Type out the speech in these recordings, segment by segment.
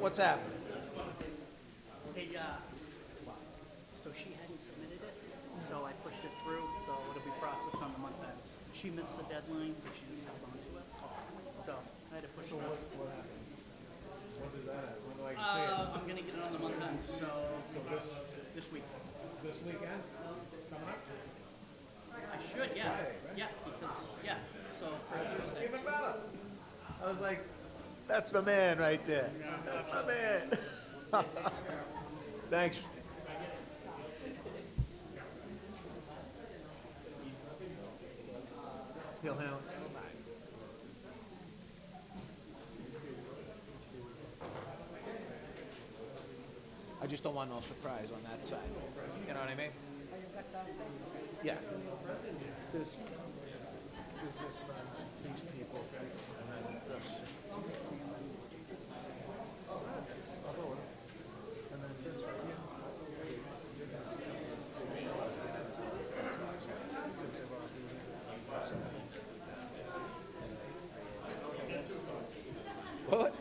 What's happening? Hey, so she hadn't submitted it, so I pushed it through, so it'll be processed on the month end. She missed the deadline, so she just held on to it. So I had to push it through. When does that happen? When do I see it? I'm gonna get it on the month end, so this week. This weekend? Coming up? I should, yeah. Yeah, because, yeah, so for Tuesday. Even better. I was like, that's the man right there. That's the man. Thanks. He'll handle. I just don't want no surprise on that side. You know what I mean? Yeah. There's just these people, and then this. And then this right here. What?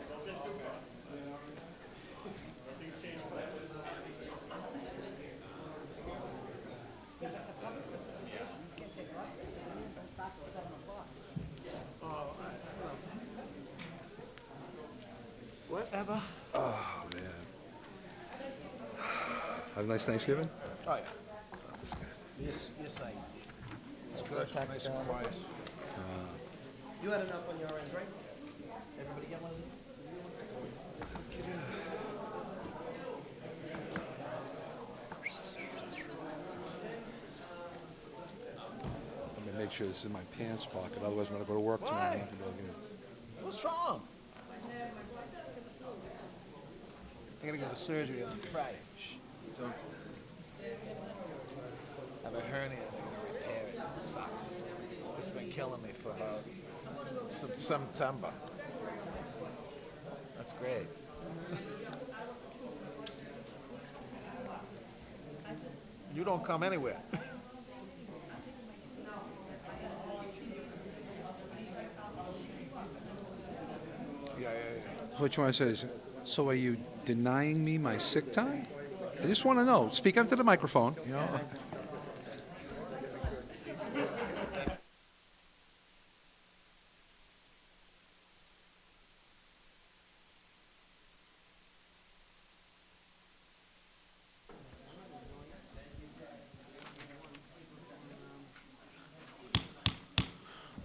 Whatever. Oh, man. Have a nice Thanksgiving? Oh, yeah. That's good. Yes, I. It's good. Nice and quiet. You had enough on your end, right? Everybody get one? Let me make sure this is in my pants pocket, otherwise when I go to work tomorrow, I'm Why? not gonna be able to get it. What's wrong? I gotta go to surgery on Friday. Shh, don't. I have a hernia. They're gonna repair it. Sucks. It's been killing me for about since September. That's great. You don't come anywhere. Yeah. What you wanna say is, so are you denying me my sick time? I just wanna know, speak up to the microphone, you know?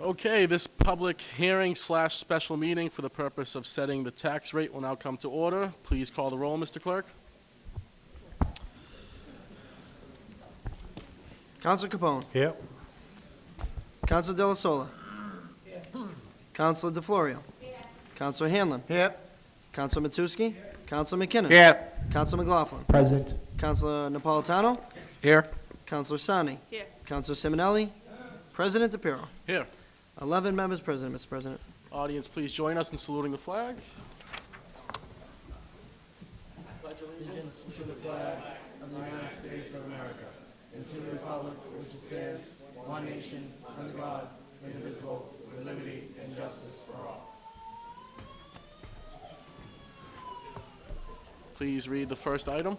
Okay, this public hearing slash special meeting for the purpose of setting the tax rate will now come to order. Please call the roll, Mr. Clerk. Council Capone. Yep. Council De La Sola. Councilor DeFlorio. Councilor Hanlon. Yep. Councilor Matusky. Councilor McKinnon. Yep. Councilor McLaughlin. Present. Councilor Napolitano. Here? Councilor Sani. Here. Councilor Simonelli. President DePiero. Here. 11 members present, Mr. President. Audience, please join us in saluting the flag. Allegiance to the flag of the United States of America and to the republic for which it stands, one nation, under God, indivisible, with liberty and justice for all. Please read the first item.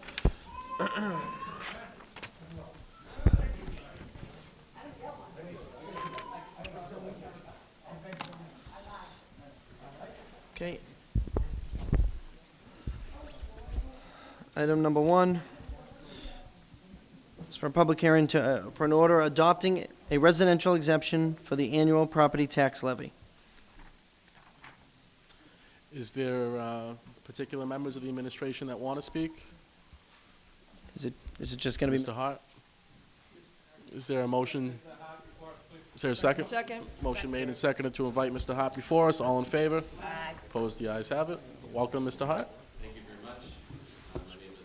Okay. Item number 1 is for a public hearing for an order adopting a residential exemption for the annual property tax levy. Is there particular members of the administration that want to speak? Is it just going to be? Mr. Hart? Is there a motion? Is there a second? Second. Motion made and seconded to invite Mr. Hart before us. All in favor? Aye. Opposed? The ayes have it. Welcome, Mr. Hart. Thank you very much. My name is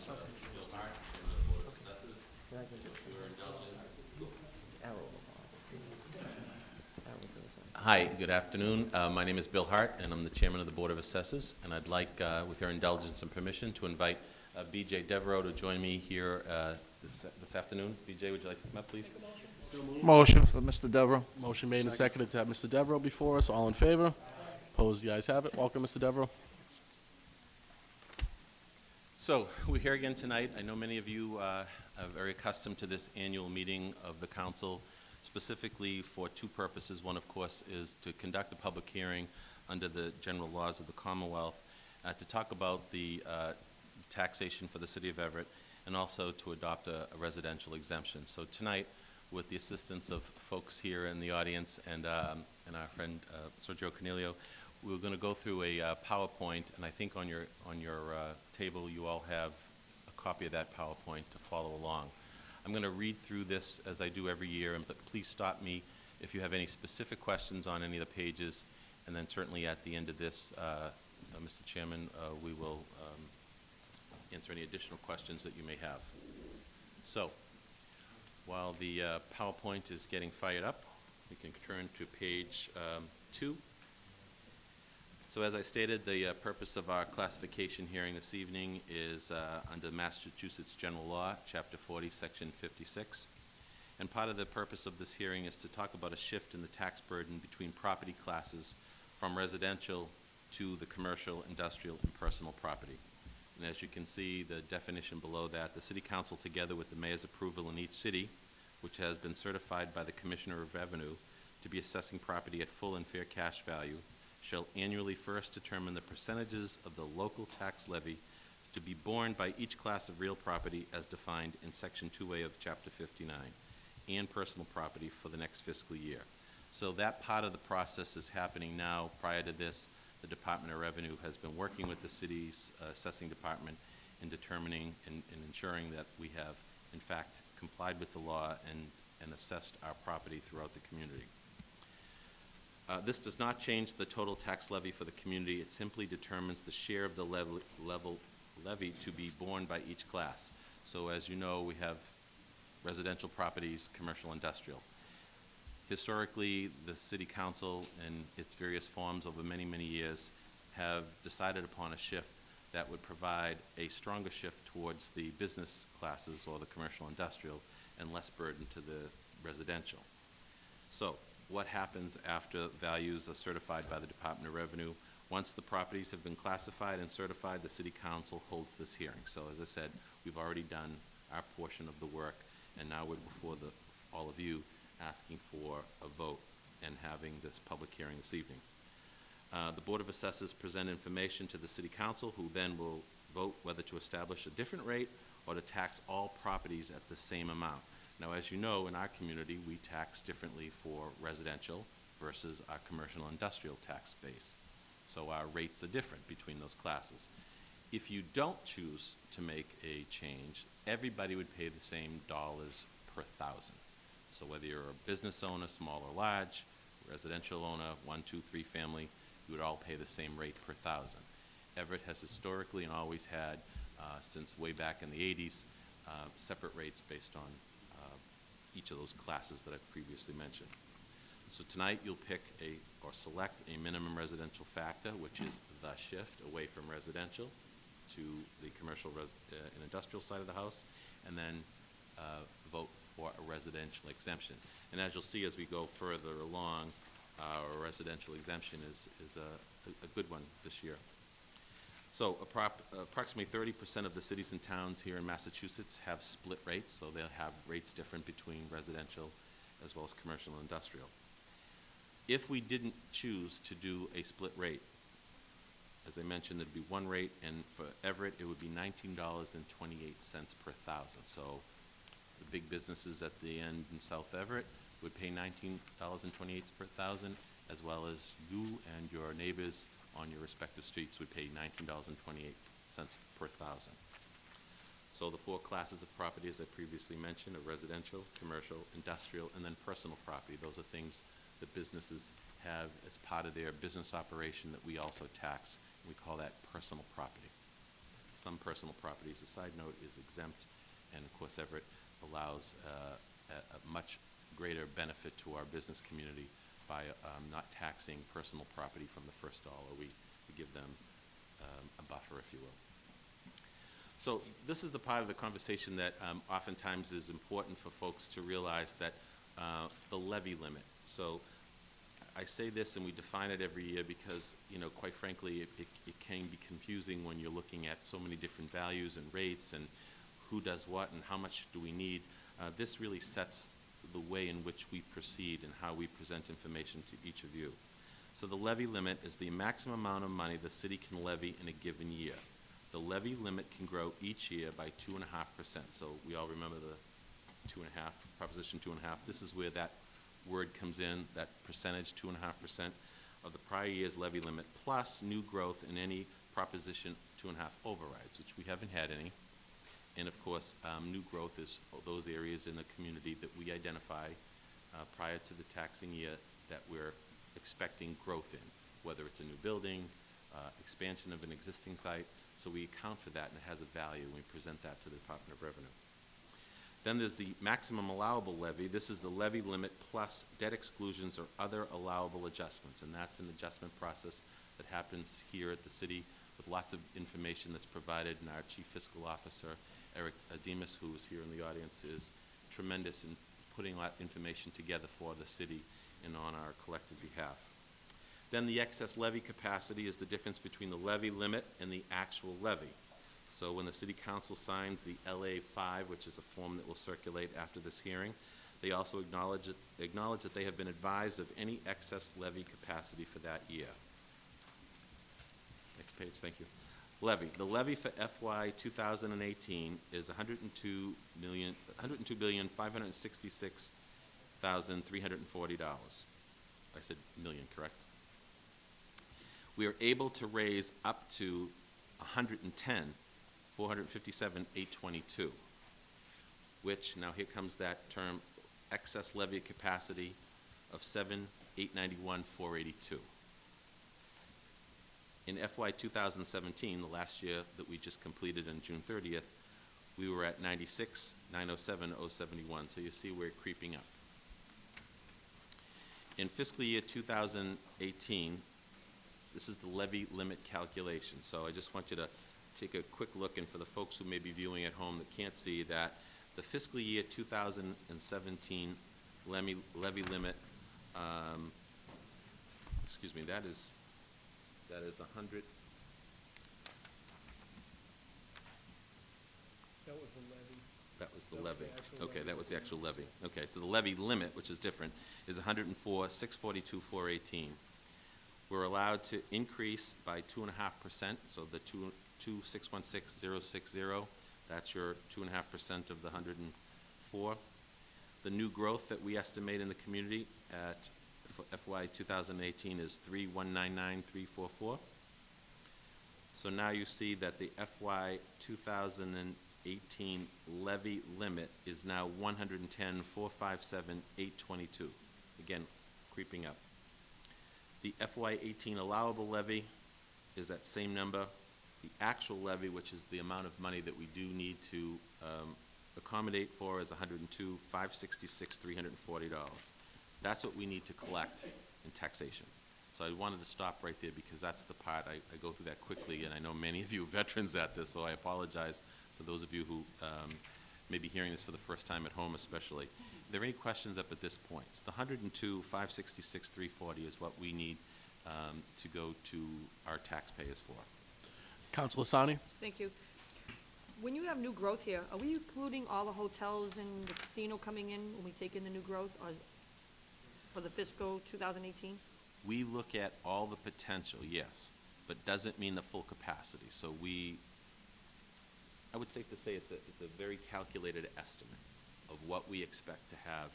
Bill Hart, I'm the Board of Assessors. If you are indulgent. Hi, good afternoon. My name is Bill Hart, and I'm the Chairman of the Board of Assessors. And I'd like, with your indulgence and permission, to invite B.J. Devereaux to join me here this afternoon. B.J., would you like to come up, please? Motion for Mr. Devereaux. Motion made and seconded to have Mr. Devereaux before us. All in favor? Opposed? The ayes have it. Welcome, Mr. Devereaux. So, we're here again tonight. I know many of you are very accustomed to this annual meeting of the council, specifically for two purposes. One, of course, is to conduct a public hearing under the general laws of the Commonwealth, to talk about the taxation for the city of Everett, and also to adopt a residential exemption. So tonight, with the assistance of folks here in the audience and our friend Sergio Cornelio, we're going to go through a PowerPoint, and I think on your table you all have a copy of that PowerPoint to follow along. I'm going to read through this as I do every year, but please stop me if you have any specific questions on any of the pages, and then certainly at the end of this, Mr. Chairman, we will answer any additional questions that you may have. So, while the PowerPoint is getting fired up, we can turn to page 2. So as I stated, the purpose of our classification hearing this evening is under Massachusetts General Law, Chapter 40, Section 56. And part of the purpose of this hearing is to talk about a shift in the tax burden between property classes from residential to the commercial, industrial, and personal property. And as you can see, the definition below that, the City Council, together with the Mayor's approval in each city, which has been certified by the Commissioner of Revenue to be assessing property at full and fair cash value, shall annually first determine the percentages of the local tax levy to be borne by each class of real property as defined in Section 2A of Chapter 59, and personal property for the next fiscal year. So that part of the process is happening now. Prior to this, the Department of Revenue has been working with the city's assessing department in determining and ensuring that we have, in fact, complied with the law and assessed our property throughout the community. This does not change the total tax levy for the community. It simply determines the share of the levy to be borne by each class. So as you know, we have residential properties, commercial, industrial. Historically, the City Council in its various forms over many, many years have decided upon a shift that would provide a stronger shift towards the business classes or the commercial industrial and less burden to the residential. So what happens after values are certified by the Department of Revenue? Once the properties have been classified and certified, the City Council holds this hearing. So as I said, we've already done our portion of the work, and now we're before all of you asking for a vote and having this public hearing this evening. The Board of Assessors present information to the City Council, who then will vote whether to establish a different rate or to tax all properties at the same amount. Now, as you know, in our community, we tax differently for residential versus our commercial and industrial tax base. So our rates are different between those classes. If you don't choose to make a change, everybody would pay the same dollars per thousand. So whether you're a business owner, small or large, residential owner, 1, 2, 3 family, you would all pay the same rate per thousand. Everett has historically and always had, since way back in the 80s, separate rates based on each of those classes that I've previously mentioned. So tonight you'll pick or select a minimum residential factor, which is the shift away from residential to the commercial and industrial side of the house, and then vote for a residential exemption. And as you'll see as we go further along, our residential exemption is a good one this year. So approximately 30% of the cities and towns here in Massachusetts have split rates, so they'll have rates different between residential as well as commercial and industrial. If we didn't choose to do a split rate, as I mentioned, there'd be one rate, and for Everett, it would be $19.28 per thousand. So the big businesses at the end in South Everett would pay $19.28 per thousand, as well as you and your neighbors on your respective streets would pay $19.28 per thousand. So the 4 classes of property, as I previously mentioned, are residential, commercial, industrial, and then personal property. Those are things that businesses have as part of their business operation that we also tax. We call that personal property. Some personal property, as a side note, is exempt, and of course Everett allows a much greater benefit to our business community by not taxing personal property from the first dollar. We give them a buffer, if you will. So this is the part of the conversation that oftentimes is important for folks to realize, that the levy limit. So I say this and we define it every year because, you know, quite frankly, it can be confusing when you're looking at so many different values and rates and who does what and how much do we need. This really sets the way in which we proceed and how we present information to each of you. So the levy limit is the maximum amount of money the city can levy in a given year. The levy limit can grow each year by 2.5%. So we all remember the 2.5, Proposition 2.5. This is where that word comes in, that percentage, 2.5% of the prior year's levy limit, plus new growth in any Proposition 2.5 overrides, which we haven't had any. And of course, new growth is those areas in the community that we identify prior to the taxing year that we're expecting growth in, whether it's a new building, expansion of an existing site. So we account for that and it has a value and we present that to the Department of Revenue. Then there's the maximum allowable levy. This is the levy limit plus debt exclusions or other allowable adjustments. And that's an adjustment process that happens here at the city with lots of information that's provided, and our Chief Fiscal Officer, Eric Demas, who is here in the audience, is tremendous in putting that information together for the city and on our collective behalf. Then the excess levy capacity is the difference between the levy limit and the actual levy. So when the City Council signs the LA-5, which is a form that will circulate after this hearing, they also acknowledge that they have been advised of any excess levy capacity for that year. Next page, thank you. Levy. The levy for FY 2018 is $102,566,340. I said million, correct? We are able to raise up to $110,457,822, which, now here comes that term, excess levy capacity of $7,891,482. In FY 2017, the last year that we just completed on June 30th, we were at $96,907,071. So you see we're creeping up. In fiscal year 2018, this is the levy limit calculation. So I just want you to take a quick look, and for the folks who may be viewing at home that can't see that, the fiscal year 2017 levy limit, excuse me, that is 100. That was the levy. That was the That was levy. the actual Okay, levy. that was the actual levy. Okay, so the levy limit, which is different, is 104,642,418. We're allowed to increase by 2.5%, so the 2616060, that's your 2.5% of the 104. The new growth that we estimate in the community at FY 2018 is 3,199,344. So now you see that the FY 2018 levy limit is now 110,457,822. Again, creeping up. The FY 18 allowable levy is that same number. The actual levy, which is the amount of money that we do need to accommodate for, is $102,566,340. That's what we need to collect in taxation. So I wanted to stop right there because that's the part, I go through that quickly, and I know many of you are veterans at this, so I apologize for those of you who may be hearing this for the first time at home especially. Are there any questions up at this point? So the $102,566,340 is what we need to go to our taxpayers for. Councilor Sani? Thank you. When you have new growth here, are we including all the hotels and the casino coming in when we take in the new growth, or for the fiscal 2018? We look at all the potential, yes, but doesn't mean the full capacity. So I would safe to say it's a very calculated estimate of what we expect to have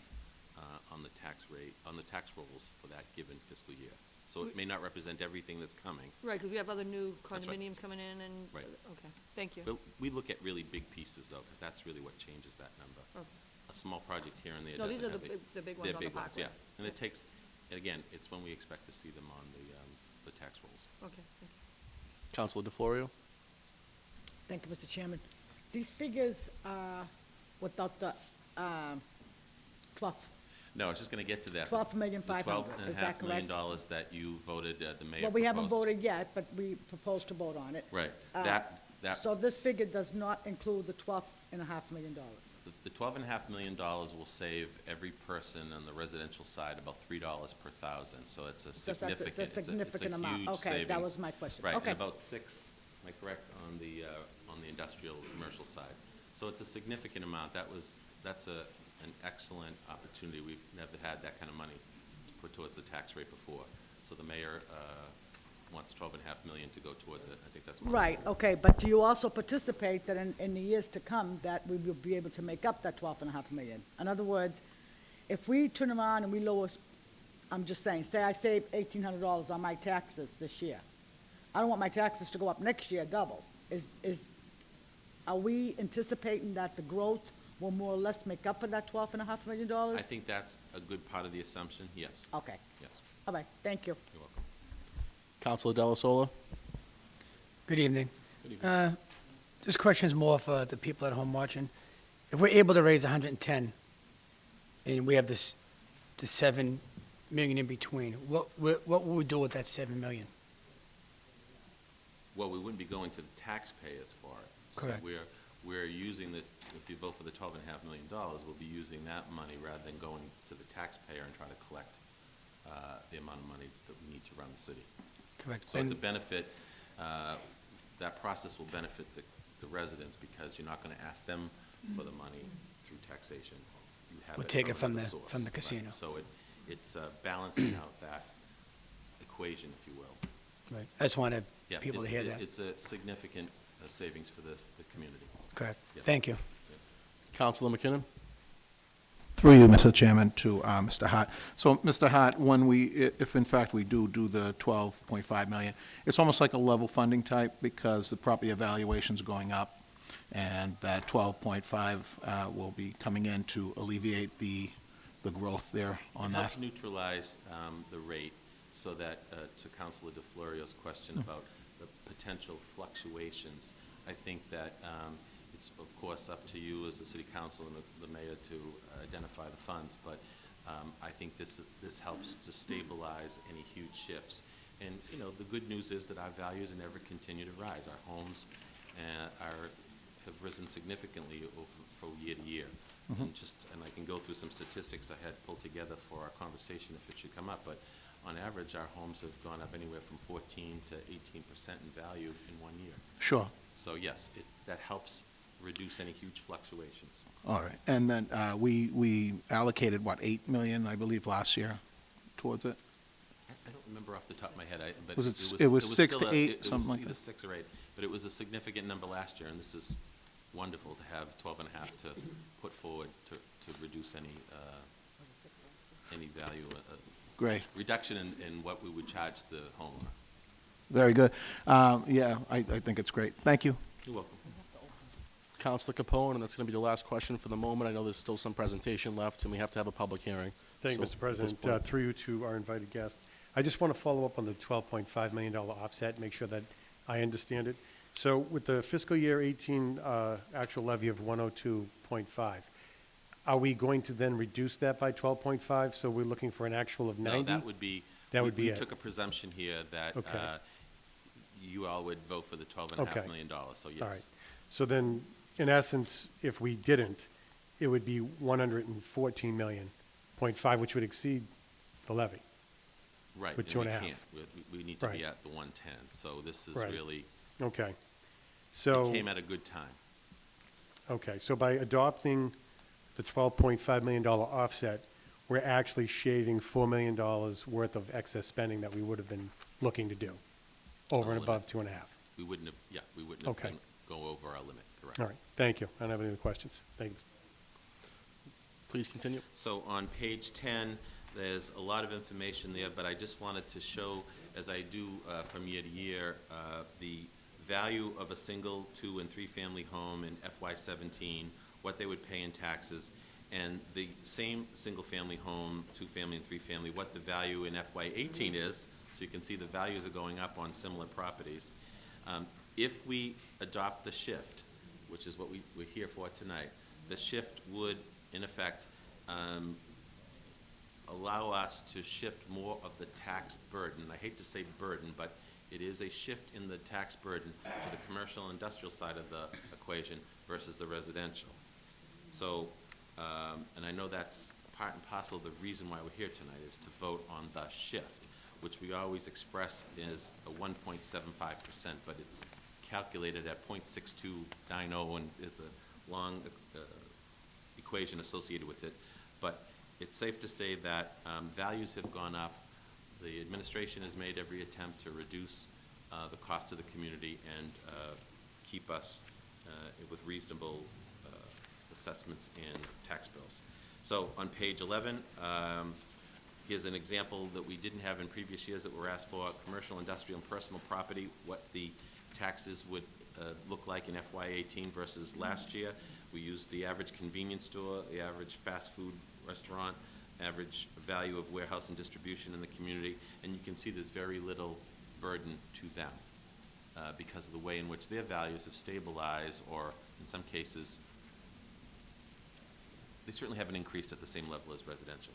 on the tax rate, on the tax rolls for that given fiscal year. So it may not represent everything that's coming. Right, because we have other new That's right. condominiums coming in and, Right. okay, thank you. But we look at really big pieces though, because that's really what changes that number. Okay. A small project here and there No, doesn't these are have the big ones They're on the big ones, Parkway. yeah. And it takes, and again, it's when we expect to see them on the tax rolls. Okay, thank you. Councilor DeFlorio? Thank you, Mr. Chairman. These figures are without the 12. No, I was just going to get to that. $12,500,000, is that $12.5 million correct? that you voted, the mayor Well, we haven't proposed. voted yet, but we propose to vote on it. Right. Uh, That, So this figure does not include the $12.5 million. The $12.5 million will save every person on the residential side about $3 per thousand, so it's a That's a significant, significant amount. huge Okay, savings. that was my question. Right, Okay. and about 6, am I correct, on the industrial, commercial side. So it's a significant amount. That's an excellent opportunity. We've never had that kind of money to put towards the tax rate before. So the mayor wants $12.5 million to go towards it. I think that's wonderful. Right, okay, but do you also participate that in the years to come, that we will be able to make up that 12.5 million? In other words, if we turn around and we lower, I'm just saying, say I save $1,800 on my taxes this year. I don't want my taxes to go up next year double. Are we anticipating that the growth will more or less make up for that $12.5 million? I think that's a good part of the assumption, yes. Okay, Yes, all right, thank you. you're welcome. Councilor Delasola? Good evening. Good evening. This question is more for the people at home watching. If we're able to raise 110, and we have the 7 million in between, what will we do with that 7 million? Well, we wouldn't be going to the taxpayers for it. Correct. So we're using if you vote for the $12.5 million, we'll be using that money rather than going to the taxpayer and trying to collect the amount of money that we need to run the city. Correct. So it's a And- benefit, that process will benefit the residents because you're not going to ask them for the money through taxation. You have We'll take it from another the- source. from the Right. casino. So it's balancing out that equation, if you will. Right. I just wanted Yeah, people to it's- hear that. It's a significant savings for the community. Correct. Yeah. Thank you. Councilor McKinnon? Through you, Mr. Chairman, to Mr. Hart. So, Mr. Hart, if in fact we do the 12.5 million, it's almost like a level funding type because the property evaluation's going up, and that 12.5 will be coming in to alleviate the growth there on It that. helps neutralize the rate so that, to Councilor DeFlorio's question about the potential fluctuations, I think that it's, of course, up to you as the city council and the mayor to identify the funds, but I think this helps to stabilize any huge shifts. And, you know, the good news is that our values never continue to rise. Our homes have risen significantly from year to year. And I can go through some statistics I had pulled together for our conversation if it should come up, but on average, our homes have gone up anywhere from 14 to 18% in value in 1 year. Sure. So yes, that helps reduce any huge fluctuations. All right. And then we allocated, what, 8 million, I believe, last year towards it? I don't remember off the top of my head, but Was it was 6 still to 8, it was something like either that? 6 or 8, but it was a significant number last year, and this is wonderful to have 12.5 to put forward to reduce any value, Great. reduction in what we would charge the homeowner. Very good. Yeah, I think it's great. Thank you. You're welcome. Councilor Capone, and that's going to be the last question for the moment. I know there's still some presentation left, and we have to have a public hearing. Thank you, So Mr. at President. this point- Through you to our invited guest. I just want to follow up on the $12.5 million offset, make sure that I understand it. So with the fiscal year 18 actual levy of 102.5, are we going to then reduce that by 12.5? So we're looking for an actual of 90? No, that would be. That would be We it. took a presumption here that Okay. you all would vote for the $12.5 Okay. million, so yes. All right. So then, in essence, if we didn't, it would be 114 million, 0.5, which would exceed the levy. Right. with and 2.5. We can't. We need to be Right. at the 110, so this is Right. really, Okay. it So. came at a good time. Okay, so by adopting the $12.5 million offset, we're actually shaving $4 million worth of excess spending that we would have been looking to do, over and limit. above 2.5. We wouldn't have Okay. been go over our limit, correct? All right, thank you. I don't have any other questions. Thank you. Please continue. So on page 10, there's a lot of information there, but I just wanted to show, as I do from year to year, the value of a single, 2- and 3-family home in FY17, what they would pay in taxes, and the same single-family home, 2-family and 3-family, what the value in FY18 is, so you can see the values are going up on similar properties. If we adopt the shift, which is what we're here for tonight, the shift would, in effect, allow us to shift more of the tax burden. I hate to say burden, but it is a shift in the tax burden to the commercial and industrial side of the equation versus the residential. So, and I know that's part and parcel of the reason why we're here tonight, is to vote on the shift, which we always express as a 1.75%, but it's calculated at 0.6290, and it's a long equation associated with it. But it's safe to say that values have gone up. The administration has made every attempt to reduce the cost to the community and keep us with reasonable assessments and tax bills. So on page 11, here's an example that we didn't have in previous years that were asked for: commercial, industrial, and personal property, what the taxes would look like in FY18 versus last year. We used the average convenience store, the average fast food restaurant, average value of warehouse and distribution in the community, and you can see there's very little burden to them because of the way in which their values have stabilized, or in some cases, they certainly haven't increased at the same level as residential.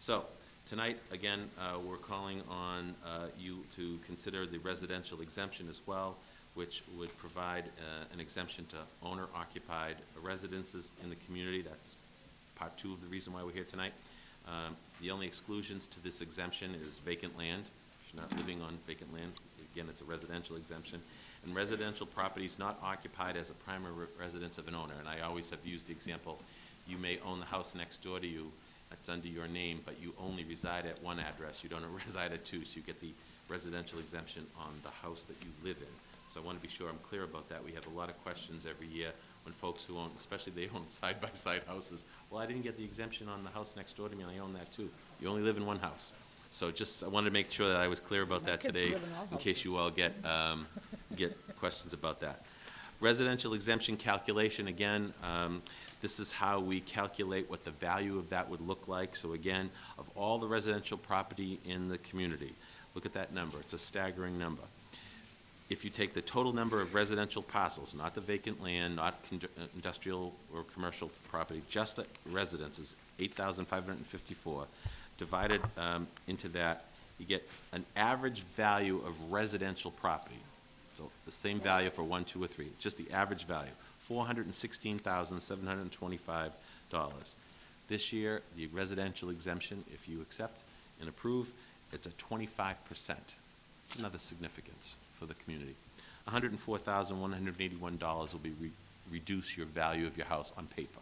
So, tonight, again, we're calling on you to consider the residential exemption as well, which would provide an exemption to owner-occupied residences in the community. That's part two of the reason why we're here tonight. The only exclusions to this exemption is vacant land. If you're not living on vacant land, again, it's a residential exemption. And residential properties not occupied as a primary residence of an owner. And I always have used the example, you may own the house next door to you, that's under your name, but you only reside at one address. You don't reside at two, so you get the residential exemption on the house that you live in. So I want to be sure I'm clear about that. We have a lot of questions every year when folks who own, especially they own side-by-side houses, well, I didn't get the exemption on the house next door to me, and I own that too. You only live in one house. So just, I wanted to make sure that I was clear about that kids today, live in all in case you all get questions about that. Residential exemption calculation, again, this is how we calculate what the value of that would look like. So again, of all the residential property in the community, look at that number. It's a staggering number. If you take the total number of residential parcels, not the vacant land, not industrial or commercial property, just the residences, 8,554, divided into that, you get an average value of residential property. So the same value for 1, 2, or 3, just the average value, $416,725. This year, the residential exemption, if you accept and approve, it's at 25%. It's another significance for the community. $104,181 will be reduce your value of your house on paper.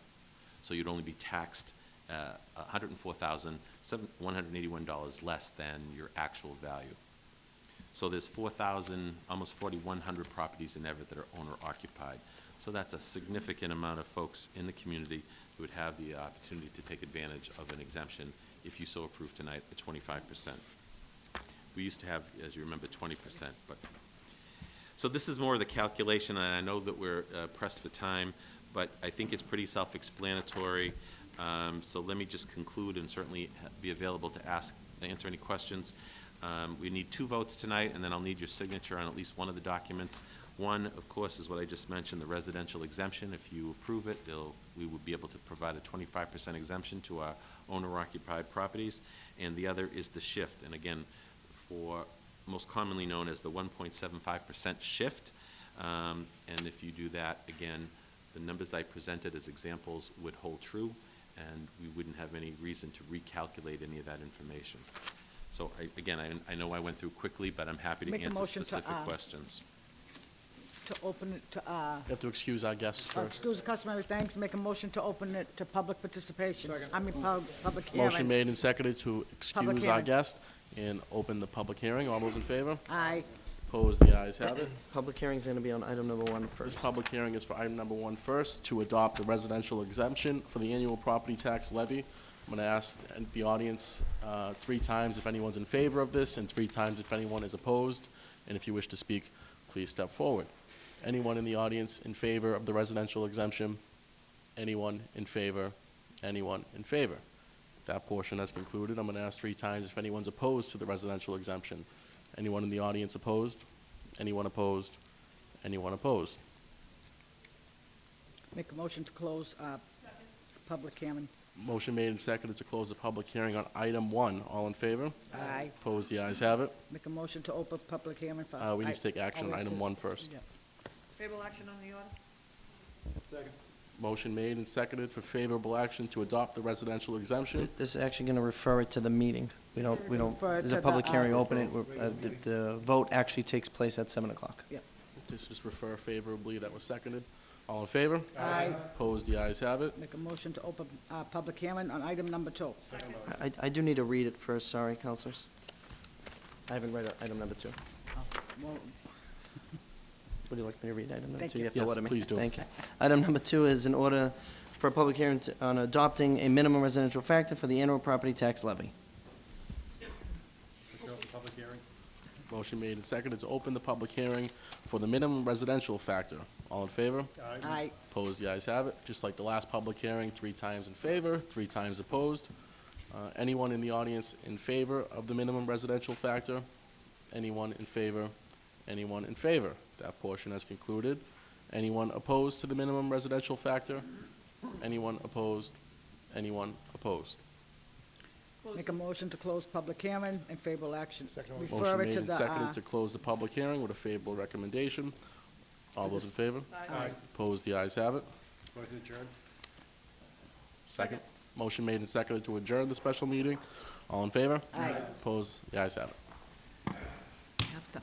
So you'd only be taxed $104,181 less than your actual value. So there's 4,000, almost 4,100 properties in Everett that are owner-occupied. So that's a significant amount of folks in the community who would have the opportunity to take advantage of an exemption, if you so approve tonight, at 25%. We used to have, as you remember, 20%. But so this is more of the calculation, and I know that we're pressed for time, but I think it's pretty self-explanatory. So let me just conclude and certainly be available to answer any questions. We need 2 votes tonight, and then I'll need your signature on at least one of the documents. One, of course, is what I just mentioned, the residential exemption. If you approve it, we will be able to provide a 25% exemption to our owner-occupied properties. And the other is the shift, and again, for most commonly known as the 1.75% shift. And if you do that, again, the numbers I presented as examples would hold true, and we wouldn't have any reason to recalculate any of that information. So again, I know I went through quickly, but I'm happy to Make a answer motion to, specific questions. To open it to, You have to excuse our guests first. excuse the customary thanks, make a motion to open it to public participation. I mean, public hearing. Motion made and seconded to excuse our hearing. guest and open the public hearing. All those in favor? Aye. Opposed? The ayes have it. Public hearing's going to be on item number 1 This first. public hearing is for item number 1 first, to adopt the residential exemption for the annual property tax levy. I'm going to ask the audience 3 times if anyone's in favor of this, and 3 times if anyone is opposed. And if you wish to speak, please step forward. Anyone in the audience in favor of the residential exemption? Anyone in favor? Anyone in favor? That portion has concluded. I'm going to ask 3 times if anyone's opposed to the residential exemption. Anyone in the audience opposed? Anyone opposed? Anyone opposed? Make a motion to close, public hearing. Motion made and seconded to close the public hearing on item 1. All in favor? Aye. Opposed? The ayes have it. Make a motion to open public hearing for. We need to take action on item 1 first. Yeah. Favorable action on the order? Motion made and seconded for favorable action to adopt the residential exemption. This is actually going to refer it to the meeting. We don't, Refer it there's to a the, public hearing, open it, the vote actually takes place at 7 o'clock. Just refer favorably, that was seconded. All in favor? Aye. Opposed, the ayes have it. Make a motion to open, public hearing on item number 2. I do need to read it first, sorry, counselors. I haven't read item number 2. Well, Would you like me to read item number Thank 2? you. You have to Yes, order me. please do. Thank you. Item number 2 is in order for a public hearing on adopting a minimum residential factor for the annual property tax levy. Public hearing? Motion made and seconded to open the public hearing for the minimum residential factor. All in favor? Aye. Opposed, the ayes have it. Just like the last public hearing, 3 times in favor, 3 times opposed. Anyone in the audience in favor of the minimum residential factor? Anyone in favor? Anyone in favor? That portion has concluded. Anyone opposed to the minimum residential factor? Anyone opposed? Anyone opposed? Make a motion to close public hearing and favorable action. Motion Refer it made to and the, seconded to close the public hearing with a favorable recommendation. All those in favor? Aye. Opposed, the ayes have it. Motion adjourned? Second. Motion made and seconded to adjourn the special meeting. All in favor? Aye. Opposed, the ayes have it. have to,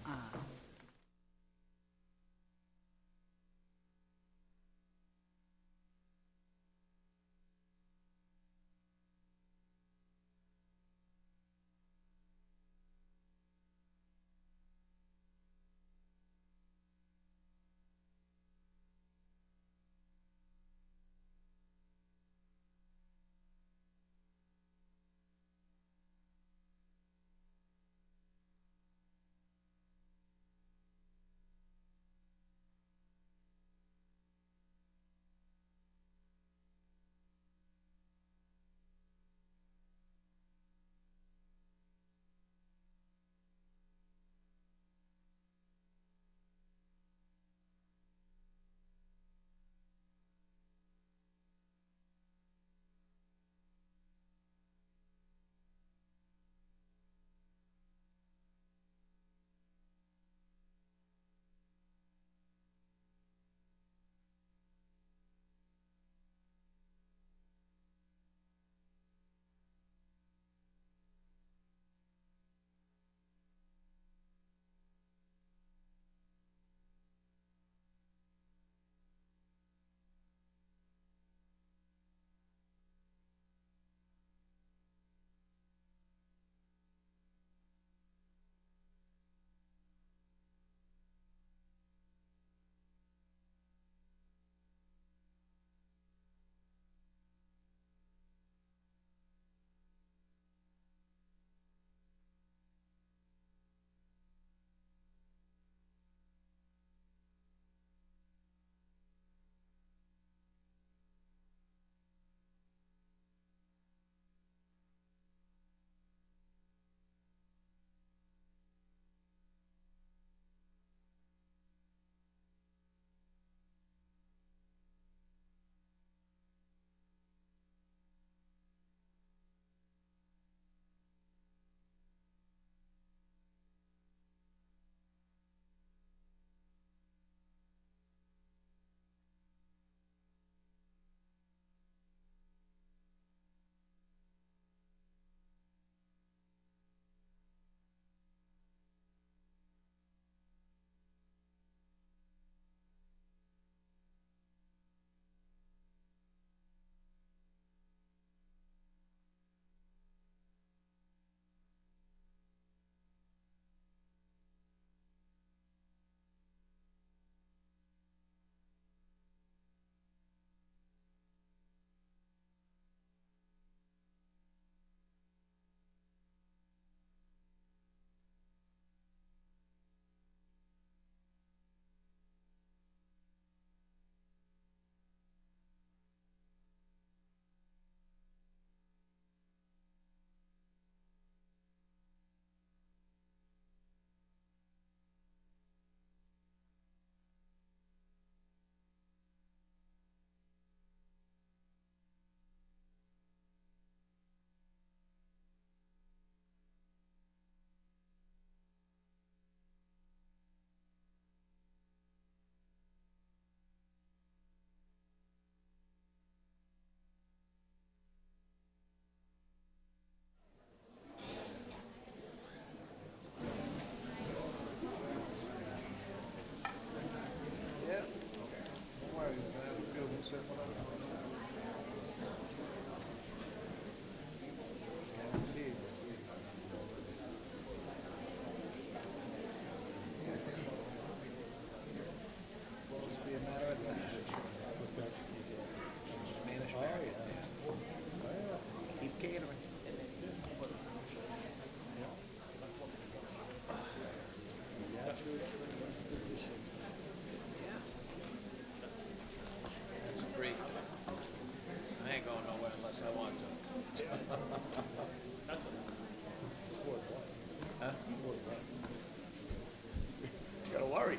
sorry.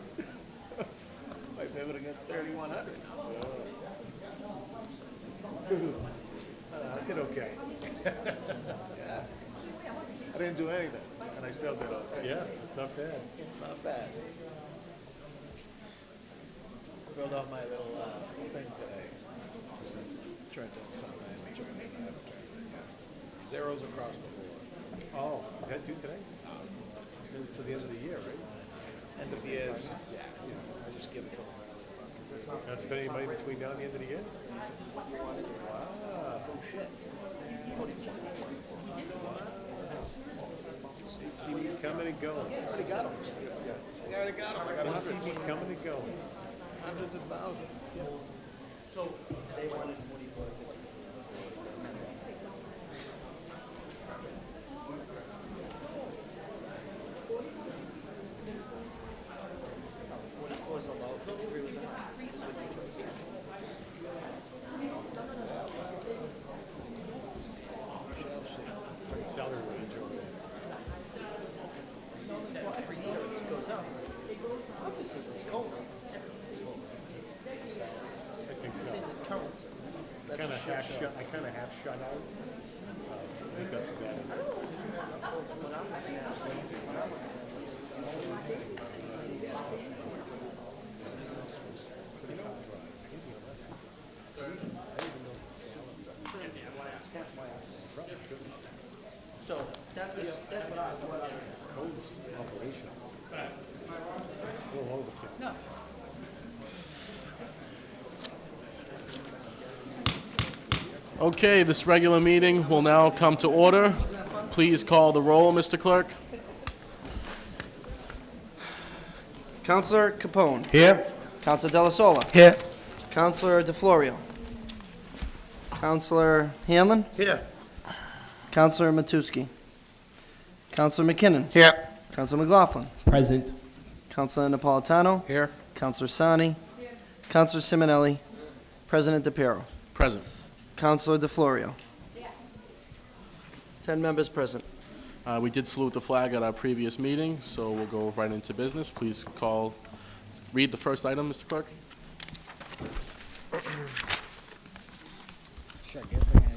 Might be able to get 3,100. I did okay. Yeah. I didn't do anything, and I still did okay. Yeah, not bad. Not bad. Filled out my little thing today. Turned in something, I turned in, I haven't turned in yet. Zeros across the board. Oh, is that due today? For the end of the year, right? End of years, yeah, I just give it to them. Not spend any money between now and the end of the year? Oh, shit. CDs coming and going. I got them. I already got them. I got hundreds. CD coming and going. Hundreds of thousands. Salary range over there. Every year it goes up. Obviously, the COLA. I think so. Current. That's Kind a of shit half show. shut, I kind of half shut out. I think that's what that is. So that's what I. Codes operational. A little overkill. No. Okay, this regular meeting will now come to order. Please call the roll, Mr. Clerk. Counselor Capone. Here. Counselor Della Sola. Here. Counselor DeFlorio. Counselor Hanlon. Here. Counselor Matusky. Counselor McKinnon. Here. Counselor McLaughlin. Present. Counselor Napolitano. Here. Counselor Sani. Counselor Simonelli. President DePiero. Present. Counselor DeFlorio. 10 members present. We did salute the flag at our previous meeting, so we'll go right into business. Please read the first item, Mr. Clerk.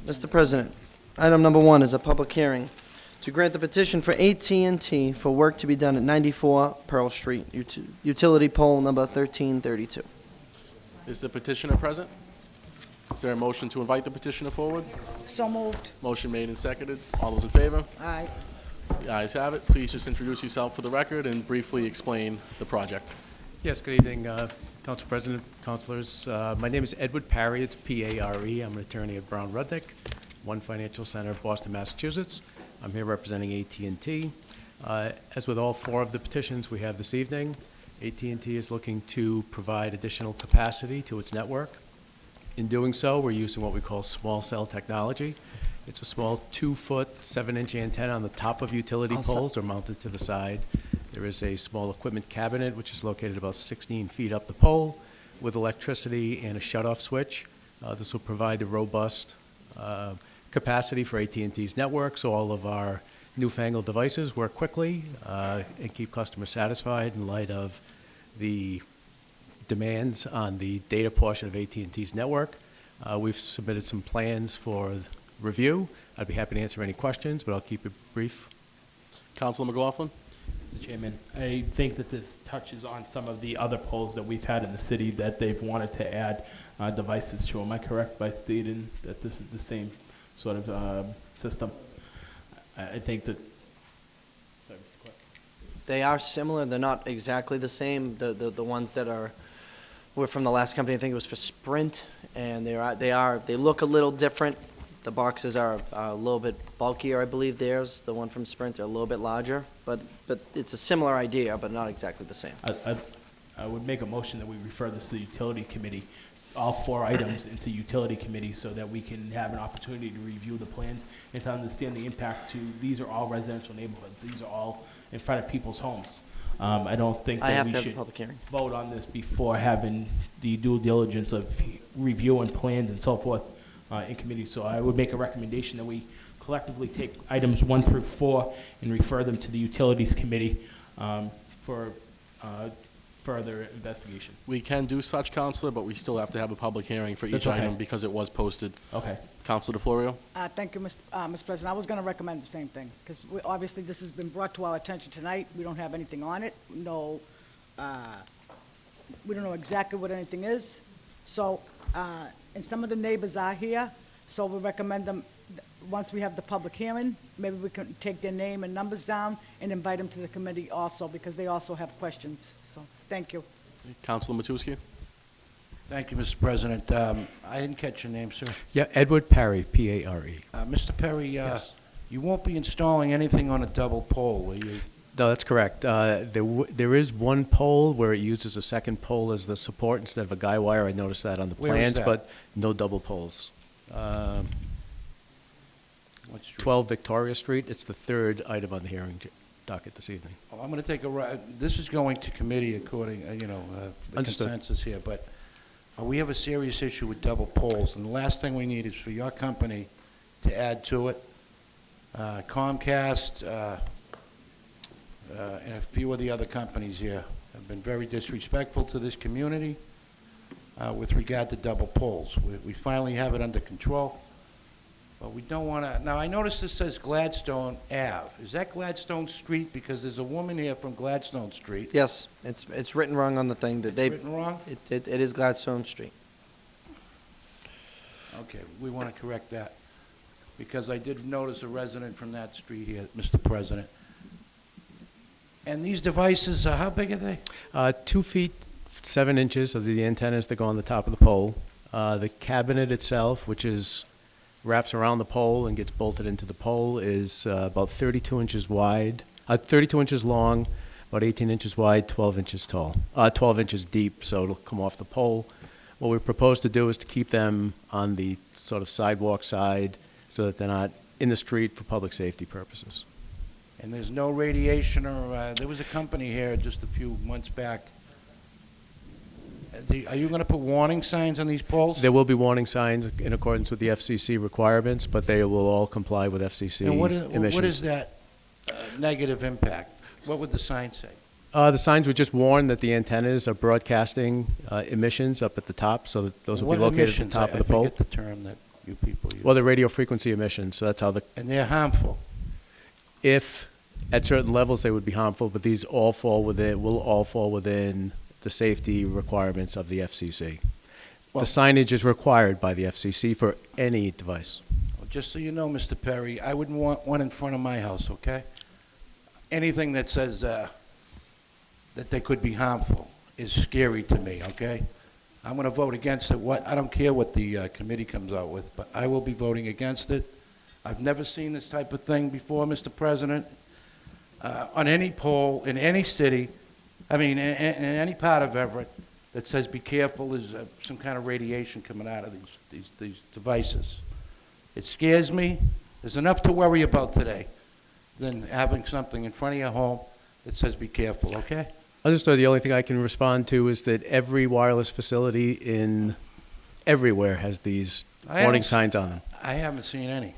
Mr. President, item number 1 is a public hearing to grant the petition for AT&T for work to be done at 94 Pearl Street, utility pole number 1332. Is the petitioner present? Is there a motion to invite the petitioner forward? So moved. Motion made and seconded. All those in favor? Aye. The ayes have it. Please just introduce yourself for the record and briefly explain the project. Yes, good evening, Council President, councilors. My name is Edward Parry. It's P-A-R-E. I'm an attorney at Brown Rudnick, One Financial Center, Boston, Massachusetts. I'm here representing AT&T. As with all 4 of the petitions we have this evening, AT&T is looking to provide additional capacity to its network. In doing so, we're using what we call small cell technology. It's a small 2-foot, 7-inch antenna on the top of utility poles or mounted to the side. There is a small equipment cabinet, which is located about 16 feet up the pole, with electricity and a shutoff switch. This will provide a robust capacity for AT&T's network, so all of our newfangled devices work quickly and keep customers satisfied in light of the demands on the data portion of AT&T's network. We've submitted some plans for review. I'd be happy to answer any questions, but I'll keep it brief. Councilor McLaughlin? Mr. Chairman, I think that this touches on some of the other polls that we've had in the city that they've wanted to add devices to. Am I correct by stating that this is the same sort of system? I think that, sorry, Mr. Clerk. They are similar. They're not exactly the same. The ones that were from the last company, I think it was for Sprint, and they look a little different. The boxes are a little bit bulkier, I believe theirs. The one from Sprint, they're a little bit larger, but it's a similar idea, but not exactly the same. I would make a motion that we refer this to the utility committee, all 4 items into utility committee so that we can have an opportunity to review the plans and to understand the impact these are all residential neighborhoods. These are all in front of people's homes. I don't think I that have we to have a should public hearing. vote on this before having the due diligence of reviewing plans and so forth in committee. So I would make a recommendation that we collectively take items 1 through 4 and refer them to the utilities committee for further investigation. We can do such, Counselor, but we still have to have a public hearing for That's each okay. item because it was posted. Okay. Counselor DeFlorio? Thank you, Mr. President. I was going to recommend the same thing, because obviously this has been brought to our attention tonight. We don't have anything on it, no, we don't know exactly what anything is. So, and some of the neighbors are here, so we recommend them, once we have the public hearing, maybe we can take their name and numbers down and invite them to the committee also, because they also have questions. So, thank you. Counselor Matusky? Thank you, Mr. President. I didn't catch your name, sir. Yeah, Edward Parry, P-A-R-E. Mr. Perry, Yes. you won't be installing anything on a double pole, will you? No, that's correct. There is one pole where it uses a second pole as the support instead of a guy wire. I noticed that on the Where is plans, that? but no double poles. What street? 12 Victoria Street, it's the third item on the hearing docket this evening. Oh, I'm going to take this is going to committee according, the Understood. consensus here, but we have a serious issue with double poles, and the last thing we need is for your company to add to it. Comcast, and a few of the other companies here have been very disrespectful to this community with regard to double poles. We finally have it under control, but we don't want to. Now, I notice this says Gladstone Ave. Is that Gladstone Street? Because there's a woman here from Gladstone Street. Yes, it's written wrong on the thing that they, Written wrong? it is Gladstone Street. Okay, we want to correct that, because I did notice a resident from that street here, Mr. President. And these devices, how big are they? 2 feet 7 inches of the antennas that go on the top of the pole. The cabinet itself, which wraps around the pole and gets bolted into the pole, is about 32 inches wide, 32 inches long, about 18 inches wide, 12 inches tall, 12 inches deep, so it'll come off the pole. What we propose to do is to keep them on the sort of sidewalk side so that they're not in the street for public safety purposes. And there's no radiation or, there was a company here just a few months back. Are you going to put warning signs on these poles? There will be warning signs in accordance with the FCC requirements, but they will all comply with FCC And emissions. what is that negative impact? What would the sign say? The signs would just warn that the antennas are broadcasting emissions up at the top, so that those will be What located emissions? at the top of the I pole. forget the term that you people use. Well, the radio frequency emissions, so that's how And they're harmful. if at certain levels they would be harmful, but these will all fall within the safety requirements of the FCC. Well- The signage is required by the FCC for any device. Well, just so you know, Mr. Perry, I wouldn't want one in front of my house, okay? Anything that says that they could be harmful is scary to me, okay? I'm going to vote against it. I don't care what the committee comes out with, but I will be voting against it. I've never seen this type of thing before, Mr. President. On any pole, in any city, I mean, in any part of Everett, that says be careful, there's some kind of radiation coming out of these devices. It scares me. There's enough to worry about today than having something in front of your home that says be careful, okay? Understood. The only thing I can respond to is that every wireless facility everywhere has these I warning haven't- signs on them. I haven't seen any.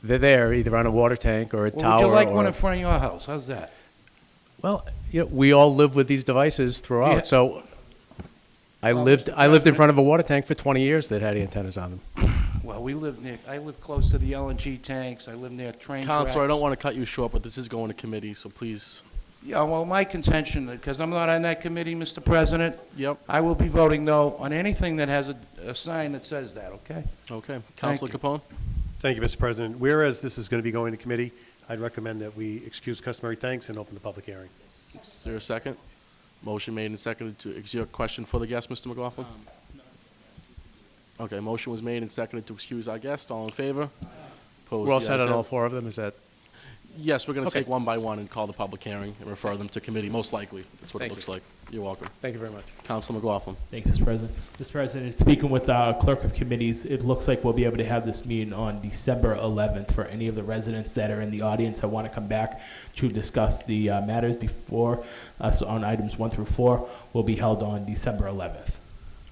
They're there either on a water tank or a Well, tower. would you like or one in front of your house? How's that? Well, we all live with these devices throughout. Yeah. So I Well, lived Mr. in President- front of a water tank for 20 years that had antennas on them. Well, I live close to the LNG tanks. I live near train tracks. Counselor, I don't want to cut you short, but this is going to committee, so please. Yeah, well, my contention, because I'm not on that committee, Mr. President, Yep. I will be voting no on anything that has a sign that says that, okay? Okay. Counselor you. Capone? Thank you, Mr. President. Whereas this is going to be going to committee, I'd recommend that we excuse customary thanks and open the public hearing. Is there a second? Motion made and seconded to, is your question for the guest, Mr. McLaughlin? Okay, motion was made and seconded to excuse our guest. All in favor? Opposed? We're all The set ayes on have all it. 4 of them, is that? Yes, we're going to Okay. take one by one and call the public hearing and refer them to committee, most likely. That's what it Thank looks you. like. You're welcome. Thank you very much. Counselor McLaughlin? Thank you, Mr. President. Mr. President, speaking with our clerk of committees, it looks like we'll be able to have this meeting on December 11th for any of the residents that are in the audience that want to come back to discuss the matters before us on items 1 through 4 will be held on December 11th.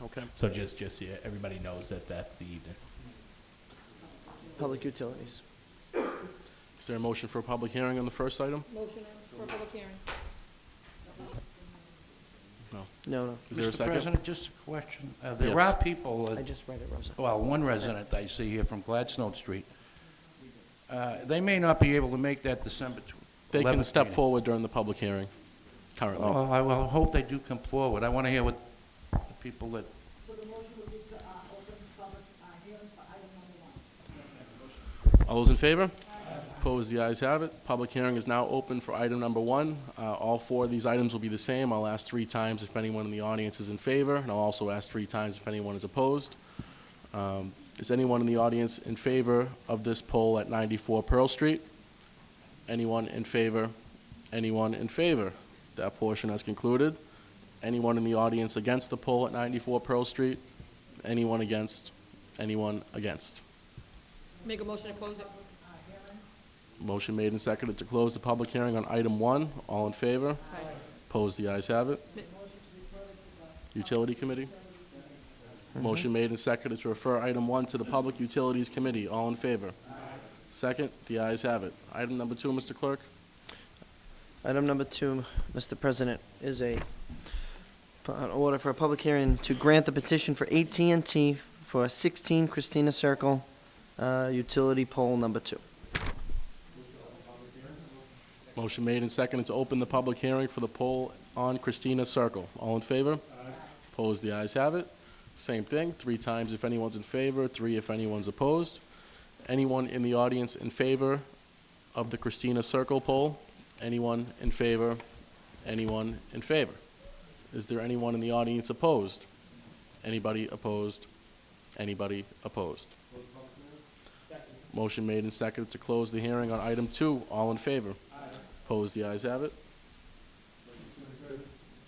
Okay. So just yeah, everybody knows that that's the evening. Public utilities. Is there a motion for a public hearing on the first item? Motion for public hearing. No. Is there a Mr. second? President, just a question. There Yes. are people, I just read it, Rosa. well, one resident I see here from Gladstone Street, they may not be able to make that December 11th They can step meeting. forward during the public hearing, currently. Well, I will hope they do come forward. I want to hear what the people that, So the motion would be to open public hearing for item number 1. All those in favor? Opposed, the ayes have it. Public hearing is now open for item number 1. All 4 of these items will be the same. I'll ask 3 times if anyone in the audience is in favor, and I'll also ask 3 times if anyone is opposed. Is anyone in the audience in favor of this poll at 94 Pearl Street? Anyone in favor? Anyone in favor? That portion has concluded. Anyone in the audience against the poll at 94 Pearl Street? Anyone against? Anyone against? Make a motion to close it. Motion made and seconded to close the public hearing on item 1. All in favor? Opposed, the ayes have it. Utility Committee? Motion made and seconded to refer item 1 to the Public Utilities Committee. All in favor? Second, the ayes have it. Item number 2, Mr. Clerk? Item number 2, Mr. President, is an order for a public hearing to grant the petition for AT&T for 16 Christina Circle, utility pole number 2. Motion made and seconded to open the public hearing for the poll on Christina Circle. All in favor? Opposed, the ayes have it. Same thing, 3 times if anyone's in favor, 3 if anyone's opposed. Anyone in the audience in favor of the Christina Circle poll? Anyone in favor? Anyone in favor? Is there anyone in the audience opposed? Anybody opposed? Anybody opposed? Motion made and seconded to close the hearing on item 2. All in favor? Opposed, the ayes have it.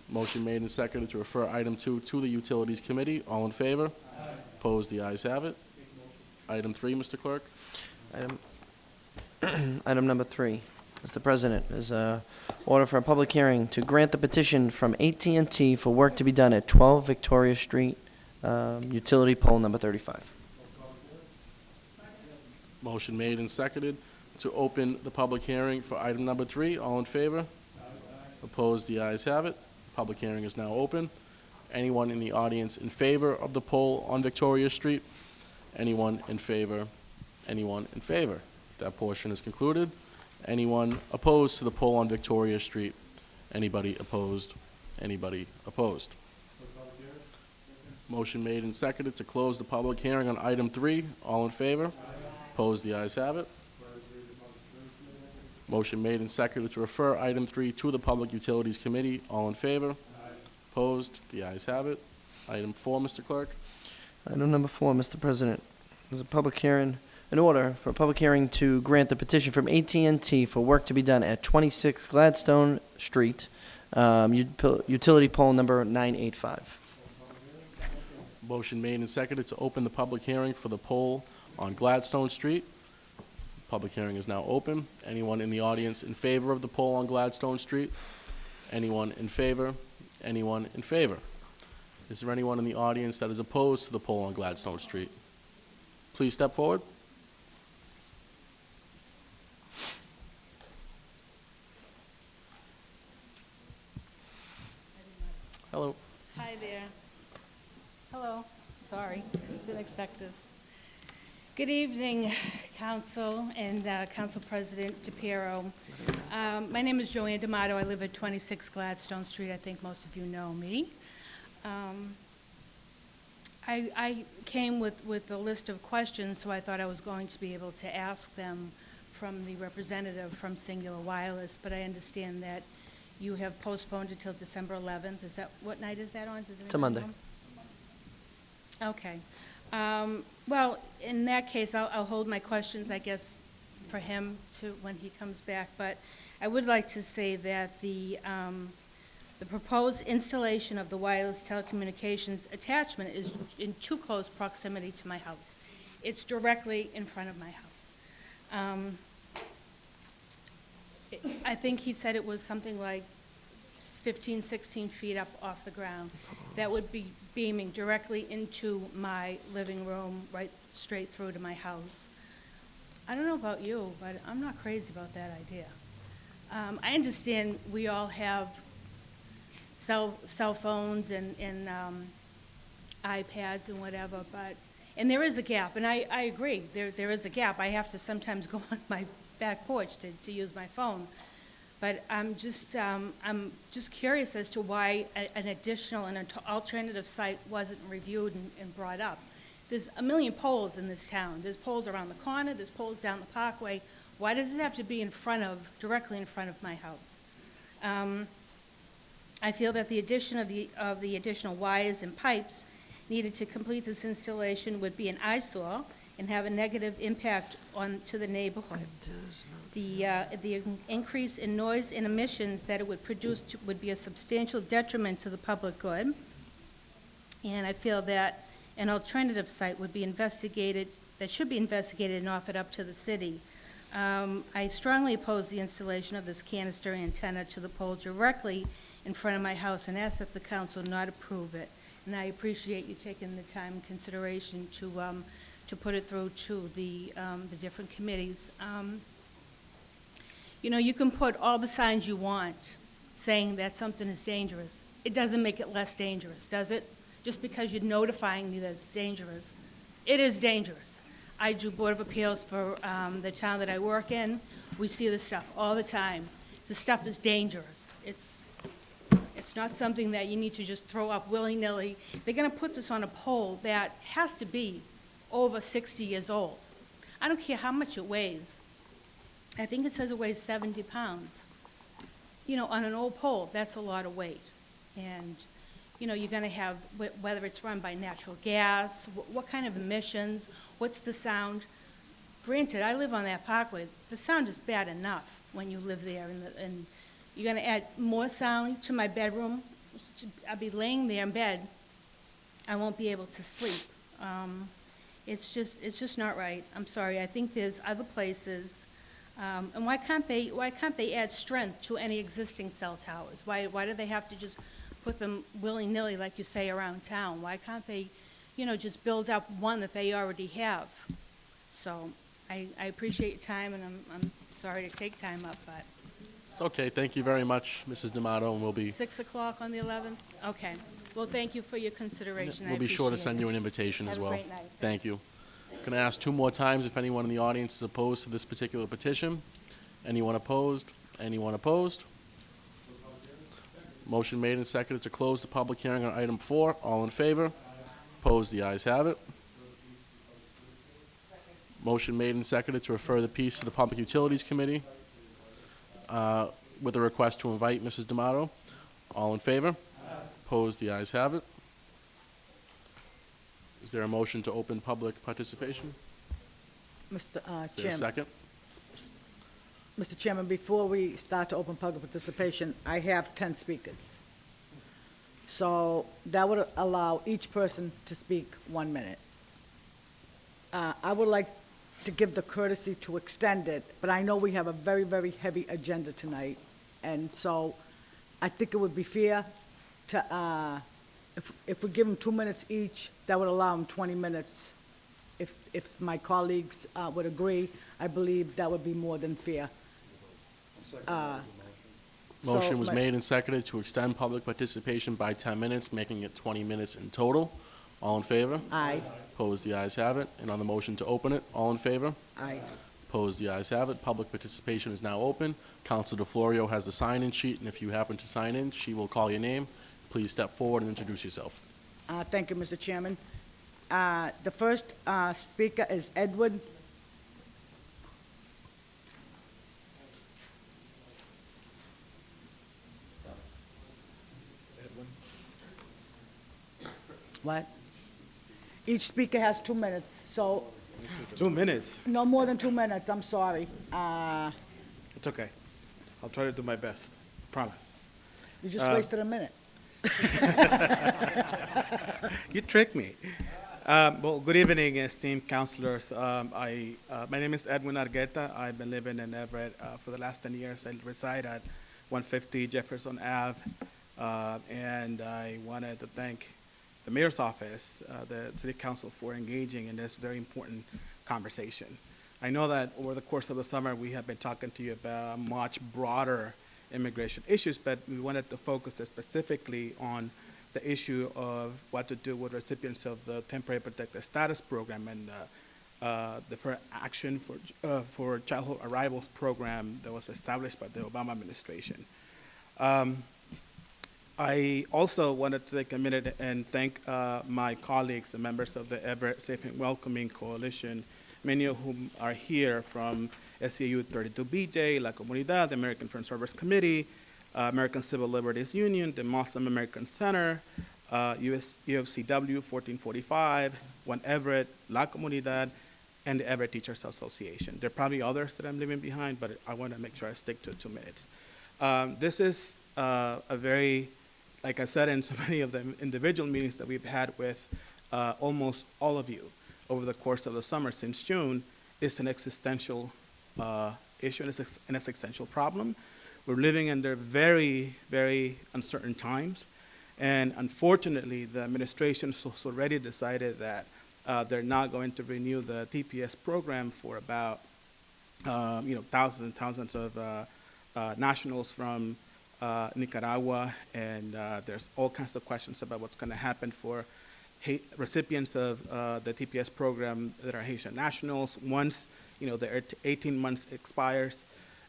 Motion made and seconded to refer item 2 to the Utilities Committee. All in favor? Opposed, the ayes have it. Item 3, Mr. Clerk. Item number 3, Mr. President, is a order for a public hearing to grant the petition from AT&T for work to be done at 12 Victoria Street, utility pole number 35. Motion made and seconded to open the public hearing for item number 3. All in favor? Opposed, the ayes have it. Public hearing is now open. Anyone in the audience in favor of the poll on Victoria Street? Anyone in favor? Anyone in favor? That portion is concluded. Anyone opposed to the poll on Victoria Street? Anybody opposed? Anybody opposed? Motion made and seconded to close the public hearing on item 3. All in favor? Opposed, the ayes have it. Motion made and seconded to refer item 3 to the Public Utilities Committee. All in favor? Opposed, the ayes have it. Item 4, Mr. Clerk. Item number 4, Mr. President, is a public hearing, an order for a public hearing to grant the petition from AT&T for work to be done at 26 Gladstone Street, utility pole number 985. Motion made and seconded to open the public hearing for the poll on Gladstone Street. Public hearing is now open. Anyone in the audience in favor of the poll on Gladstone Street? Anyone in favor? Anyone in favor? Is there anyone in the audience that is opposed to the poll on Gladstone Street? Please step forward. Hello. Hi there. Hello, sorry, didn't expect this. Good evening, Council and Council President DePiero. My name is Joanne D'Amato. I live at 26 Gladstone Street. I think most of you know me. I came with a list of questions, so I thought I was going to be able to ask them from the representative from Singular Wireless, but I understand that you have postponed it till December 11th. Is that, what night is that on? Does It's a anybody Monday. know? Okay. Well, in that case, I'll hold my questions, I guess, for him to, when he comes back. But I would like to say that the proposed installation of the wireless telecommunications attachment is in too close proximity to my house. It's directly in front of my house. I think he said it was something like 15, 16 feet up off the ground. That would be beaming directly into my living room, right straight through to my house. I don't know about you, but I'm not crazy about that idea. I understand we all have cell phones and iPads and whatever, and there is a gap, and I agree, there is a gap. I have to sometimes go on my back porch to use my phone. But I'm just curious as to why an additional and an alternative site wasn't reviewed and brought up. There's a million poles in this town. There's poles around the corner, there's poles down the Parkway. Why does it have to be directly in front of my house? I feel that the addition of the additional wires and pipes needed to complete this installation would be an eyesore and have a negative impact to the neighborhood. The increase in noise and emissions that it would produce would be a substantial detriment to the public good. And I feel that an alternative site would be investigated, that should be investigated and offered up to the city. I strongly oppose the installation of this canister antenna to the pole directly in front of my house and ask that the council not approve it. And I appreciate you taking the time and consideration to put it through to the different committees. You know, you can put all the signs you want saying that something is dangerous. It doesn't make it less dangerous, does it? Just because you're notifying me that it's dangerous. It is dangerous. I do Board of Appeals for the town that I work in. We see this stuff all the time. The stuff is dangerous. It's not something that you need to just throw up willy-nilly. They're going to put this on a pole that has to be over 60 years old. I don't care how much it weighs. I think it says it weighs 70 pounds. You know, on an old pole, that's a lot of weight. And, you know, you're going to have, whether it's run by natural gas, what kind of emissions, what's the sound. Granted, I live on that parkway. The sound is bad enough when you live there, and you're going to add more sound to my bedroom. I'll be laying there in bed. I won't be able to sleep. It's just not right. I'm sorry. I think there's other places. And why can't they add strength to any existing cell towers? Why do they have to just put them willy-nilly, like you say, around town? Why can't they, you know, just build up one that they already have? So I appreciate your time, and I'm sorry to take time up, but. It's okay. Thank you very much, Mrs. D'Amato, and we'll be 6 o'clock on the 11th? Okay. Well, thank you for your consideration. I we'll be sure to appreciate send it. you an invitation as Have a well. great night. Thank you. Going to ask two more times if anyone in the audience is opposed to this particular petition. Anyone opposed? Anyone opposed? Motion made and seconded to close the public hearing on item 4. All in favor? Opposed? The ayes have it. Motion made and seconded to refer the piece to the Public Utilities Committee with a request to invite Mrs. D'Amato. All in favor? Opposed? The ayes have it. Is there a motion to open public participation? Mr. Is there a Chairman. second? Mr. Chairman, before we start to open public participation, I have 10 speakers. So that would allow each person to speak 1 minute. I would like to give the courtesy to extend it, but I know we have a very, very heavy agenda tonight, and so I think it would be fair to, if we give them 2 minutes each, that would allow them 20 minutes. If my colleagues would agree, I believe that would be more than fair. Motion was So, made and seconded to extend public participation by 10 minutes, making it 20 minutes in total. All in favor? Aye, Opposed? The ayes have it. And on the motion to open it, all in favor? aye. Opposed? The ayes have it. Public participation is now open. Councilor DeFlorio has the sign-in sheet, and if you happen to sign in, she will call your name. Please step forward and introduce yourself. Thank you, Mr. Chairman. The first speaker is Edward. What? Each speaker has 2 minutes, so 2 minutes. no more than 2 minutes, I'm sorry. It's okay. I'll try to do my best. Promise. You just wasted a minute. You tricked me. Well, good evening, esteemed councilors. My name is Edwin Argueta. I've been living in Everett for the last 10 years. I reside at 150 Jefferson Ave. And I wanted to thank the mayor's office, the city council, for engaging in this very important conversation. I know that over the course of the summer, we have been talking to you about a much broader immigration issues, but we wanted to focus specifically on the issue of what to do with recipients of the temporary protected status program and the Deferred Action for Childhood Arrivals program that was established by the Obama administration. I also wanted to take a minute and thank my colleagues, the members of the Everett Safe and Welcoming Coalition, many of whom are here from SCAU 32BJ, La Comunidad, the American Foreign Service Committee, American Civil Liberties Union, the Muslim American Center, UFCW 1445, One Everett, La Comunidad, and the Everett Teachers Association. There are probably others that I'm leaving behind, but I want to make sure I stick to 2 minutes. This is a very, like I said in so many of the individual meetings that we've had with almost all of you over the course of the summer since June, is an existential issue and it's an existential problem. We're living under very, very uncertain times. And unfortunately, the administration has already decided that they're not going to renew the TPS program for about thousands and thousands of nationals from Nicaragua, and there's all kinds of questions about what's going to happen for recipients of the TPS program that are Haitian nationals once their 18 months expires.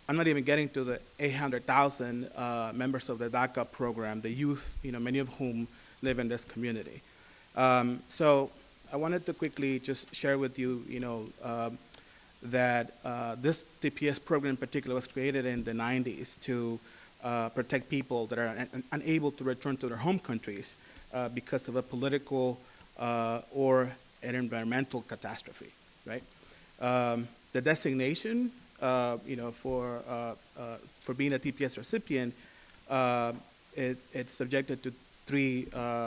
I'm not even getting to the 800,000 members of the DACA program, the youth, many of whom live in this community. So I wanted to quickly just share with you, that this TPS program in particular was created in the 90s to protect people that are unable to return to their home countries because of a political or an environmental catastrophe, right? The designation, for being a TPS recipient, it's subjected to 3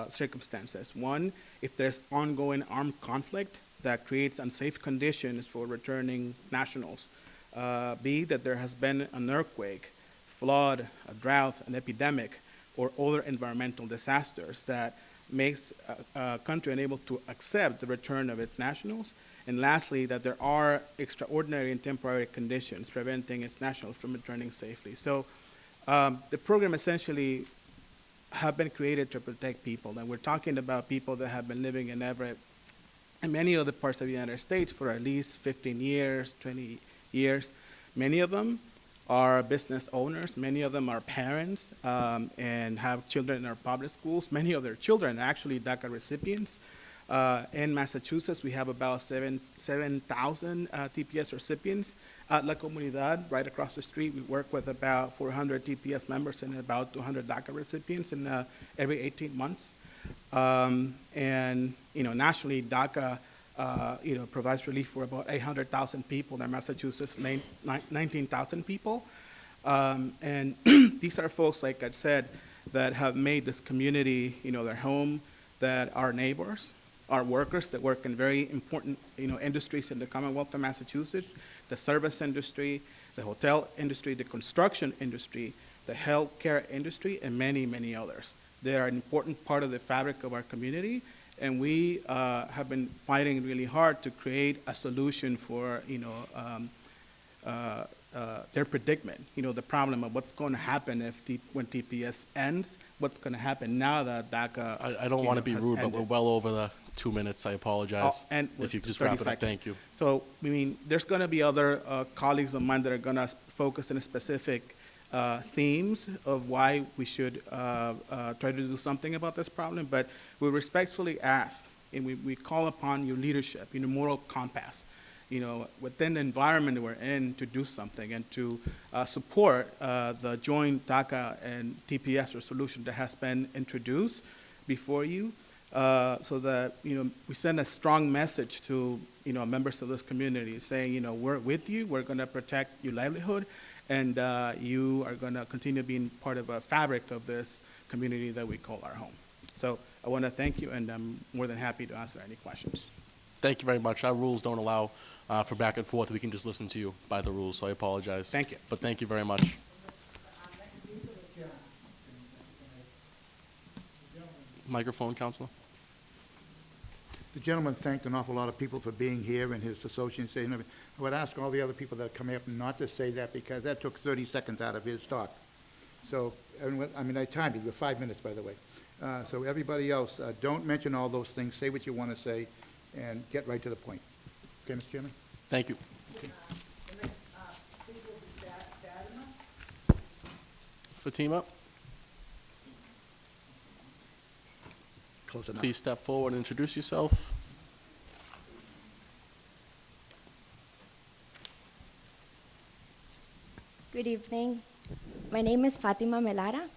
circumstances. One, if there's ongoing armed conflict that creates unsafe conditions for returning nationals. B, that there has been an earthquake, flood, a drought, an epidemic, or other environmental disasters that makes a country unable to accept the return of its nationals. And lastly, that there are extraordinary and temporary conditions preventing its nationals from returning safely. So the program essentially have been created to protect people. And we're talking about people that have been living in Everett and many other parts of the United States for at least 15 years, 20 years. Many of them are business owners. Many of them are parents and have children in our public schools. Many of their children are actually DACA recipients. In Massachusetts, we have about 7,000 TPS recipients. At La Comunidad, right across the street, we work with about 400 TPS members and about 200 DACA recipients in every 18 months. And nationally, DACA provides relief for about 800,000 people. In Massachusetts, 19,000 people. And these are folks, like I said, that have made this community, their home, that are neighbors, are workers that work in very important, industries in the Commonwealth of Massachusetts, the service industry, the hotel industry, the construction industry, the healthcare industry, and many, many others. They are an important part of the fabric of our community, and we have been fighting really hard to create a solution for, their predicament, the problem of what's going to happen when TPS ends, what's going to happen now that DACA I don't want to be rude, but we're well over the 2 minutes. I apologize. And if you could just 30 wrap it up, seconds. thank you. So, there's going to be other colleagues of mine that are going to focus on specific themes of why we should try to do something about this problem, but we respectfully ask, and we call upon your leadership, moral compass, within the environment that we're in to do something and to support the joint DACA and TPS resolution that has been introduced before you, so that, we send a strong message to, members of this community saying, we're with you, we're going to protect your livelihood, and you are going to continue being part of a fabric of this community that we call our home. So I want to thank you, and I'm more than happy to answer any questions. Thank you very much. Our rules don't allow for back and forth. We can just listen to you by the rules, so I apologize. Thank you. But thank you very much. Microphone, Counselor. The gentleman thanked an awful lot of people for being here and his associates. I would ask all the other people that come up not to say that because that took 30 seconds out of his talk. So, I timed it, you were 5 minutes, by the way. So everybody else, don't mention all those things, say what you want to say, and get right to the point. Okay, Mr. Chairman? Thank you. Fatima, Close enough. please step forward and introduce yourself. Good evening. My name is Fatima Melara.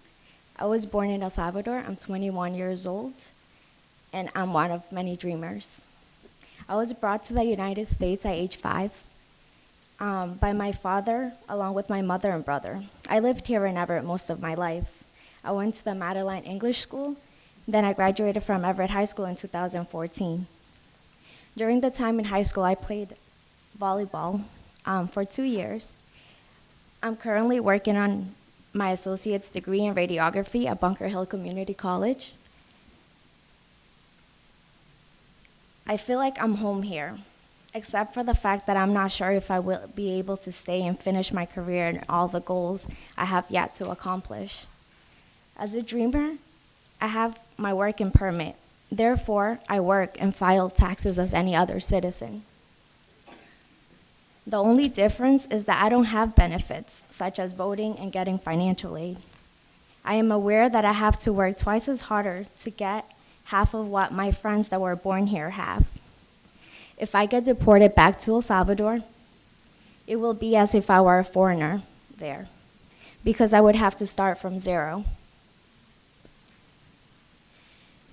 I was born in El Salvador. I'm 21 years old, and I'm one of many dreamers. I was brought to the United States at age 5 by my father, along with my mother and brother. I lived here in Everett most of my life. I went to the Madeline English School, then I graduated from Everett High School in 2014. During the time in high school, I played volleyball for 2 years. I'm currently working on my associate's degree in radiography at Bunker Hill Community College. I feel like I'm home here, except for the fact that I'm not sure if I will be able to stay and finish my career and all the goals I have yet to accomplish. As a dreamer, I have my working permit. Therefore, I work and file taxes as any other citizen. The only difference is that I don't have benefits, such as voting and getting financial aid. I am aware that I have to work twice as harder to get half of what my friends that were born here have. If I get deported back to El Salvador, it will be as if I were a foreigner there, because I would have to start from zero.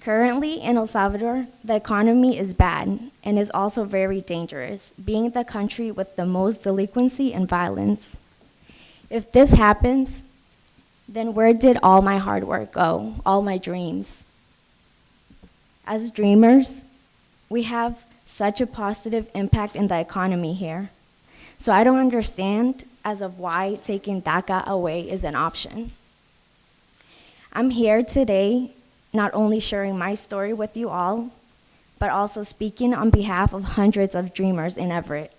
Currently in El Salvador, the economy is bad and is also very dangerous, being the country with the most delinquency and violence. If this happens, then where did all my hard work go, all my dreams? As dreamers, we have such a positive impact in the economy here. So I don't understand as of why taking DACA away is an option. I'm here today not only sharing my story with you all, but also speaking on behalf of hundreds of dreamers in Everett.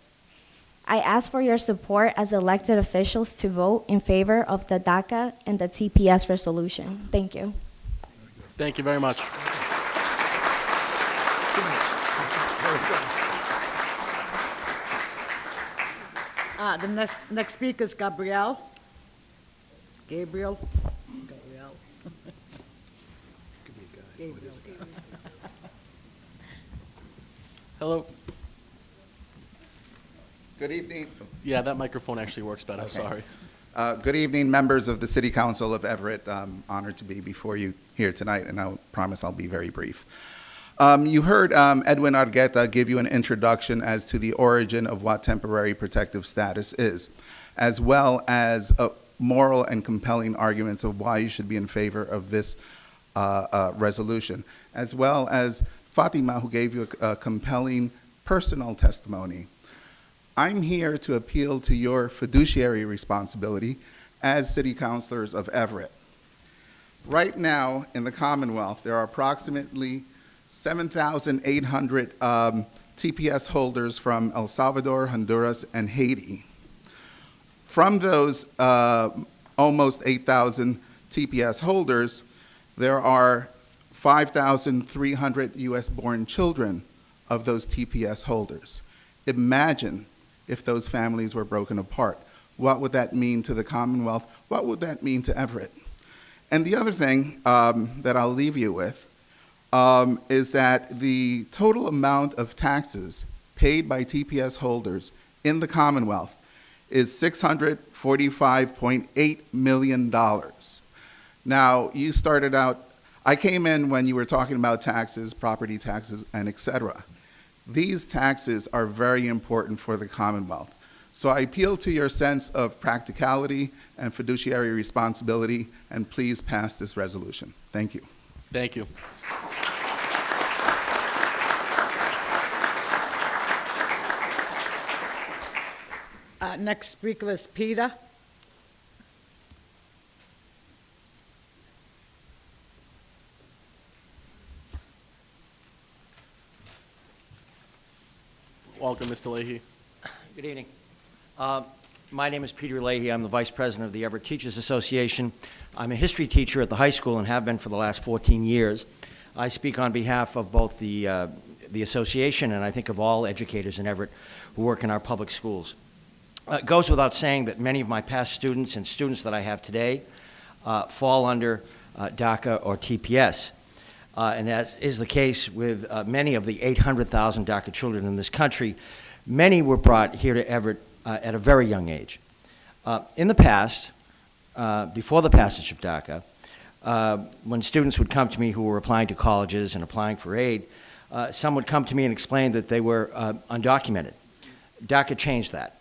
I ask for your support as elected officials to vote in favor of the DACA and the TPS resolution. Thank you. Thank you very much. The next speaker is Gabrielle. Gabriel. Hello. Good evening. Yeah, that microphone actually works better, Okay. sorry. Good evening, members of the City Council of Everett. I'm honored to be before you here tonight, and I promise I'll be very brief. You heard Edwin Argueta give you an introduction as to the origin of what temporary protective status is, as well as moral and compelling arguments of why you should be in favor of this resolution, as well as Fatima, who gave you a compelling personal testimony. I'm here to appeal to your fiduciary responsibility as city councilors of Everett. Right now in the Commonwealth, there are approximately 7,800 TPS holders from El Salvador, Honduras, and Haiti. From those almost 8,000 TPS holders, there are 5,300 US-born children of those TPS holders. Imagine if those families were broken apart. What would that mean to the Commonwealth? What would that mean to Everett? And the other thing that I'll leave you with is that the total amount of taxes paid by TPS holders in the Commonwealth is $645.8 million. Now, you started out, I came in when you were talking about taxes, property taxes, and et cetera. These taxes are very important for the Commonwealth. So I appeal to your sense of practicality and fiduciary responsibility, and please pass this resolution. Thank you. Thank you. Next speaker is Peter. Welcome, Mr. Leahy. Good evening. My name is Peter Leahy. I'm the Vice President of the Everett Teachers Association. I'm a history teacher at the high school and have been for the last 14 years. I speak on behalf of both the association and I think of all educators in Everett who work in our public schools. It goes without saying that many of my past students and students that I have today fall under DACA or TPS. And as is the case with many of the 800,000 DACA children in this country, many were brought here to Everett at a very young age. In the past, before the passage of DACA, when students would come to me who were applying to colleges and applying for aid, some would come to me and explain that they were undocumented. DACA changed that.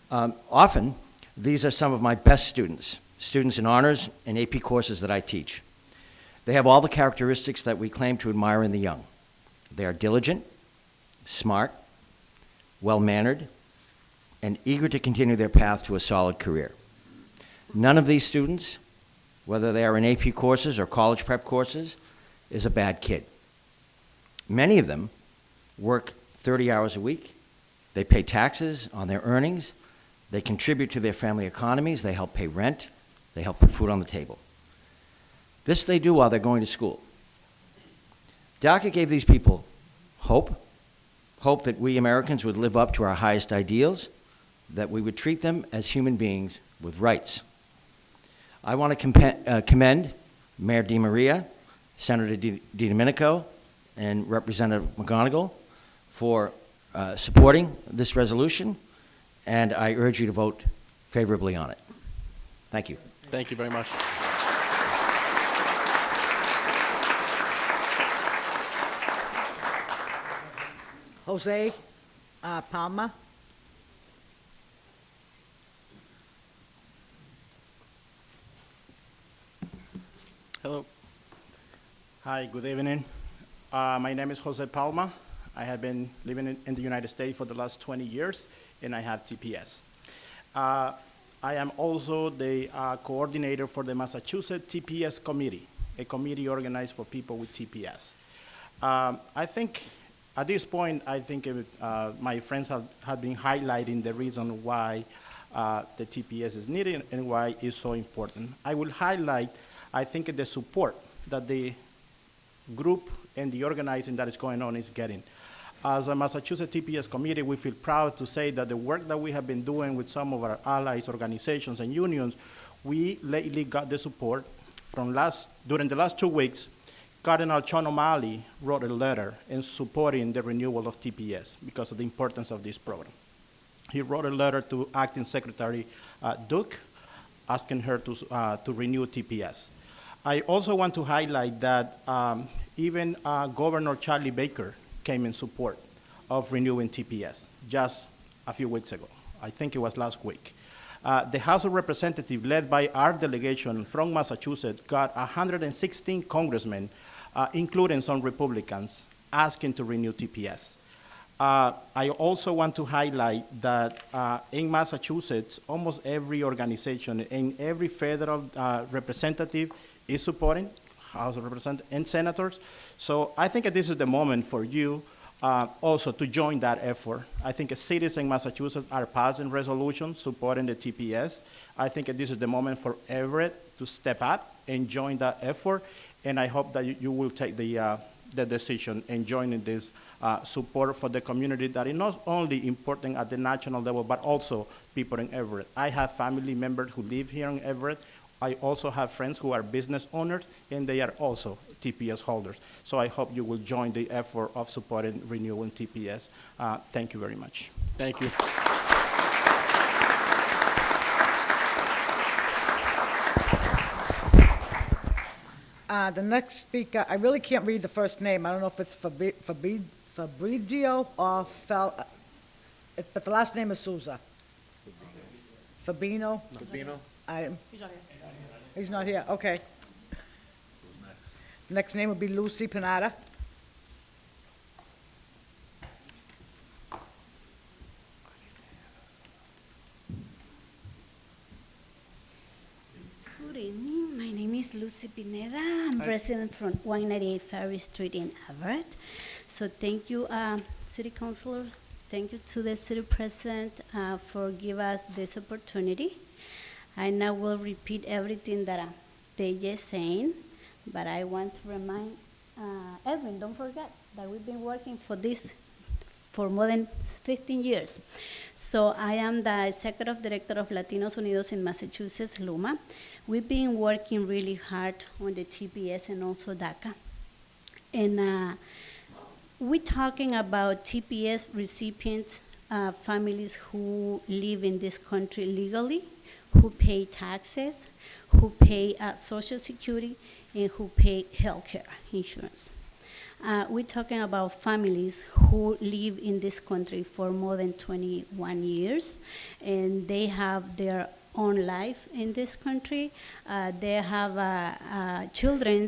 Often, these are some of my best students, students in honors and AP courses that I teach. They have all the characteristics that we claim to admire in the young. They are diligent, smart, well-mannered, and eager to continue their path to a solid career. None of these students, whether they are in AP courses or college prep courses, is a bad kid. Many of them work 30 hours a week. They pay taxes on their earnings. They contribute to their family economies. They help pay rent. They help put food on the table. This they do while they're going to school. DACA gave these people hope that we Americans would live up to our highest ideals, that we would treat them as human beings with rights. I want to commend Mayor DiMaria, Senator DiDomenico, and Representative McGonigal for supporting this resolution, and I urge you to vote favorably on it. Thank you. Thank you very much. Jose Palma. Hello. Hi, good evening. My name is Jose Palma. I have been living in the United States for the last 20 years, and I have TPS. I am also the coordinator for the Massachusetts TPS Committee, a committee organized for people with TPS. I think at this point, I think my friends have been highlighting the reason why the TPS is needed and why it's so important. I will highlight, I think, the support that the group and the organizing that is going on is getting. As a Massachusetts TPS committee, we feel proud to say that the work that we have been doing with some of our allies, organizations, and unions, we lately got the support from during the last 2 weeks. Cardinal Sean O'Malley wrote a letter in supporting the renewal of TPS because of the importance of this program. He wrote a letter to Acting Secretary Duke asking her to renew TPS. I also want to highlight that even Governor Charlie Baker came in support of renewing TPS just a few weeks ago. I think it was last week. The House of Representatives, led by our delegation from Massachusetts, got 116 congressmen, including some Republicans, asking to renew TPS. I also want to highlight that in Massachusetts, almost every organization and every federal representative is supporting House of Representatives and senators. So I think that this is the moment for you also to join that effort. I think cities in Massachusetts are passing resolutions supporting the TPS. I think that this is the moment for Everett to step up and join that effort. And I hope that you will take the decision and join in this support for the community that is not only important at the national level, but also people in Everett. I have family members who live here in Everett. I also have friends who are business owners, and they are also TPS holders. So I hope you will join the effort of supporting renewing TPS. Thank you very much. Thank you. The next speaker, I really can't read the first name. I don't know if it's Fabrizio or but the last name is Souza. Fabino? Fabino? He's not here. He's not here, okay. Next name would be Lucy Panada. Good evening. My name is Lucy Pineda. I'm resident from 198 Ferry Street in Everett. So thank you, City Councilors, Thank you to the city president for giving us this opportunity. I now will repeat everything that they just saying, but I want to remind Edwin, don't forget that we've been working for this for more than 15 years. So I am the executive director of Latinos Unidos in Massachusetts, LUMA. We've been working really hard on the TPS and also DACA. And we're talking about TPS recipients, families who live in this country legally, who pay taxes, who pay Social Security, and who pay health care insurance. We're talking about families who live in this country for more than 21 years, and they have their own life in this country. They have children.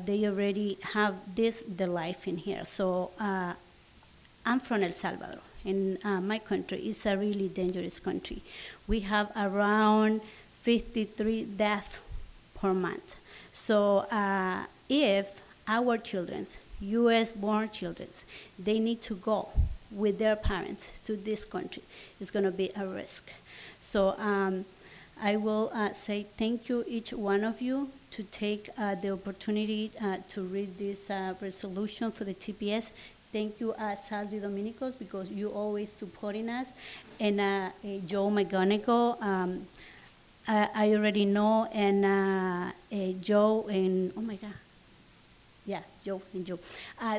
They already have their life in here. So I'm from El Salvador, and my country is a really dangerous country. We have around 53 deaths per month. So if our children, U.S.-born children, they need to go with their parents to this country, it's going to be a risk. So I will say thank you, each one of you, to take the opportunity to read this resolution for the TPS. Thank you, Saldi Dominicos, because you always supporting us. And Joe McGonigal, I already know, and Joe, and oh my God. Yeah, Joe and Joe.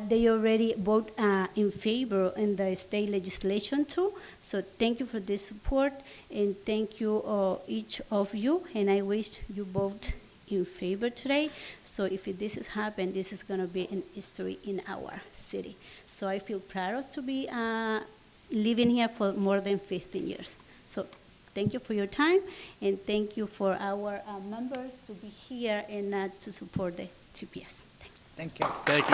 They already vote in favor in the state legislation too. So thank you for this support, and thank you each of you. And I wish you vote in favor today. So if this has happened, this is going to be an history in our city. So I feel proud to be living here for more than 15 years. So thank you for your time, and thank you for our members to be here and to support the TPS. Thank you. Thank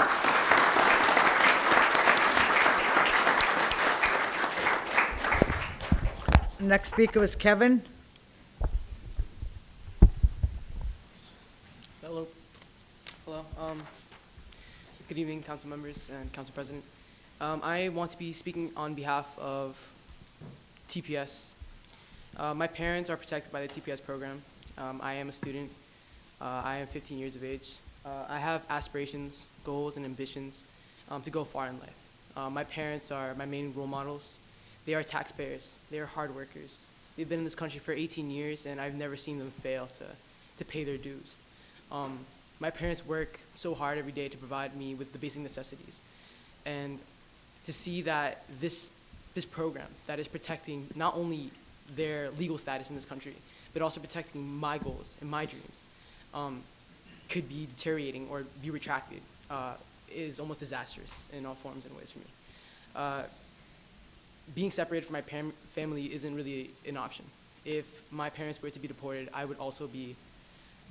you. Next speaker is Kevin. Hello. Hello. Good evening, council members and council president. I want to be speaking on behalf of TPS. My parents are protected by the TPS program. I am a student. I am 15 years of age. I have aspirations, goals, and ambitions to go far in life. My parents are my main role models. They are taxpayers. They are hard workers. They've been in this country for 18 years, and I've never seen them fail to pay their dues. My parents work so hard every day to provide me with the basic necessities. And to see that this program that is protecting not only their legal status in this country, but also protecting my goals and my dreams, could be deteriorating or be retracted is almost disastrous in all forms and ways for me. Being separated from my family isn't really an option. If my parents were to be deported, I would also be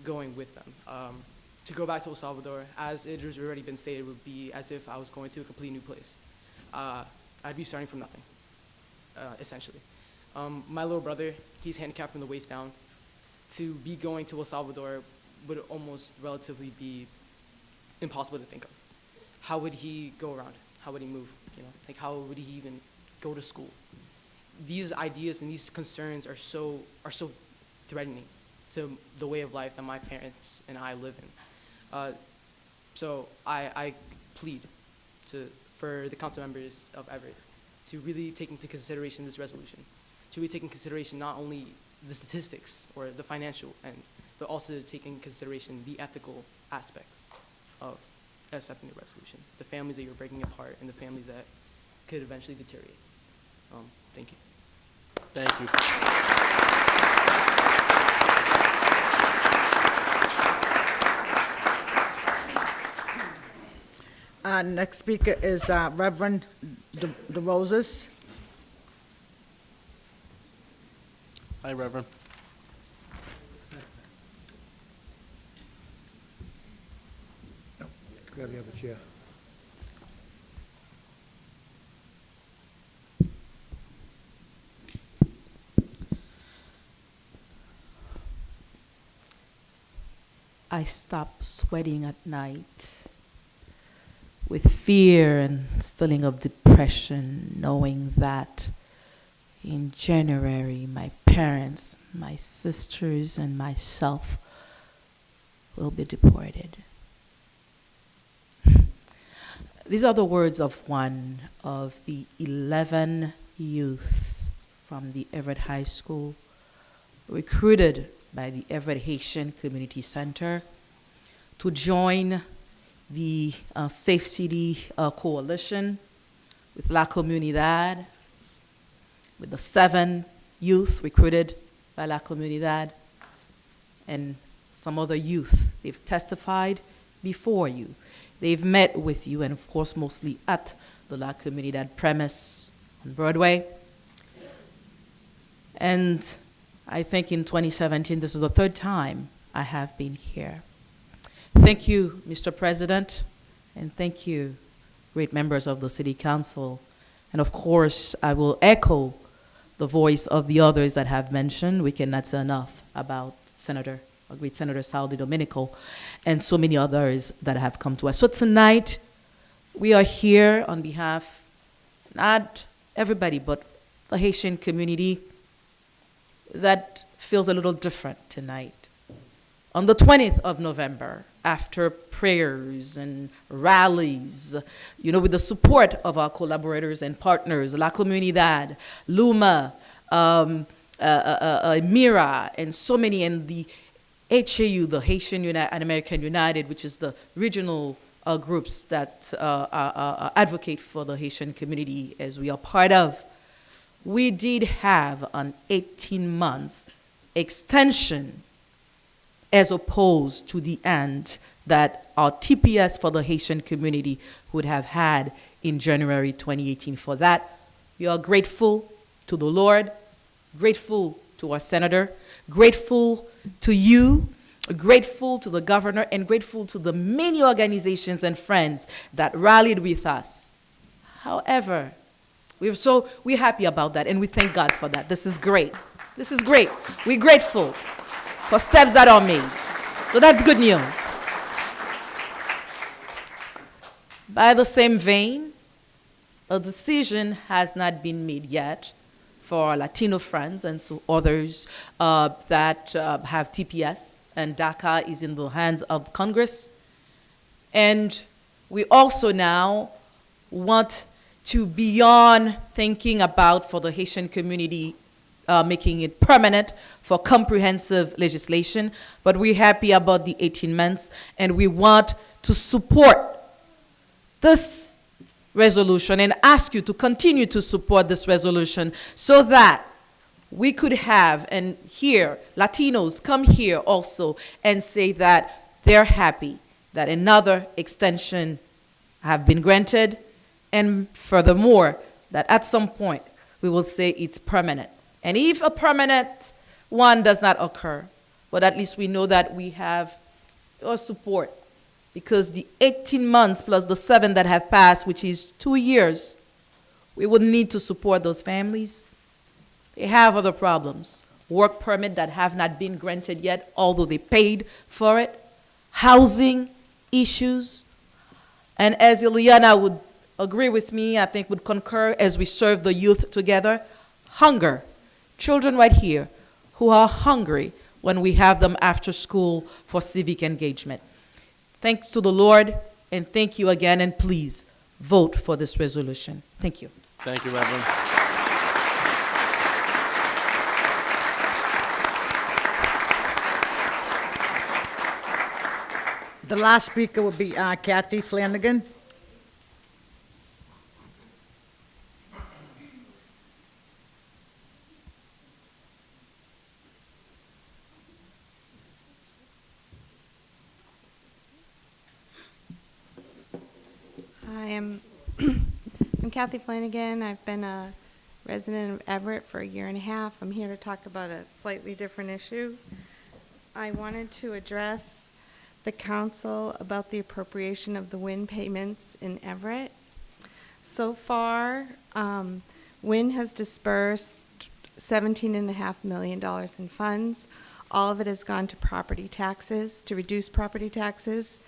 going with them. To go back to El Salvador, as it has already been stated, would be as if I was going to a complete new place. I'd be starting from nothing, essentially. My little brother, he's handicapped from the waist down. To be going to El Salvador would almost relatively be impossible to think of. How would he go around? How would he move? You know, like how would he even go to school? These ideas and these concerns are so threatening to the way of life that my parents and I live in. So I plead for the council members of Everett to really take into consideration this resolution, to really take into consideration not only the statistics or the financial end, but also to take into consideration the ethical aspects of accepting the resolution, the families that you're breaking apart and the families that could eventually deteriorate. Thank you. Thank you. Next speaker is Reverend DeRosas. Hi, Reverend. Grab the other chair. I stop sweating at night with fear and feeling of depression, knowing that in January my parents, my sisters, and myself will be deported. These are the words of one of the 11 youth from the Everett High School, recruited by the Everett Haitian Community Center to join the Safe City Coalition with La Comunidad, with the 7 youth recruited by La Comunidad, and some other youth. They've testified before you. They've met with you, and of course, mostly at the La Comunidad premise on Broadway. And I think in 2017, this is the 3rd time I have been here. Thank you, Mr. President, and thank you, great members of the City Council. And of course, I will echo the voice of the others that have mentioned. We cannot say enough about great Senator Sal DiDomenico, and so many others that have come to us. So tonight, we are here on behalf, not everybody, but the Haitian community that feels a little different tonight. On the 20th of November, after prayers and rallies, with the support of our collaborators and partners, La Comunidad, Luma, Mira, and so many, and the HAU, the Haitian and American United, which is the regional groups that advocate for the Haitian community as we are part of, we did have an 18 months extension as opposed to the end that our TPS for the Haitian community would have had in January 2018. For that, we are grateful to the Lord, grateful to our senator, grateful to you, grateful to the governor, and grateful to the many organizations and friends that rallied with us. However, we're happy about that, and we thank God for that. This is great. This is great. We're grateful for steps that are made. So that's good news. By the same vein, a decision has not been made yet for our Latino friends and so others that have TPS, and DACA is in the hands of Congress. And we also now want to, beyond thinking about for the Haitian community, making it permanent for comprehensive legislation, but we're happy about the 18 months, and we want to support this resolution and ask you to continue to support this resolution so that we could have, and here, Latinos come here also and say that they're happy that another extension have been granted, and furthermore, that at some point we will say it's permanent. And if a permanent one does not occur, but at least we know that we have your support, because the 18 months plus the 7 that have passed, which is 2 years, we would need to support those families. They have other problems. Work permit that have not been granted yet, although they paid for it. Housing issues. And as Ileana would agree with me, I think would concur as we serve the youth together, hunger. Children right here who are hungry when we have them after school for civic engagement. Thanks to the Lord, and thank you again, and please vote for this resolution. Thank you. Thank you, Reverend. The last speaker will be Kathy Flanagan. Hi, I'm Kathy Flanagan. I've been a resident of Everett for 1.5 years. I'm here to talk about a slightly different issue. I wanted to address the council about the appropriation of the WIN payments in Everett. So far, WIN has dispersed $17.5 million in funds. All of it has gone to property taxes, to reduce property taxes.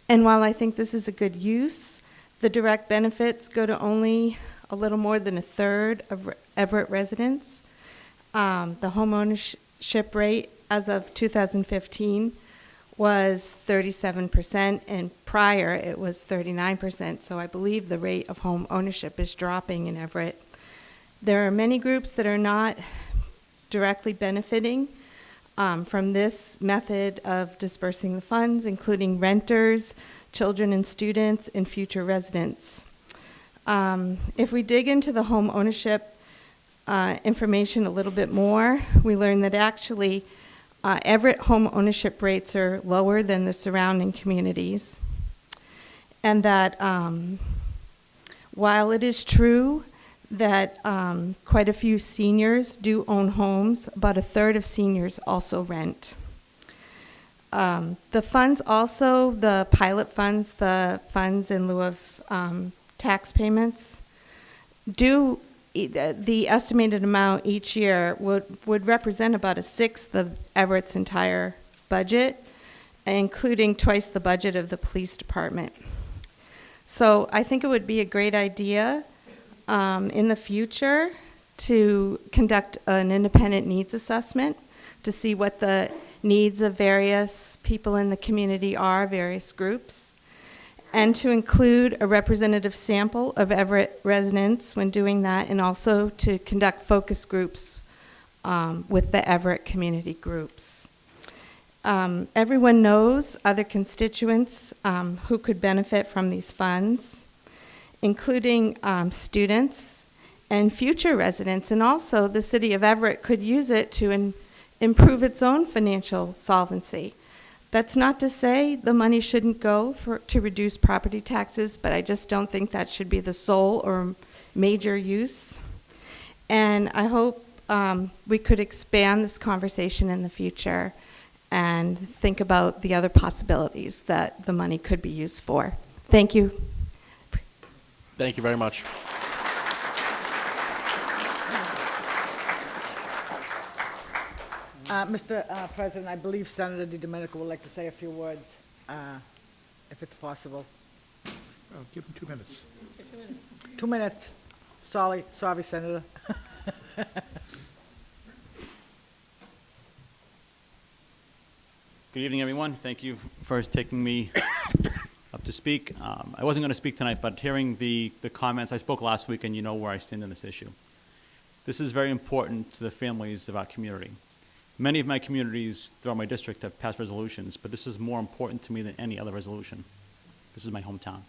And while I think this is a good use, The direct benefits go to only a little more than a third of Everett residents. The home ownership rate as of 2015 was 37%, and prior it was 39%, so I believe the rate of home ownership is dropping in Everett. There are many groups that are not directly benefiting from this method of dispersing the funds, including renters, children and students, and future residents. If we dig into the home ownership information a little bit more, we learn that actually Everett home ownership rates are lower than the surrounding communities, and that while it is true that quite a few seniors do own homes, about a third of seniors also rent. The funds also, the pilot funds, the funds in lieu of tax payments, the estimated amount each year would represent about a sixth of Everett's entire budget, including twice the budget of the police department. So I think it would be a great idea in the future to conduct an independent needs assessment to see what the needs of various people in the community are, various groups, and to include a representative sample of Everett residents when doing that, and also to conduct focus groups with the Everett community groups. Everyone knows other constituents who could benefit from these funds, including students and future residents, and also the city of Everett could use it to improve its own financial solvency. That's not to say the money shouldn't go to reduce property taxes, but I just don't think that should be the sole or major use. And I hope we could expand this conversation in the future and think about the other possibilities that the money could be used for. Thank you. Thank you very much. Mr. President, I believe Senator DiDomenico would like to say a few words, if it's possible. Well, give him 2 minutes. 2 minutes. Sorry, Senator. Good evening, everyone. Thank you for taking me up to speak. I wasn't going to speak tonight, but hearing the comments, I spoke last week, and you know where I stand on this issue. This is very important to the families of our community. Many of my communities throughout my district have passed resolutions, but this is more important to me than any other resolution. This is my hometown.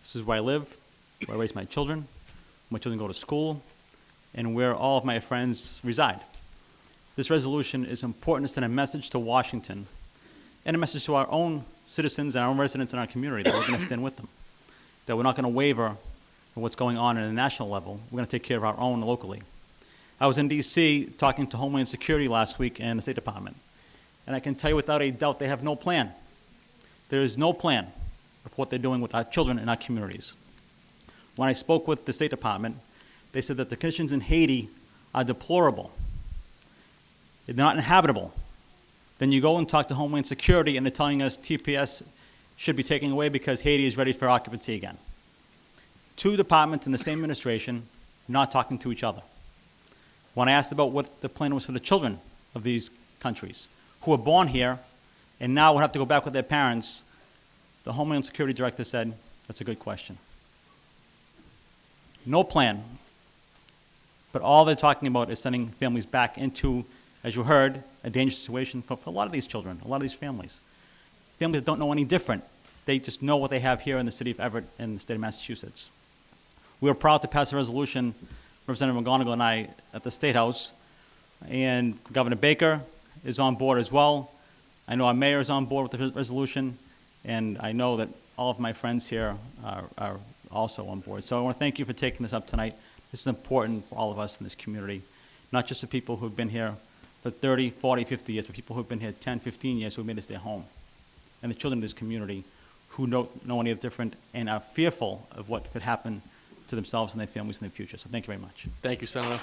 This is where I live, where I raise my children go to school, and where all of my friends reside. This resolution is important to send a message to Washington and a message to our own citizens and our own residents in our community that we're going to stand with them, that we're not going to waver from what's going on at a national level. We're going to take care of our own locally. I was in D.C. talking to Homeland Security last week and the State Department, and I can tell you without a doubt they have no plan. There is no plan of what they're doing with our children in our communities. When I spoke with the State Department, they said that the conditions in Haiti are deplorable. They're not inhabitable. Then you go and talk to Homeland Security, and they're telling us TPS should be taken away because Haiti is ready for occupancy again. Two departments in the same administration not talking to each other. When I asked about what the plan was for the children of these countries who were born here and now would have to go back with their parents, the Homeland Security Director said, that's a good question. No plan, but all they're talking about is sending families back into, as you heard, a dangerous situation for a lot of these children, a lot of these families. Families that don't know any different. They just know what they have here in the city of Everett and the state of Massachusetts. We were proud to pass a resolution, Representative McGonigal and I, at the State House, and Governor Baker is on board as well. I know our mayor is on board with the resolution, and I know that all of my friends here are also on board. So I want to thank you for taking this up tonight. This is important for all of us in this community, not just the people who have been here for 30, 40, 50 years, but people who have been here 10, 15 years who have made this their home, and the children of this community who don't know any different and are fearful of what could happen to themselves and their families in the future. So thank you very much. Thank you, Senator.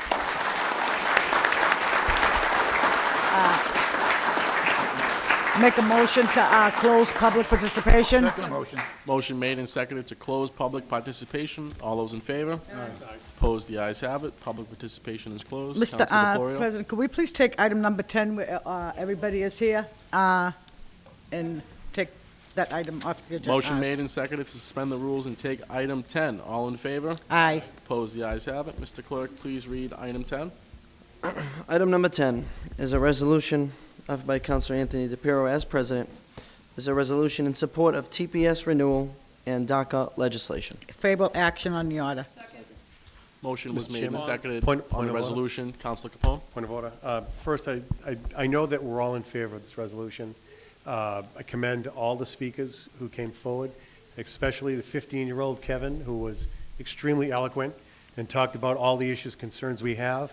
Make a motion to close public participation. Second motion. Motion made and seconded to close public participation. All those in favor? Opposed, the ayes have it. Public participation is closed. Mr. Councilor DeFlorio? President, could we please take item number 10, where everybody is here, and take that item off the agenda? Motion made and seconded to suspend the rules and take item 10. All in favor? Aye. Opposed, the ayes have it. Mr. Clerk, please read item 10. Item number 10 is a resolution offered by Councilor Anthony DePiero as president. Is a resolution in support of TPS renewal and DACA legislation. Favorable action on the order. Motion was Mr. made and Chairman? seconded Point on the of order. resolution. Councilor Capone? Point of order. First, I know that we're all in favor of this resolution. I commend all the speakers who came forward, especially the 15-year-old Kevin, who was extremely eloquent and talked about all the issues, concerns we have.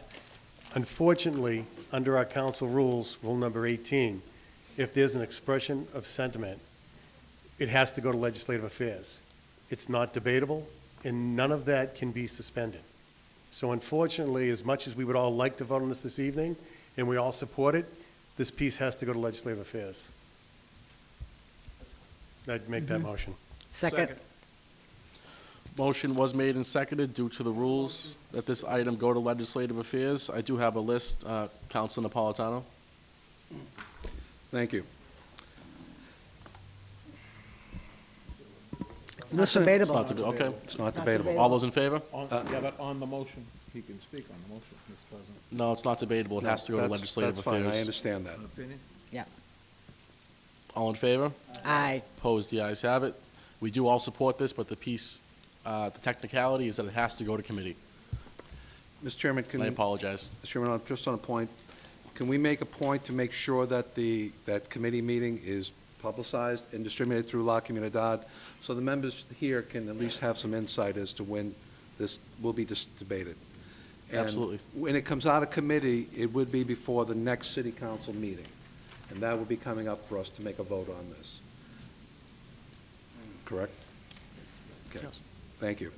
Unfortunately, under our council rules, rule number 18, if there's an expression of sentiment, it has to go to legislative affairs. It's not debatable, and none of that can be suspended. So unfortunately, as much as we would all like to vote on this evening, and we all support it, this piece has to go to legislative affairs. I'd make that motion. Second. Motion was made and seconded due to the rules that this item go to legislative affairs. I do have a list. Councilor Napolitano? Thank you. It's not debatable. It's not okay. It's not debatable. All those in favor? Yeah, but on the motion, he can speak on the motion, Mr. President. No, it's not debatable. It has to go to That's- legislative That's fine, affairs. I understand that. Opinion? Yeah. All in favor? Aye. Opposed, the ayes have it. We do all support this, but the piece, the technicality is that it has to go to committee. Mr. Chairman, can... I apologize. Mr. Chairman, just on a point, can we make a point to make sure that that committee meeting is publicized and distributed through La Comunidad, so the members here can at least have some insight as to when this will be debated? And Absolutely. when it comes out of committee, it would be before the next city council meeting, and that will be coming up for us to make a vote on this. Correct? Okay. Thank you.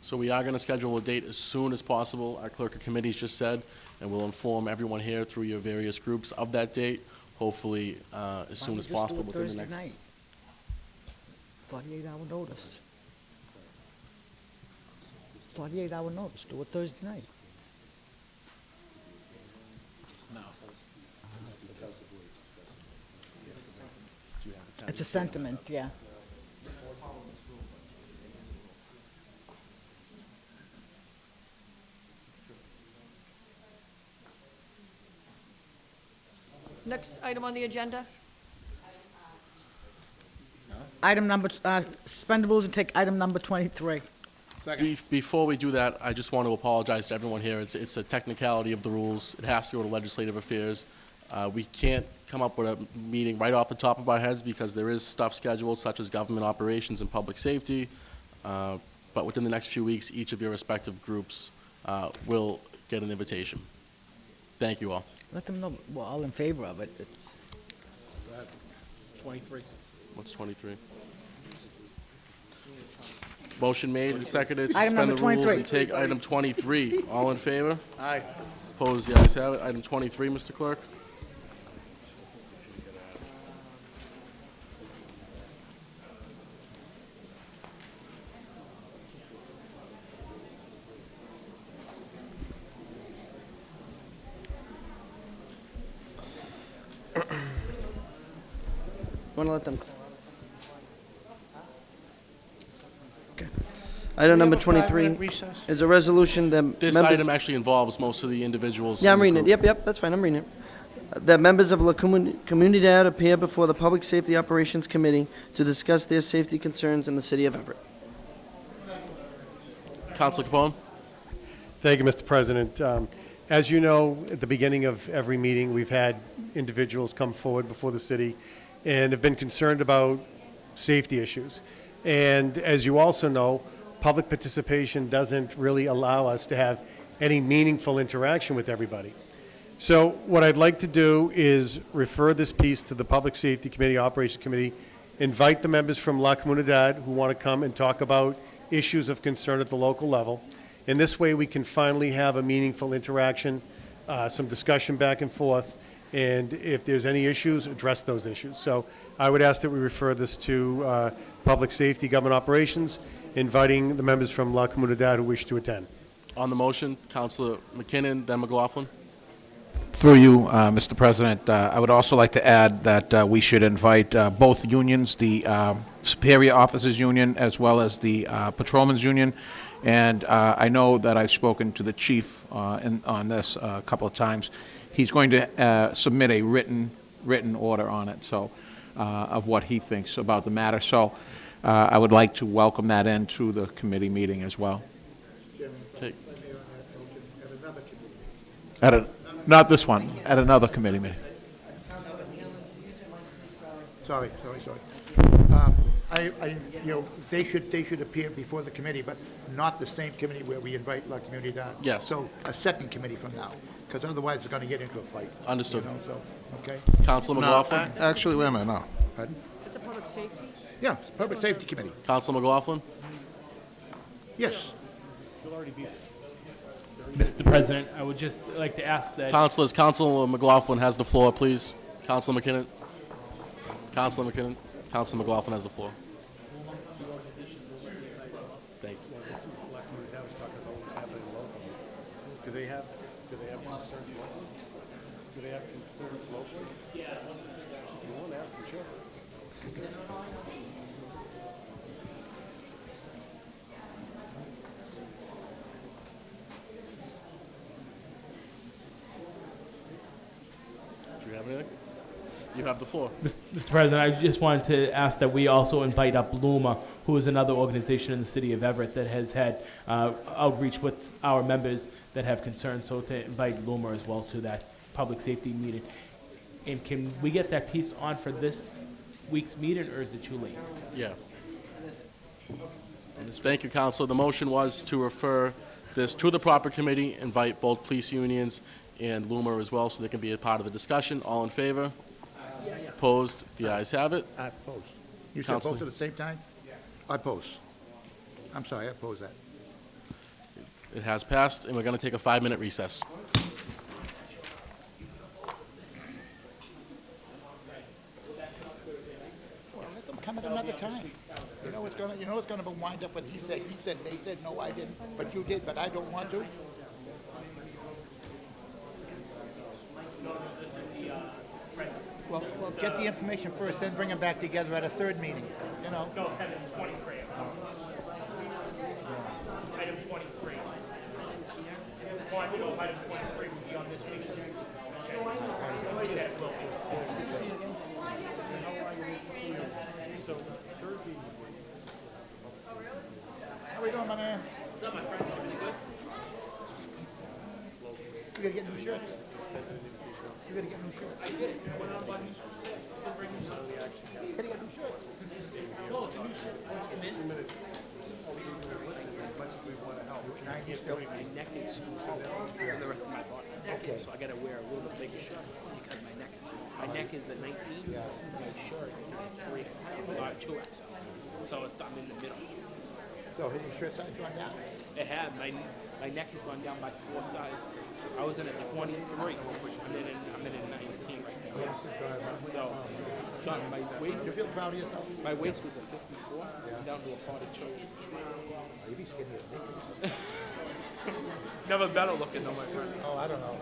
So we are going to schedule a date as soon as possible. Our clerk of committees just said, and we'll inform everyone here through your various groups of that date, hopefully as soon as possible within the next... 48-hour notice. 48-hour notice, do it Thursday night. No. It's a sentiment, yeah. Next item on the agenda? Item number, suspend the rules and take item number 23. Before we do that, I just want to apologize to everyone here. It's a technicality of the rules. It has to go to legislative affairs. We can't come up with a meeting right off the top of our heads because there is stuff scheduled, such as government operations and public safety. But within the next few weeks, each of your respective groups will get an invitation. Thank you all. Let them know we're all in favor of it. It's 23. What's 23? Motion made and seconded to Item suspend the number rules 23. and take item 23. All in favor? Aye. Opposed, the ayes have it. Item 23, Mr. Clerk. Want to let them... Okay. Item number 23 is a resolution that This members... item actually involves most of the individuals. Yeah, in I'm the reading it. group. Yep, that's fine, I'm reading it. That members of La Comunidad appear before the Public Safety Operations Committee to discuss their safety concerns in the city of Everett. Councilor Capone? Thank you, Mr. President. As you know, at the beginning of every meeting, we've had individuals come forward before the city and have been concerned about safety issues. And as you also know, public participation doesn't really allow us to have any meaningful interaction with everybody. So what I'd like to do is refer this piece to the Public Safety Committee, Operations Committee, invite the members from La Comunidad who want to come and talk about issues of concern at the local level. And this way we can finally have a meaningful interaction, some discussion back and forth, and if there's any issues, address those issues. So I would ask that we refer this to Public Safety, Government Operations, inviting the members from La Comunidad who wish to attend. On the motion, Councilor McKinnon, then McLaughlin. Through you, Mr. President, I would also like to add that we should invite both unions, the Superior Officers Union as well as the Patrolmen's Union. And I know that I've spoken to the chief on this a couple of times. He's going to submit a written order on it, so of what he thinks about the matter. So I would like to welcome that into the committee meeting as well. Not this one, at another committee meeting. Sorry. They should appear before the committee, but not the same committee where we invite La Comunidad. Yes. So a second committee from now, because otherwise they're going to get into a fight. Understood. You know, so, okay? Councilor McLaughlin. Actually, wait a minute, no. Pardon? It's a public safety? Yeah, it's Public Safety Committee. Councilor McLaughlin. Yes. Mr. President, I would just like to ask that... Councilor McLaughlin has the floor, please. Councilor McKinnon. Councilor McLaughlin has the floor. Thank you. Do they have concerns locally? Do they have concerns locally? Yeah. You want to ask them, sure. Do you have anything? You have the floor. Mr. President, I just wanted to ask that we also invite up LUMA, who is another organization in the city of Everett that has had outreach with our members that have concerns, so to invite LUMA as well to that public safety meeting. And can we get that piece on for this week's meeting, or is it too late? Yeah. Thank you, Councilor. The motion was to refer this to the proper committee, invite both police unions and LUMA as well, so they can be a part of the discussion. All in favor? Opposed? The ayes have it. I oppose. You said Counselor. both at the same time? I oppose. I'm sorry, I oppose that. It has passed, and we're going to take a 5-minute recess. Well, let them come at another time. You know what's going to wind up with he said, they said, no, I didn't, but you did, but I don't want to. Well, get the information first, then bring them back together at a third meeting, you know. No, 723. Item 23. Wanted to know if item 23 would be on this week's agenda. So Thursday. How we doing, my man? What's up, my friends? Are you good? You gotta get new shirts. You gotta get new shirts. I did. I went out and bought new shirts. I said bring new shirts. You gotta get new shirts. No, it's a new shirt. You missed? My neck is smaller than the rest of my body. Okay. So I gotta wear a little bit bigger shirt because my neck is small. My neck is a 19. My shirt is a 3XL, 2XL. So I'm in the middle. So has your shirt size gone down? It had. My neck has gone down by 4 sizes. I was in a 23. I'm in a 19 right now. So my waist. You feel proud of yourself? My waist was a 54. I'm down to a 42. You'd be skinny as me. Never better looking though, my friend. Oh, I don't know.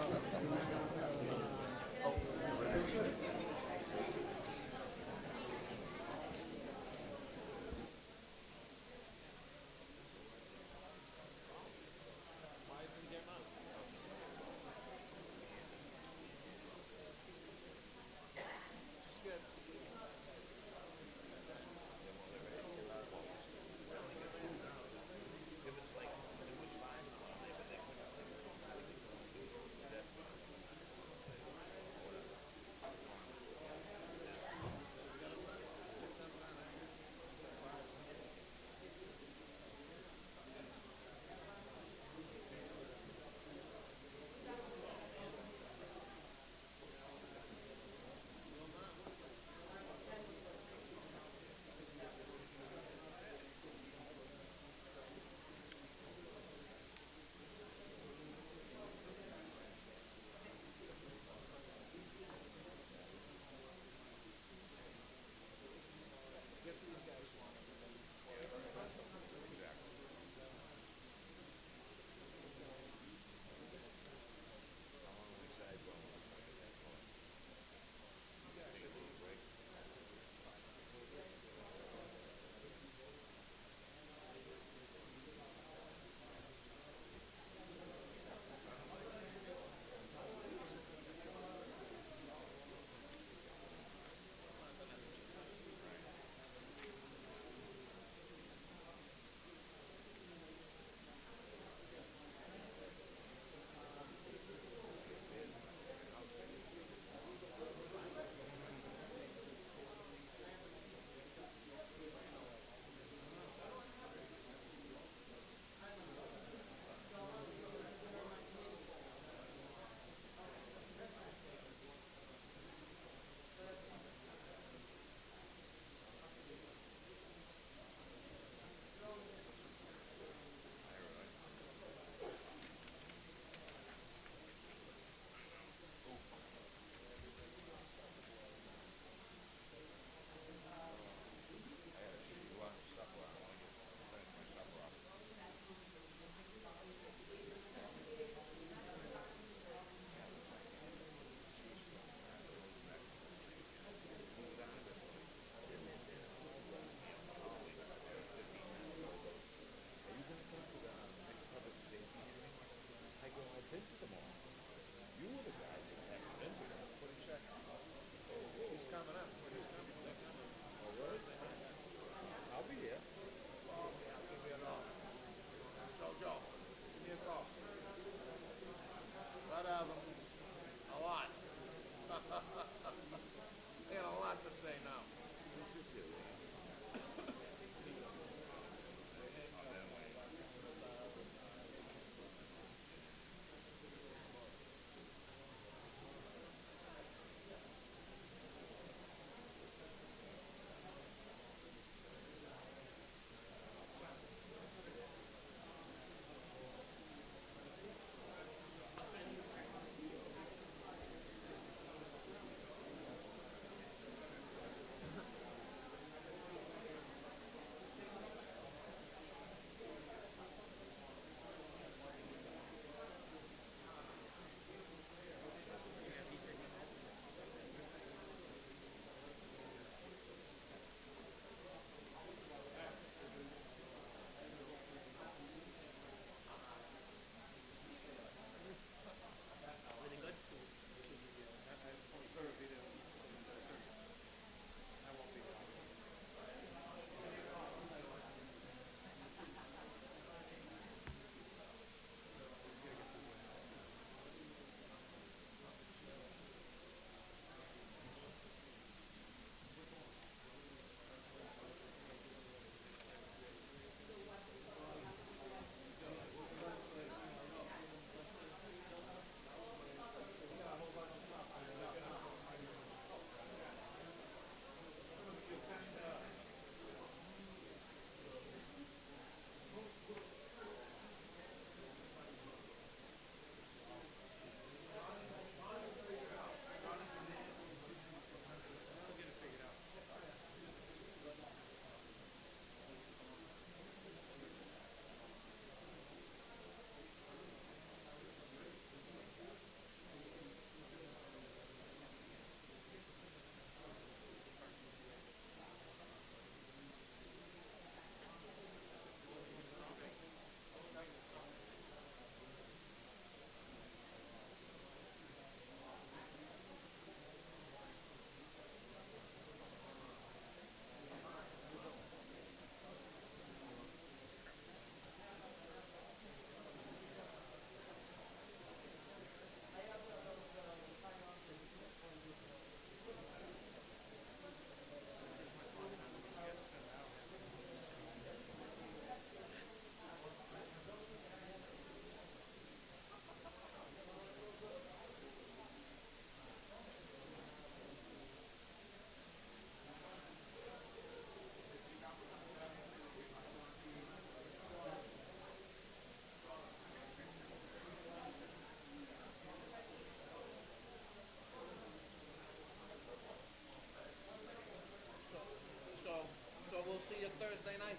see you Thursday night.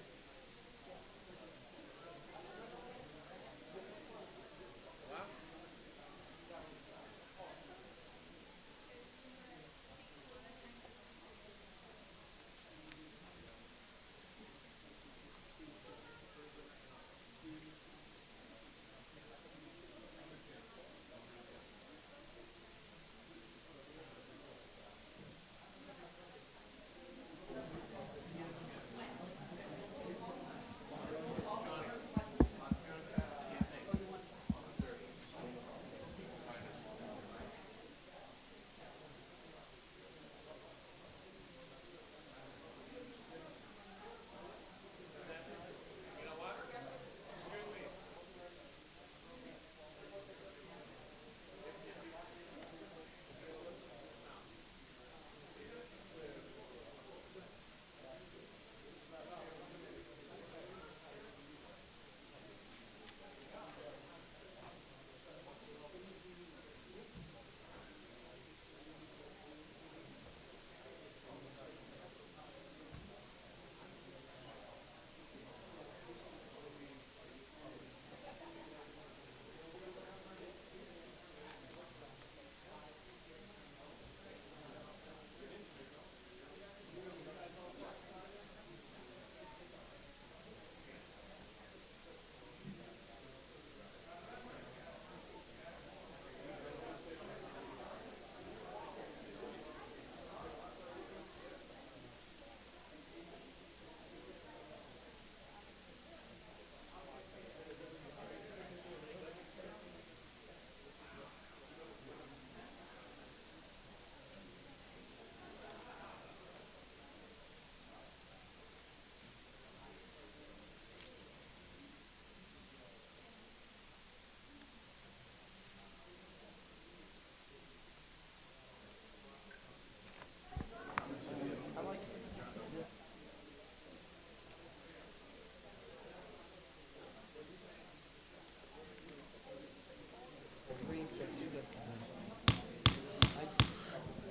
What?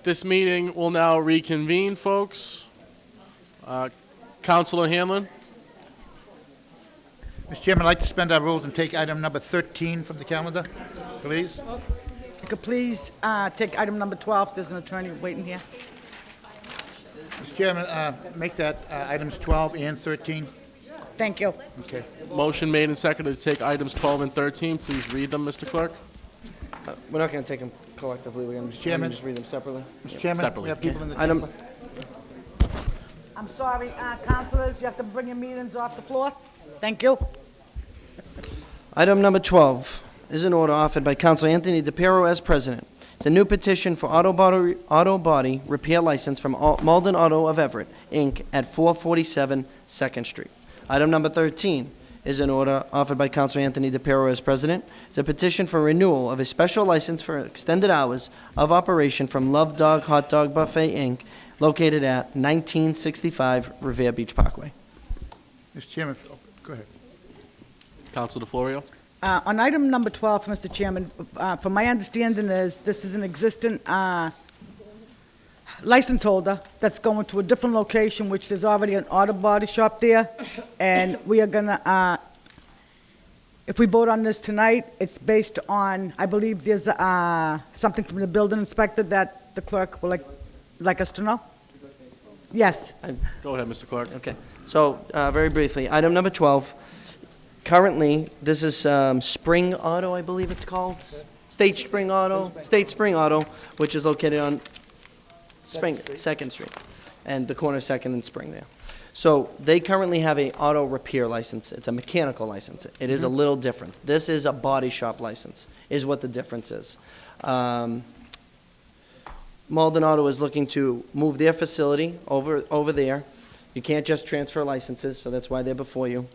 This meeting will now reconvene, folks. Councilor Hanlon? Mr. Chairman, I'd like to suspend our rules and take item number 13 from the calendar, please. You could please take item number 12, there's an attorney waiting here. Mr. Chairman, make that items 12 and 13. Thank you. Okay. Motion made and seconded to take items 12 and 13. Please read them, Mr. Clerk. We're not going to take them collectively. We're going to Chairman. just read them separately. Mr. Chairman, Separately. we have people in the Item- chamber. I'm sorry, councilors, you have to bring your meetings off the floor. Thank you. Item number 12 is an order offered by Councilor Anthony DePiero as president. It's a new petition for auto body repair license from Malden Auto of Everett, Inc. at 447 Second Street. Item number 13 is an order offered by Councilor Anthony DePiero as president. It's a petition for renewal of a special license for extended hours of operation from Love Dog Hot Dog Buffet, Inc., located at 1965 Revere Beach Parkway. Mr. Chairman, go ahead. Councilor DeFlorio? On item number 12, Mr. Chairman, from my understanding is this is an existing license holder that's going to a different location, which there's already an auto body shop there, and we are gonna, if we vote on this tonight, it's based on, I believe there's something from the building inspector that the clerk would like us to know? Yes. Go ahead, Mr. Clerk. Okay, so, very briefly, item number 12, currently, this is Spring Auto, I believe it's called? State Spring Auto, which is located on Second Street, and the corner of Second and Spring there. So, they currently have a auto repair license. It's a mechanical license. It is a little different. This is a body shop license, is what the difference is. Malden Auto is looking to move their facility over there. You can't just transfer licenses, so that's why they're before you.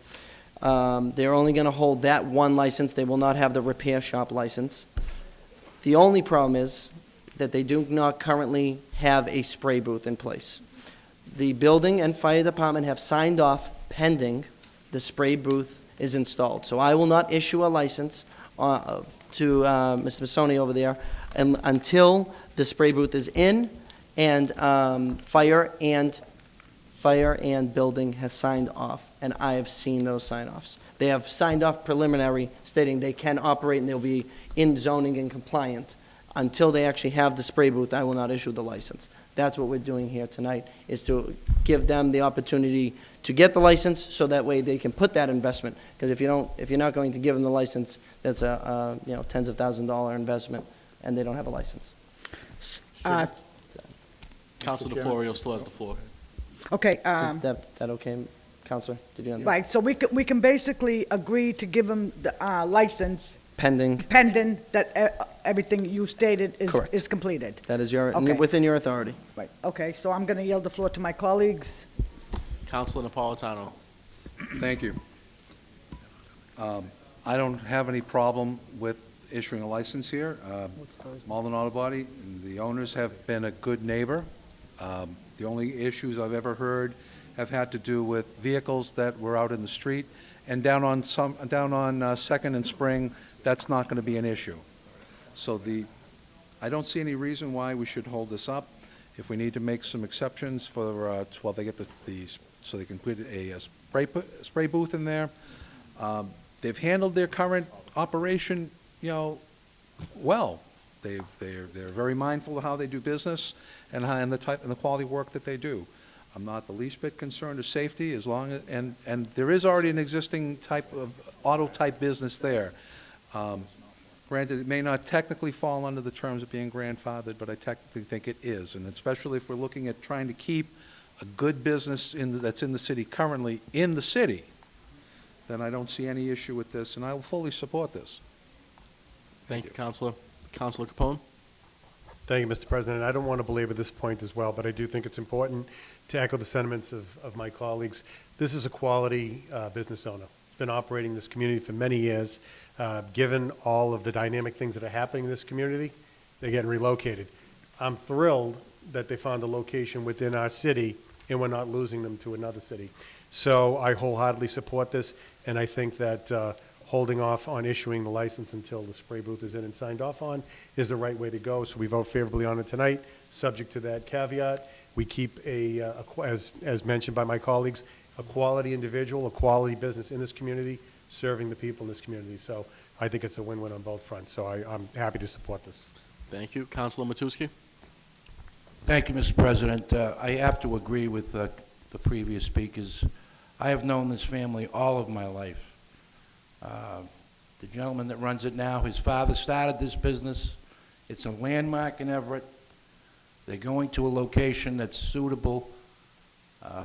They're only going to hold that one license. They will not have the repair shop license. The only problem is that they do not currently have a spray booth in place. The building and fire department have signed off pending the spray booth is installed. So I will not issue a license to Mr. Massoni over there until the spray booth is in and fire and Fire and Building has signed off, and I have seen those sign-offs. They have signed off preliminary stating they can operate and they'll be in zoning and compliant. Until they actually have the spray booth, I will not issue the license. That's what we're doing here tonight, is to give them the opportunity to get the license, so that way they can put that investment. Because if you're not going to give them the license, that's a tens of $1,000s investment, and they don't have a license. Councilor DeFlorio still has the floor. Okay, Is that okay, Counselor? Did you understand? right, so we can basically agree to give them the license Pending. that everything you stated Correct. is completed. That is Okay. within your authority. Right, okay, so I'm going to yield the floor to my colleagues. Councilor Napolitano. Thank you. I don't have any problem with issuing a license here. Malden Auto Body, the owners have been a good neighbor. The only issues I've ever heard have had to do with vehicles that were out in the street, and down on Second and Spring, that's not going to be an issue. So I don't see any reason why we should hold this up. If we need to make some exceptions for, while they get so they can put a spray booth in there. They've handled their current operation, well. They're very mindful of how they do business and the type and the quality work that they do. I'm not the least bit concerned with safety, as long as, and there is already an existing type of auto-type business there. Granted, it may not technically fall under the terms of being grandfathered, but I technically think it is, and especially if we're looking at trying to keep a good business that's in the city currently in the city, then I don't see any issue with this, and I will fully support this. Thank you, Councilor. Councilor Capone? Thank you, Mr. President. I don't want to belabor this point as well, but I do think it's important to echo the sentiments of my colleagues. This is a quality business owner. He's been operating this community for many years. Given all of the dynamic things that are happening in this community, they're getting relocated. I'm thrilled that they found a location within our city, and we're not losing them to another city. So I wholeheartedly support this, and I think that holding off on issuing the license until the spray booth is in and signed off on is the right way to go. So we vote favorably on it tonight, subject to that caveat. We keep as mentioned by my colleagues, a quality individual, a quality business in this community, serving the people in this community. So I think it's a win-win on both fronts. So I'm happy to support this. Thank you. Councilor Matusky? Thank you, Mr. President. I have to agree with the previous speakers. I have known this family all of my life. The gentleman that runs it now, his father started this business. It's a landmark in Everett. They're going to a location that's suitable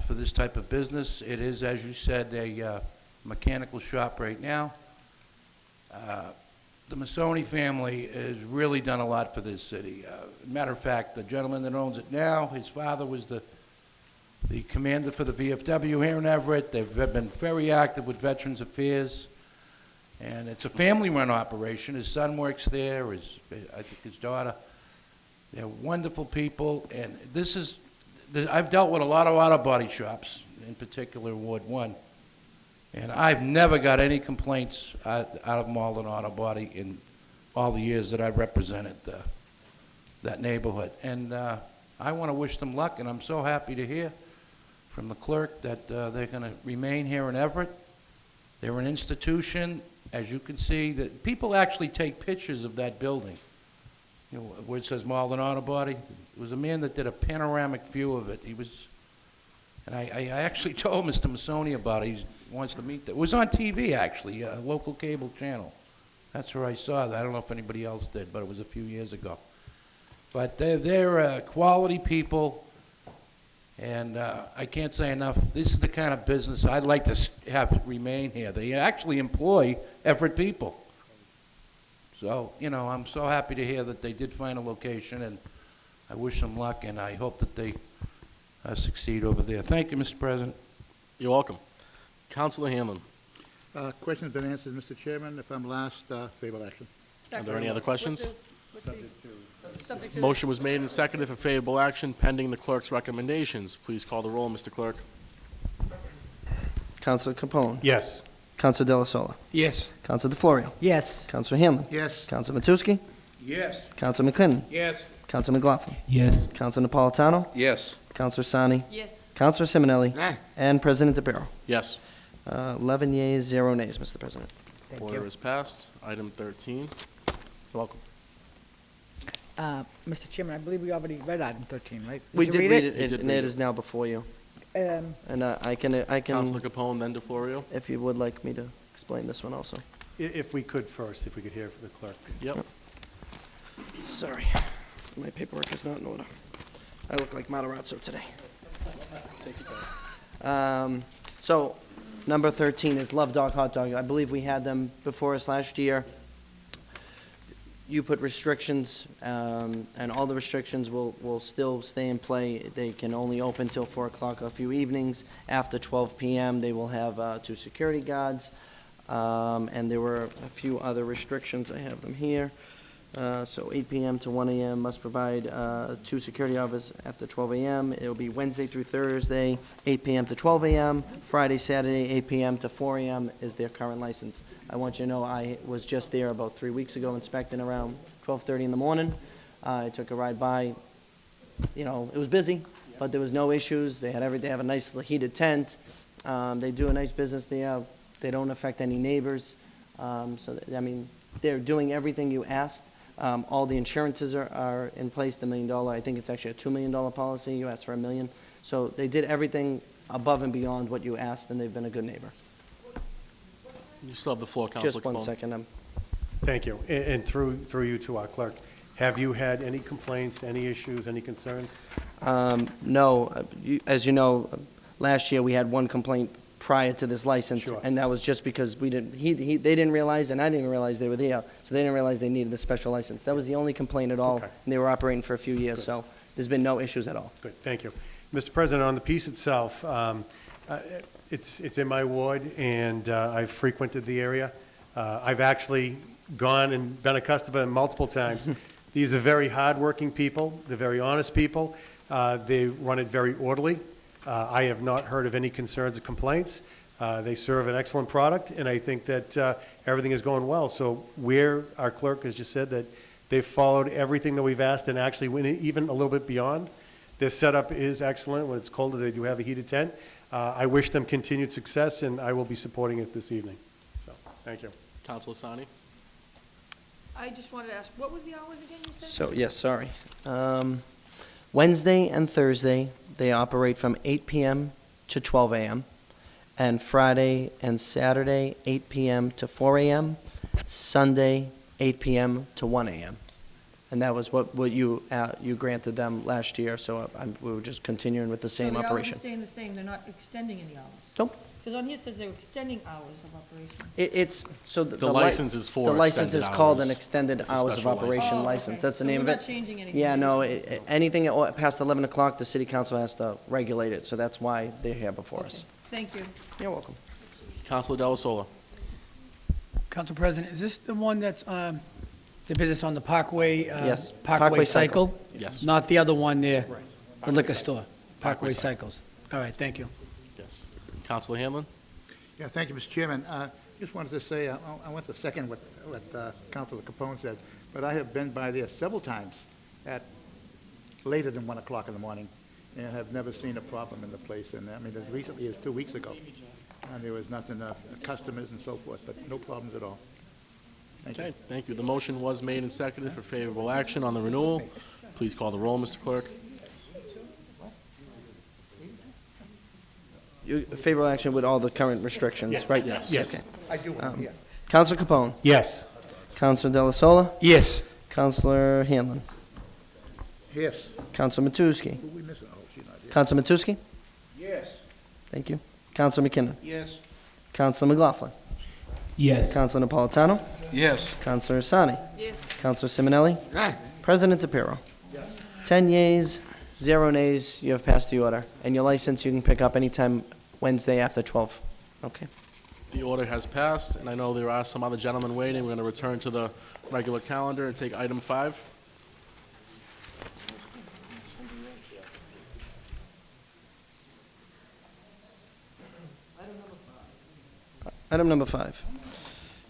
for this type of business. It is, as you said, a mechanical shop right now. The Masoni family has really done a lot for this city. Matter of fact, the gentleman that owns it now, his father was the commander for the VFW here in Everett. They've been very active with Veterans Affairs. And it's a family-run operation. His son works there, I think his daughter. They're wonderful people, and I've dealt with a lot of auto body shops, in particular Ward 1, and I've never got any complaints out of Malden Auto Body in all the years that I've represented that neighborhood. And I want to wish them luck, and I'm so happy to hear from the clerk that they're going to remain here in Everett. They're an institution. As you can see, that people actually take pictures of that building, where it says Malden Auto Body. It was a man that did a panoramic view of it. And I actually told Mr. Masoni about it. He wants to meet that. It was on TV, actually, a local cable channel. That's where I saw that. I don't know if anybody else did, but it was a few years ago. But they're quality people. And I can't say enough. This is the kind of business I'd like to have remain here. They actually employ Everett people. So, I'm so happy to hear that they did find a location, and I wish them luck, and I hope that they succeed over there. Thank you, Mr. President. You're welcome. Councilor Hanlon? Question's been answered, Mr. Chairman. If I'm last, favorable action. Are there any other questions? Subject to- Motion was made and seconded for favorable action pending the clerk's recommendations. Please call the roll, Mr. Clerk. Councilor Capone? Yes. Councilor De La Sola? Yes. Councilor DeFlorio? Yes. Councilor Hanlon? Yes. Councilor Matusky? Yes. Councilor McClendon? Yes. Councilor McLaughlin? Yes. Councilor Napolitano? Yes. Councilor Sani? Yes. Counselor Simonelli. Aye. And President DePiero. Yes. 11 yeas, 0 nays, Mr. President. Order is passed. Item 13. You're welcome. Mr. Chairman, I believe we already read item 13, right? We you did read it, did and read it it. is now before you. Um, And I can, Counselor Capone, then DeFlorio. if you would like me to explain this one also. If we could first, if we could hear from the clerk. Yep. Sorry, my paperwork is not in order. I look like Matarazzo today. Take your time. So, number 13 is Love Dog Hot Dog. I believe we had them before us last year. You put restrictions, and all the restrictions will still stay in play. They can only open till 4 o'clock a few evenings. After 12 p.m., they will have 2 security guards. And there were a few other restrictions. I have them here. So 8 p.m. to 1 a.m. must provide 2 security officers after 12 a.m. It will be Wednesday through Thursday, 8 p.m. to 12 a.m. Friday, Saturday, 8 p.m. to 4 a.m. is their current license. I want you to know I was just there about 3 weeks ago inspecting around 12:30 in the morning. I took a ride by. You know, it was busy, but there was no issues. They had everything. They have a nice heated tent. They do a nice business there. They don't affect any neighbors. I mean, they're doing everything you asked. All the insurances are in place, the $1 million, I think it's actually a $2 million policy, you asked for $1 million. So they did everything above and beyond what you asked, and they've been a good neighbor. You still have the floor, Counselor Capone. Just one second. Thank you. And through you to our clerk, have you had any complaints, any issues, any concerns? No, as you know, last year we had one complaint prior to this license, Sure. and that was just because they didn't realize, and I didn't realize they were there, so they didn't realize they needed the special license. That was the only complaint at all, Okay. and they were operating for a few years, Good. so there's been no issues at all. Good, thank you. Mr. President, on the piece itself, it's in my ward, and I've frequented the area. I've actually gone and been a customer multiple times. These are very hardworking people. They're very honest people. They run it very orderly. I have not heard of any concerns or complaints. They serve an excellent product, and I think that everything is going well. So our clerk has just said that they've followed everything that we've asked and actually went even a little bit beyond. Their setup is excellent. When it's colder, they do have a heated tent. I wish them continued success, and I will be supporting it this evening. So, thank you. Counselor Sani. I just wanted to ask, what was the hours again you said? So, yes, sorry. Wednesday and Thursday, they operate from 8 p.m. to 12 a.m., and Friday and Saturday, 8 p.m. to 4 a.m., Sunday, 8 p.m. to 1 a.m. And that was what you granted them last year, so we were just continuing with the same So the hours operation. are staying the same, they're not extending any hours? Nope. Because on here it says they're extending hours of operation. It's, so The license is for the license extended is called an hours. extend It's a hours of special operation license. Oh, license. okay. That's the So name of we're it. not changing anything. Yeah, no, anything past 11 o'clock, the city council has to regulate it, so that's why they're here before us. Thank you. You're welcome. Counselor Della Sola. Council President, is this the one that's the business on the Parkway? Yes. Parkway Parkway Cycle? Cycle. Yes. Not the other one there, the liquor store? Parkway Parkway Cycles. All right, thank you. Yes. Counselor Hanlon. Yeah, thank you, Mr. Chairman. Just wanted to say, I want to second what Councilor Capone said, but I have been by there several times at later than 1 o'clock in the morning and have never seen a problem in the place. And I mean, as recently as 2 weeks ago, and there was nothing, customers and so forth, but no problems at all. Thank you. Okay, thank you. The motion was made and seconded for favorable action on the renewal. Please call the roll, Mr. Clerk. Favorable action with all the current restrictions, Yes. right? Yes. Yes. Okay. I do, yeah. Counselor Capone? Yes. Counselor Della Sola? Yes. Counselor Hanlon? Yes. Counselor Matusky? Who we missing? Oh, she's not here. Counselor Matusky? Yes. Thank you. Counselor McKinnon? Yes. Counselor McLaughlin? Yes. Counselor Napolitano? Yes. Counselor Asani? Yes. Counselor Simonelli? Aye. President DePiero? Yes. 10 yeas, 0 nays, you have passed the order. And your license you can pick up anytime Wednesday after 12. Okay. The order has passed, and I know there are some other gentlemen waiting. We're going to return to the regular calendar and take item 5. Item number 5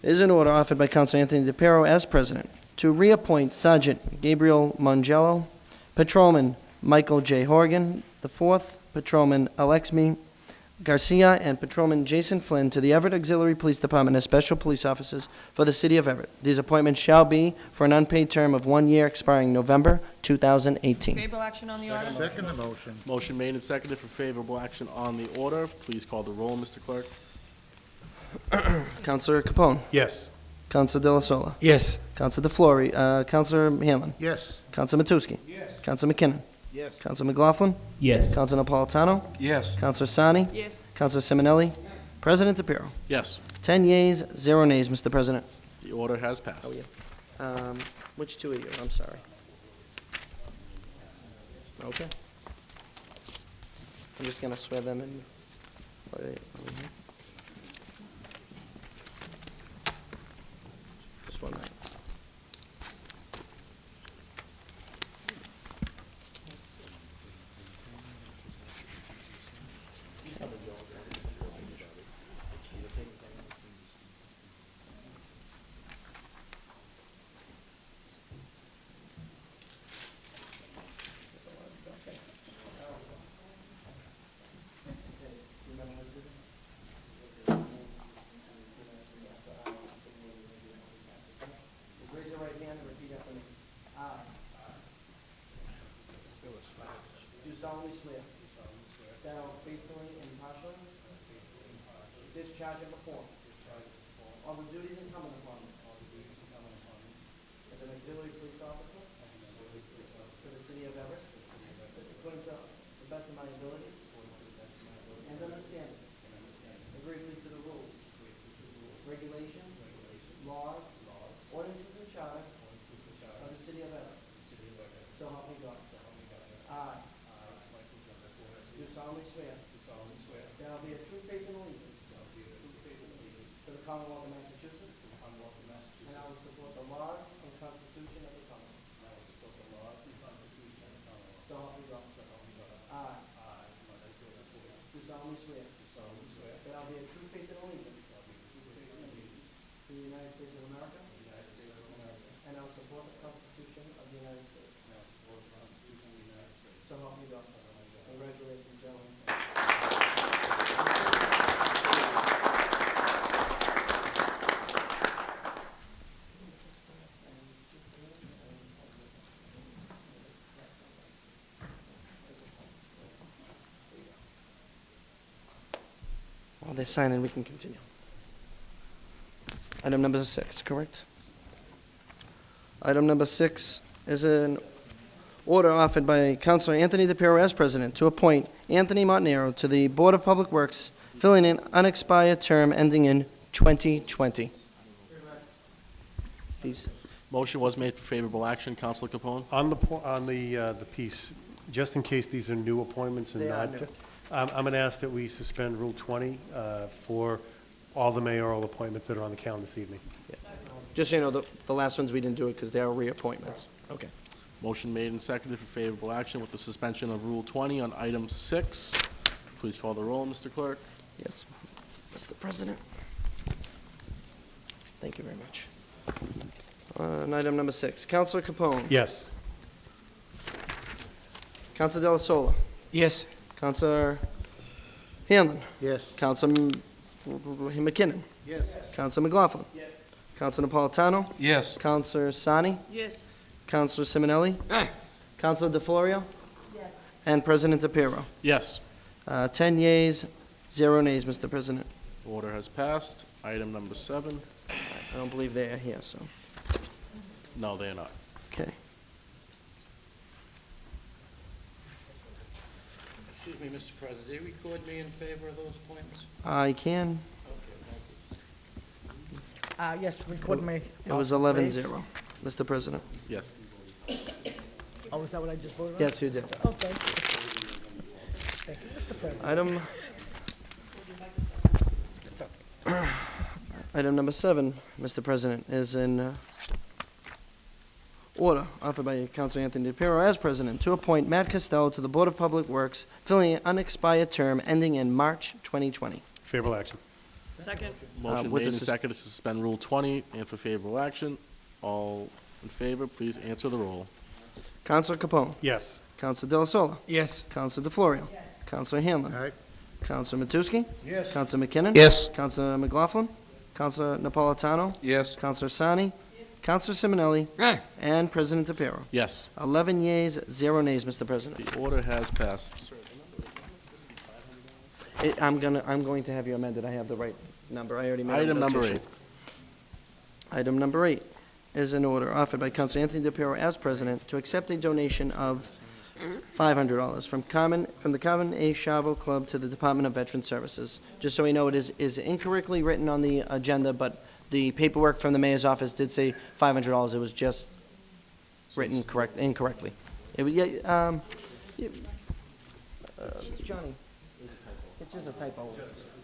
is an order offered by Counsel Anthony DePiero as president to reappoint Sergeant Gabriel Mongello, Patrolman Michael J. Horgan IV, Patrolman Alexmi Garcia and Patrolman Jason Flynn to the Everett Auxiliary Police Department as special police officers for the city of Everett. These appointments shall be for an unpaid term of 1 year expiring November 2018. Favorable action on the order? Second motion. Motion made and seconded for favorable action on the order. Please call the roll, Mr. Clerk. Counselor Capone. Yes. Counselor De La Sola. Yes. Counselor DeFlori. Counselor Hanlon. Yes. Counselor Matusky. Yes. Counselor McKinnon. Yes. Counselor McLaughlin. Yes. Counselor Napolitano. Yes. Counselor Sani. Yes. Counselor Simonelli. President DePiero. Yes, 10 yeas, 0 nays, Mr. President. the order has passed. Which two are you? I'm sorry. Okay. I'm just gonna swear them in. Just one minute. Raise your right hand and repeat after me. I do solemnly swear that I will faithfully and impartially discharge and perform all the duties incumbent upon me as an auxiliary police officer for the city of Everett, according to the best of my abilities and understanding, agreeably to the rules, regulations, laws, ordinances, and charter of the city of Everett. So help me God. I do solemnly swear that I will be a true faith and allegiance to the Commonwealth of Massachusetts, and I will support the laws and Constitution of the Commonwealth. So help me God. I do solemnly swear that I will be a true faith and allegiance to the United States of America, and I will support the Constitution of the United States. So help me God. Congratulations, gentlemen. While they're signing, we can continue. Item number 6, correct? Item number 6 is an order offered by Councilor Anthony DePiero as president to appoint Anthony Montanaro to the Board of Public Works, filling an unexpired term ending in 2020. These. Motion was made for favorable action. Counselor Capone? On the piece, just in case these are new appointments and They are not, new. I'm going to ask that we suspend Rule 20 for all the mayoral appointments that are on the calendar this evening. Just so you know, the last ones we didn't do it because they are reappointments. Okay. Motion made and seconded for favorable action with the suspension of Rule 20 on item 6. Please call the roll, Mr. Clerk. Yes, Mr. President. Thank you very much. On item number 6, Councilor Capone. Yes. Councilor De La Sola. Yes. Councilor Hanlon. Yes. Councilor McKinnon. Yes. Councilor McLaughlin. Yes. Councilor Napolitano. Yes. Councilor Sani. Yes. Councilor Simonelli. Councilor DeFlorio. Yes. And President DePiero. Yes, 10 yeas, 0 nays, Mr. President. order has passed. Item number 7. I don't believe they are here, so, No, they are not. okay. Excuse me, Mr. President, did you record me in favor of those appointments? I can. Yes, record me. It was 11-0, Mr. President. Yes. Oh, is that what I just voted on? Yes, you did. Okay. Thank you, Mr. President. Item number 7, Mr. President, is in order offered by Councilor Anthony DePiero as president to appoint Matt Costello to the Board of Public Works, filling an unexpired term ending in March 2020. Favorable action. Second. Motion with made the and seconded to suspend Rule 20 and for favorable action. All in favor, please answer the roll. Councilor Capone. Yes. Councilor De La Sola. Yes. Councilor DeFlorio. Counselor Hanlon. Aye. Counselor Matusky. Yes. Counselor McKinnon. Yes. Counselor McLaughlin. Counselor Napolitano. Yes. Counselor Sani. Counselor Simonelli. And President DePiero. Yes. 11 yeas, 0 nays, Mr. President. The order has passed. I'm going to have you amended. I have the right number. I already made a Item number notation. 8. Item number 8 is an order offered by Counselor Anthony DePiero as president to accept a donation of $500 from the Carmen A. Chavo Club to the Department of Veteran Services. Just so we know, it is incorrectly written on the agenda, but the paperwork from the mayor's office did say $500. It was just written incorrectly. Johnny, it's just a typo.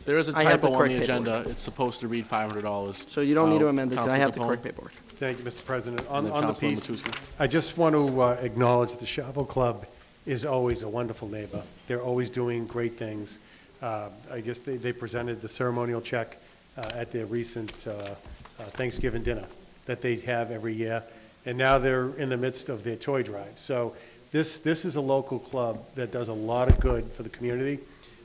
There is a I have the typo on correct the agenda. paperwork. It's supposed to read $500. So you don't need to amend it, 'cause I Counselor have the correct Capone. paperwork. Thank you, Mr. President. And then On the Counselor piece, Matusky. I just want to acknowledge the Chavo Club is always a wonderful neighbor. They're always doing great things. I guess they presented the ceremonial check at their recent Thanksgiving dinner that they have every year, and now they're in the midst of their toy drive. So this is a local club that does a lot of good for the community.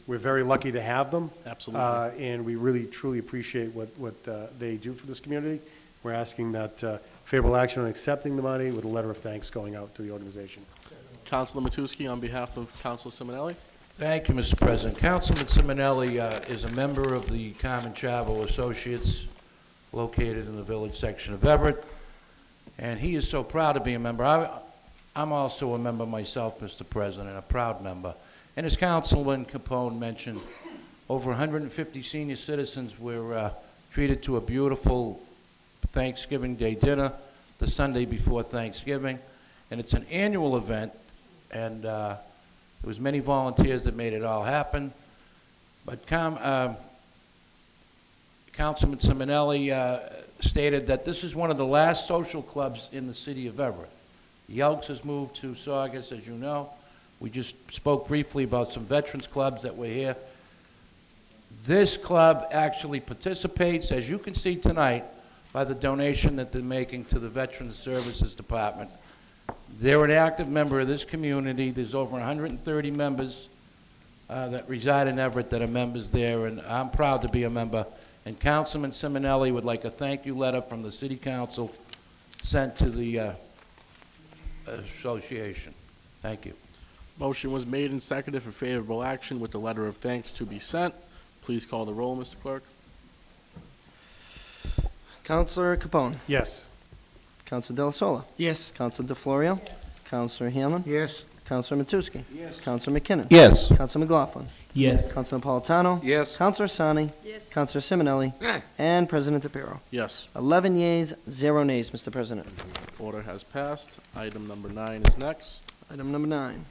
We're very lucky to have them. Absolutely. And we really, truly appreciate what they do for this community. We're asking that favorable action on accepting the money with a letter of thanks going out to the organization. Counselor Matusky on behalf of Counselor Simonelli. Thank you, Mr. President. Councilman Simonelli is a member of the Carmen Chavo Associates located in the village section of Everett, and he is so proud to be a member. I'm also a member myself, Mr. President, a proud member. And as Councilman Capone mentioned, over 150 senior citizens were treated to a beautiful Thanksgiving Day dinner the Sunday before Thanksgiving, and it's an annual event, and there was many volunteers that made it all happen. But Councilman Simonelli stated that this is one of the last social clubs in the city of Everett. The Elks has moved to Saugus, as you know. We just spoke briefly about some veterans clubs that were here. This club actually participates, as you can see tonight, by the donation that they're making to the Veterans Services Department. They're an active member of this community. There's over 130 members that reside in Everett that are members there, and I'm proud to be a member. And Councilman Simonelli would like a thank you letter from the City Council sent to the association. Thank you. Motion was made and seconded for favorable action with the letter of thanks to be sent. Please call the roll, Mr. Clerk. Counselor Capone. Yes. Counselor Della Sola. Yes. Counselor DeFlorio. Counselor Hanlon. Yes. Counselor Matusky. Yes. Counselor McKinnon. Yes. Counselor McLaughlin. Yes. Counselor Napolitano. Yes. Counselor Sani. Yes. Counselor Simonelli. And President DePiero. Yes. 11 yeas, 0 nays, Mr. President. Order has passed. Item number 9 is next. Item number 9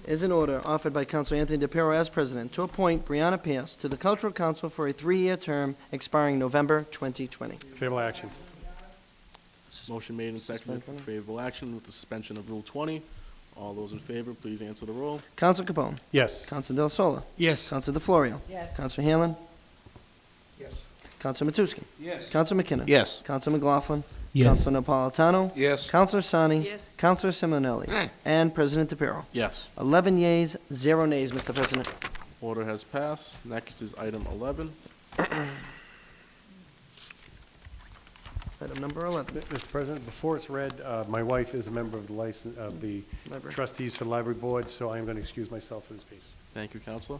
is an order offered by Counselor Anthony DePiero as president to appoint Brianna Pierce to the Cultural Council for a 3-year term expiring November 2020. Favorable action. Motion made and seconded for favorable action with the suspension of Rule 20. All those in favor, please answer the roll. Counselor Capone. Yes. Counselor Della Sola. Yes. Counselor DeFlorio. Yes. Counselor Hanlon. Yes. Counselor Matusky. Yes. Counselor McKinnon. Yes. Counselor McLaughlin. Yes. Counselor Napolitano. Yes. Counselor Sani. Yes. Counselor Simonelli. And President DePiero. Yes. 11 yeas, 0 nays, Mr. President. Order has passed. Next is item 11. Item number 11. Mr. President, before it's read, my wife is a member of the Library. trustees for the library board, so I am going to excuse myself for this piece. Thank you, Counselor.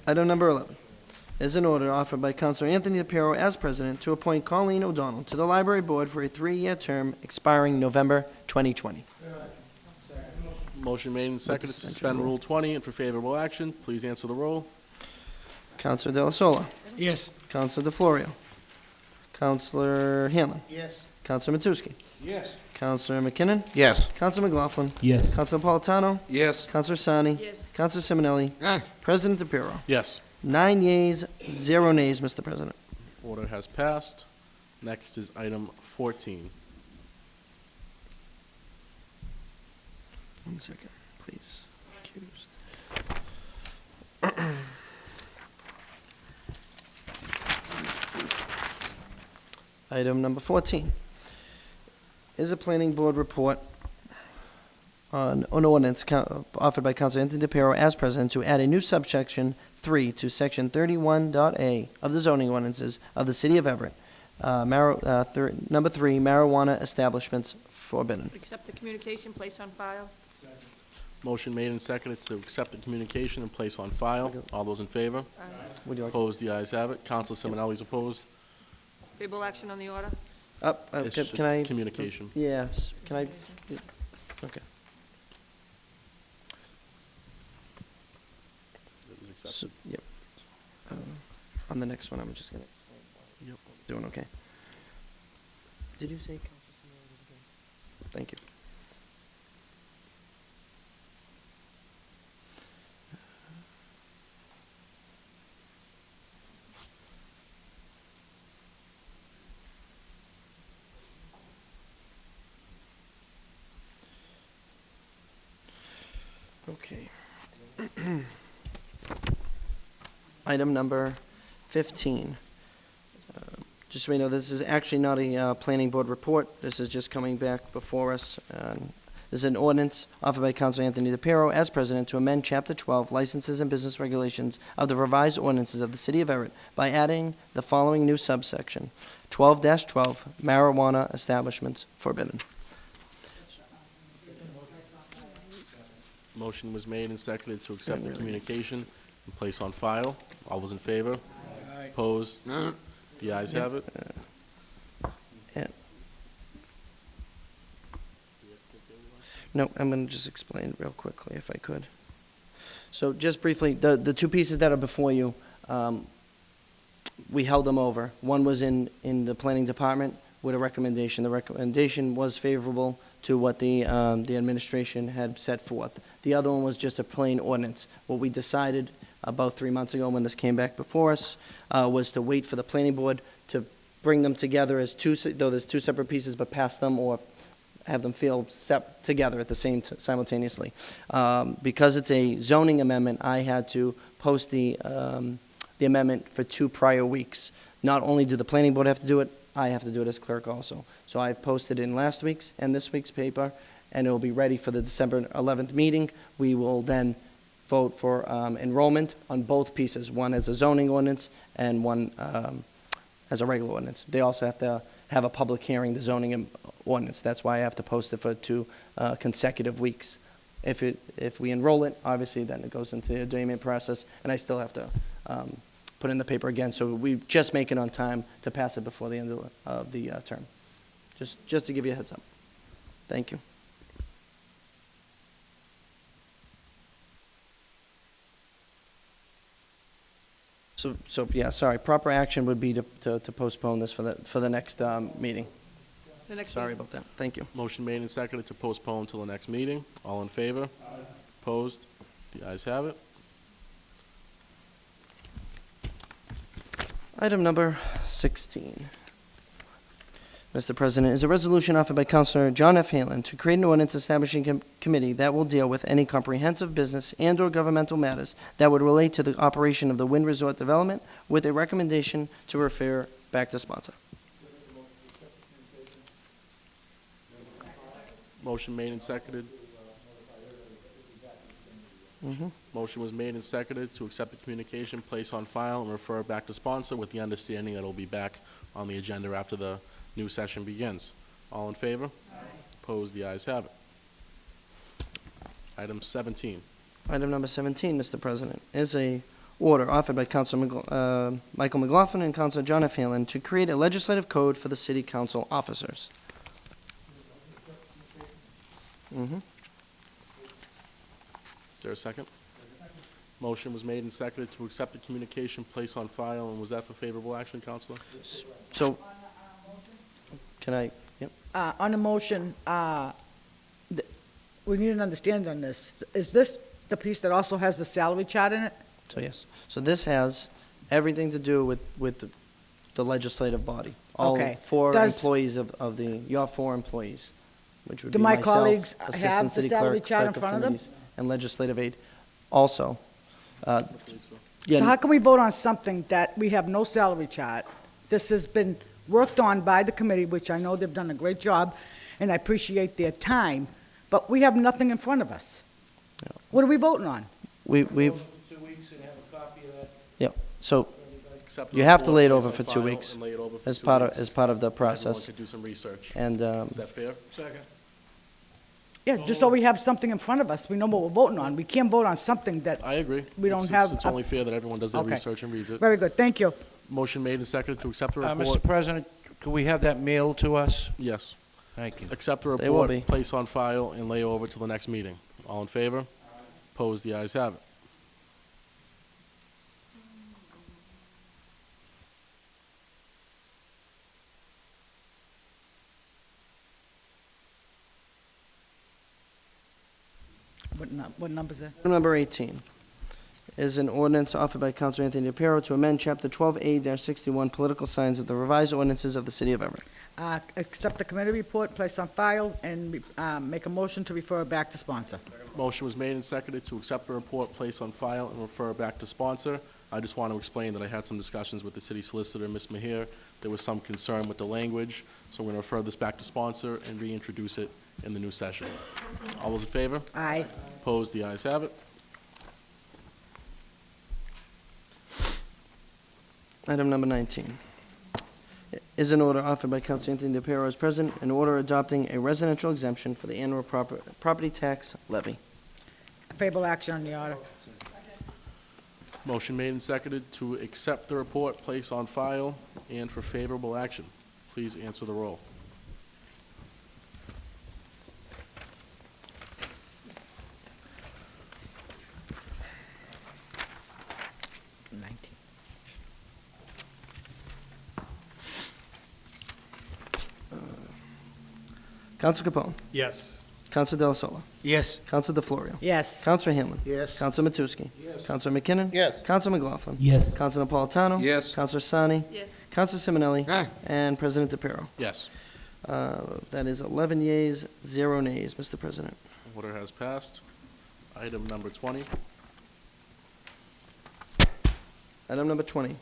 Item number 11 is an order offered by Counselor Anthony DePiero as president to appoint Colleen O'Donnell to the library board for a 3-year term expiring November 2020. Motion made and seconded to suspend Rule 20 and for favorable action. Please answer the roll. Counselor Della Sola. Yes. Counselor DeFlorio. Counselor Hanlon. Yes. Counselor Matusky. Yes. Counselor McKinnon. Yes. Counselor McLaughlin. Yes. Counselor Napolitano. Yes. Counselor Sani. Yes. Counselor Simonelli. President DePiero. Yes. 9 yeas, 0 nays, Mr. President. Order has passed. Next is item 14. 1 second, please. Accused. Item number 14 is a planning board report on an ordinance offered by Council Anthony DePiero as president to add a new subsection 3 to section 31.a of the zoning ordinances of the city of Everett. Number 3, marijuana establishments forbidden. Accept the communication, place on file. Motion made and seconded to accept the communication and place on file. All those in favor? Would you like? Opposed? The ayes have it. Counsel Simonelli's opposed. Favorable action on the order. It's just Can I? communication. Yes, can I? Okay. It was accepted. So, yep. On the next one, I'm just gonna explain. Yep. Doing okay. Did you say Council Simonelli? Thank you. Okay. Item number 15. Just so we know, this is actually not a planning board report. This is just coming back before us. This is an ordinance offered by Council Anthony DePiero as president to amend Chapter 12, Licenses and Business Regulations of the revised ordinances of the City of Everett by adding the following new subsection, 12-12, marijuana establishments forbidden. Motion was made and seconded to accept the communication and place on file. All those in favor? Opposed? The ayes have it. No, I'm going to just explain real quickly if I could. So just briefly, the two pieces that are before you, we held them over. One was in the planning department with a recommendation. The recommendation was favorable to what the administration had set forth. The other one was just a plain ordinance. What we decided about 3 months ago when this came back before us was to wait for the planning board to bring them together as though there's two separate pieces, but pass them or have them feel together at the same simultaneously. Because it's a zoning amendment, I had to post the amendment for 2 prior weeks. Not only did the planning board have to do it, I have to do it as clerk also. So I've posted in last week's and this week's paper, and it will be ready for the December 11th meeting. We will then vote for enrollment on both pieces, one as a zoning ordinance and one as a regular ordinance. They also have to have a public hearing, the zoning ordinance. That's why I have to post it for 2 consecutive weeks. If we enroll it, obviously then it goes into the adjournment process, and I still have to put in the paper again. So we just make it on time to pass it before the end of the term. Just to give you a heads up. Thank you. So yeah, sorry, proper action would be to postpone this for the next meeting. The next Sorry meeting. about that. Thank you. Motion made and seconded to postpone until the next meeting. All in favor? Opposed? The ayes have it. Item number 16. Mr. President, is a resolution offered by Councilor John F. Halen to create an ordinance establishing a committee that will deal with any comprehensive business and/or governmental matters that would relate to the operation of the Wind Resort development, with a recommendation to refer back to sponsor. Motion made and seconded. Motion was made and seconded to accept the communication, place on file, and refer back to sponsor with the understanding that it'll be back on the agenda after the new session begins. All in favor? Opposed? The ayes have it. Item 17. Item number 17, Mr. President, is a order offered by Councilor Michael McLaughlin and Councilor John F. Halen to create a legislative code for the city council officers. Is there a second? Motion was made and seconded to accept the communication, place on file, and was that for favorable action, Counselor? So, can I, yep. On the motion, we need an understanding on this. Is this the piece that also has the salary chart in it? So, yes. So this has everything to do with the legislative body. Okay. All 4 Does- employees of your 4 employees, which would Do be my myself, colleagues have assistant the city salary clerk, chart in clerk of front of them? committees, and legislative aide. Also, So how can we vote on something that we have no salary chart? This has been worked on by the committee, which I know they've done a great job, and I appreciate their time, but we have nothing in front of us. What are we voting on? We've, 2 weeks and have a copy of that. yep, so Accept the you have to report, lay it place over on for 2 file, weeks and lay it over for as 2 part weeks. of, as part of the Everyone process. could do some research. And, Is that fair? Second. Yeah, just so we have something in front of us, we know what we're voting on. We can't vote on something that, I agree. We don't It's- have It's a- only fair that everyone does their Okay. research and reads it. very good, thank you. Motion made and seconded to accept the report. Mr. President, could we have that mailed to us? Yes. Thank you. Accept the They will report, be. place on file, and lay over till the next meeting. All in favor? Opposed? The ayes have it. What number is that? Item number 18 is an ordinance offered by Councilor Anthony DePiero to amend Chapter 12A-61 Political Signs of the revised ordinances of the City of Everett. Accept the committee report, place on file, and make a motion to refer back to sponsor. Motion was made and seconded to accept the report, place on file, and refer back to sponsor. I just want to explain that I had some discussions with the city solicitor, Ms. Mahir. There was some concern with the language, so we're going to refer this back to sponsor and reintroduce it in the new session. All those in favor? Aye. Opposed? The ayes have it. Item number 19 is an order offered by Councilor Anthony DePiero as president, an order adopting a residential exemption for the annual property tax levy. Favorable action on the order. Motion made and seconded to accept the report, place on file, and for favorable action. Please answer the roll. Council Capone. Yes. Council Del Sola. Yes. Council DeFlorio. Yes. Councilor Hanlon. Yes. Councilor Matusky. Yes. Councilor McKinnon. Yes. Councilor McLaughlin. Yes. Councilor Napolitano. Yes. Councilor Sani. Yes. Councilor Simonelli. And President DePiero. Yes. That is 11 yeas, 0 nays, Mr. President. Order has passed. Item number 20. Item number 20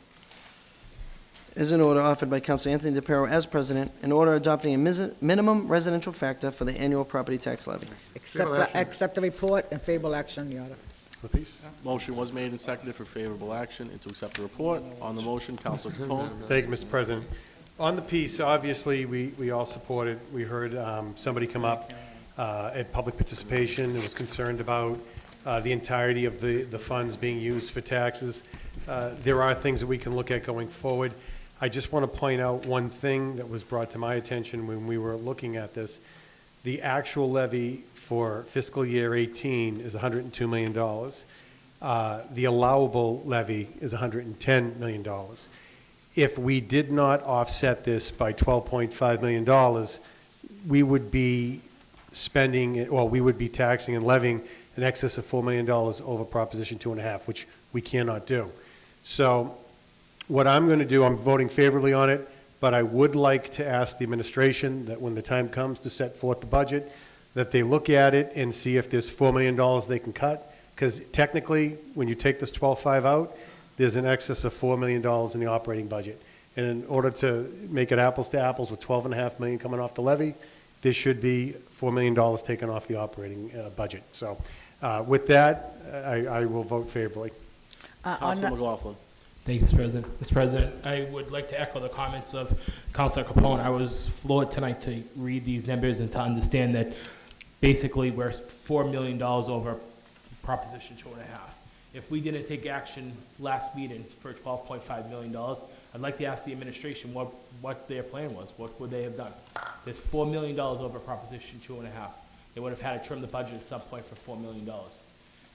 is an order offered by Councilor Anthony DePiero as president, an order adopting a minimum residential factor for the annual property tax levy. Accept the report and favorable action on the order. Motion was made and seconded for favorable action and to accept the report. On the motion, Councilor Capone. Thank you, Mr. President. On the piece, obviously, we all support it. We heard somebody come up at public participation that was concerned about the entirety of the funds being used for taxes. There are things that we can look at going forward. I just want to point out one thing that was brought to my attention when we were looking at this. The actual levy for fiscal year 18 is $102 million. The allowable levy is $110 million. If we did not offset this by $12.5 million, we would be spending, well, we would be taxing and levying in excess of $4 million over Proposition 2.5, which we cannot do. So what I'm going to do, I'm voting favorably on it, but I would like to ask the administration that when the time comes to set forth the budget, that they look at it and see if there's $4 million they can cut, because technically, when you take this 12.5 out, there's an excess of $4 million in the operating budget. And in order to make it apples to apples with $12.5 million coming off the levy, there should be $4 million taken off the operating budget. So with that, I will vote favorably. Councilor McLaughlin. Thank you, Mr. President. Mr. President, I would like to echo the comments of Councilor Capone. I was floored tonight to read these numbers and to understand that basically we're $4 million over Proposition 2.5. If we didn't take action last meeting for $12.5 million, I'd like to ask the administration what their plan was. What would they have done? There's $4 million over Proposition 2.5. They would have had to trim the budget at some point for $4 million.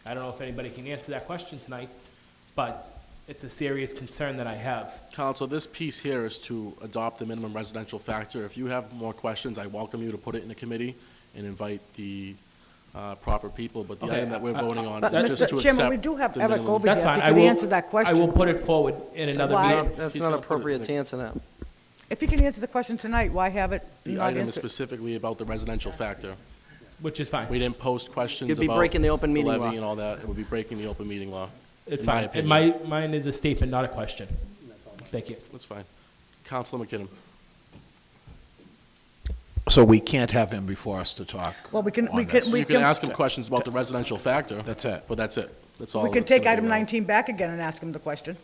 I don't know if anybody can answer that question tonight, but it's a serious concern that I have. Council, this piece here is to adopt the minimum residential factor. If you have more questions, I welcome you to put it in the committee and invite the proper people, but the Okay, item that we're voting on But, is just to Mr. accept Chairman, we do have the Eric minimum. over here. That's If fine. he I could will answer that question. I will put it forward in another Why? meeting. That's He's not gonna put it in appropriate the- to answer that. If you can answer the question tonight, why have it The not item is answered? specifically about the residential factor. Which is fine. We didn't post questions You'd be about breaking the open meeting levy law. and all that. It would be breaking the open meeting law. It's in my fine. opinion. Mine is a statement, not a question. Thank you. That's fine. Councilor McKinnon. So we can't have him before us to talk Well, we can, on we this. can, we You can can, ask him questions about the residential factor. That's it. But that's it. That's all. we can that's take gonna be item allowed. 19 back again and ask him the question.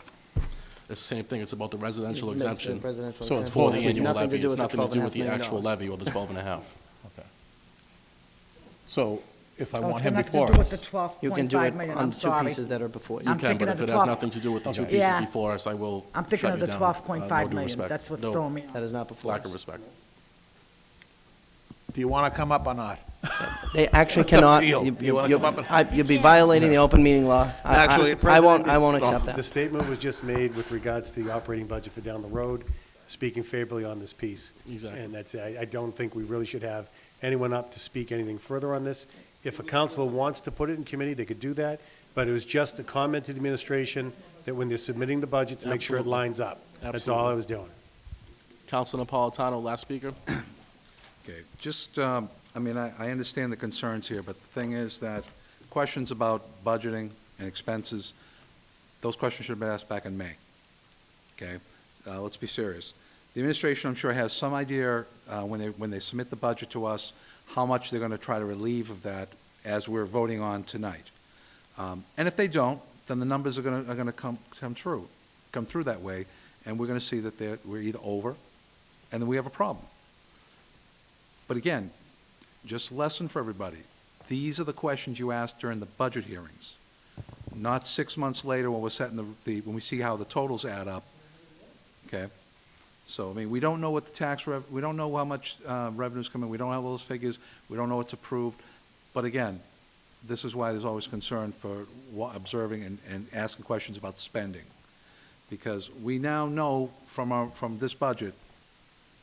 It's the same thing, it's about the residential It's the exemption residential So it's exemption. for the Has annual nothing to levy. do It's with the nothing to do with $12.5 the million. actual levy or the 12 and a half. So if I Oh, want it's him gonna have to before do with us. the 12.5 You can do it million, on I'm two sorry. pieces that are before you. You I'm can, thinking but of if the it has 12 nothing to do with the two Okay. pieces Yeah. before us, I will I'm thinking shut of you the down. 12.5 No due million. respect. That's what's No- throwing me. That is not before Lack us. of respect. Do you want to come up or not? They actually It's up to cannot, you. You wanna come up and- you'd be violating the open meeting law. Actually, I won't accept The that. statement was just made with regards to the operating budget for down the road, speaking favorably on this piece. Exactly. And that's, I don't think we really should have anyone up to speak anything further on this. If a counselor wants to put it in committee, they could do that, but it was just a comment to the administration that when they're submitting the budget, to make sure it Absolutely. lines up. That's all I was doing. Councilor Napolitano, last speaker. Okay, just, I mean, I understand the concerns here, but the thing is that questions about budgeting and expenses, those questions should have been asked back in May. Okay? Let's be serious. The administration, I'm sure, has some idea when they submit the budget to us, how much they're going to try to relieve of that as we're voting on tonight. And if they don't, then the numbers are going to come through that way, and we're going to see that we're either over, and then we have a problem. But again, just lesson for everybody. These are the questions you asked during the budget hearings, not 6 months later when we're setting when we see how the totals add up. Okay? So, I mean, we don't know what the we don't know how much revenues come in. We don't have those figures. We don't know what's approved. But again, this is why there's always concern for observing and asking questions about spending. Because we now know from this budget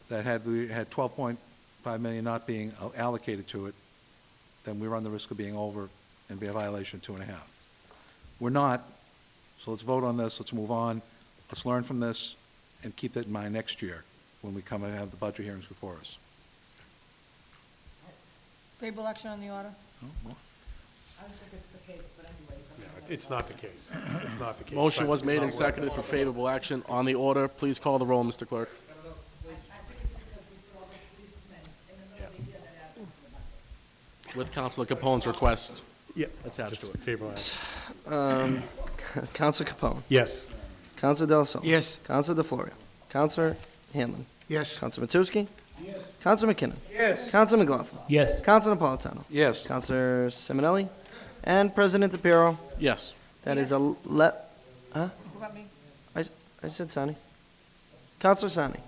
that had we had $12.5 million not being allocated to it, then we run the risk of being over and be a violation of 2.5. We're not, so let's vote on this, let's move on, let's learn from this, and keep that in mind next year when we come and have the budget hearings before us. Favorable action on the order? I don't think it's the case, but anyway. It's not the case. It's not the case. Motion but was it's made not and worth seconded for favorable action on the order. Please call the roll, Mr. Clerk. With Councilor Capone's request Yeah, attached just to it. favorable action. Counselor Capone. Yes. Counselor Del Sol. Yes. Counselor DeFlorio. Counselor Hanlon. Yes. Counselor Matusky. Yes. Counselor McKinnon. Yes. Counselor McLaughlin. Yes. Counselor Napolitano. Yes. Counselor Simonelli. And President DePiero. Yes. That is huh? Forgot me. I said Sani. Counselor Sani.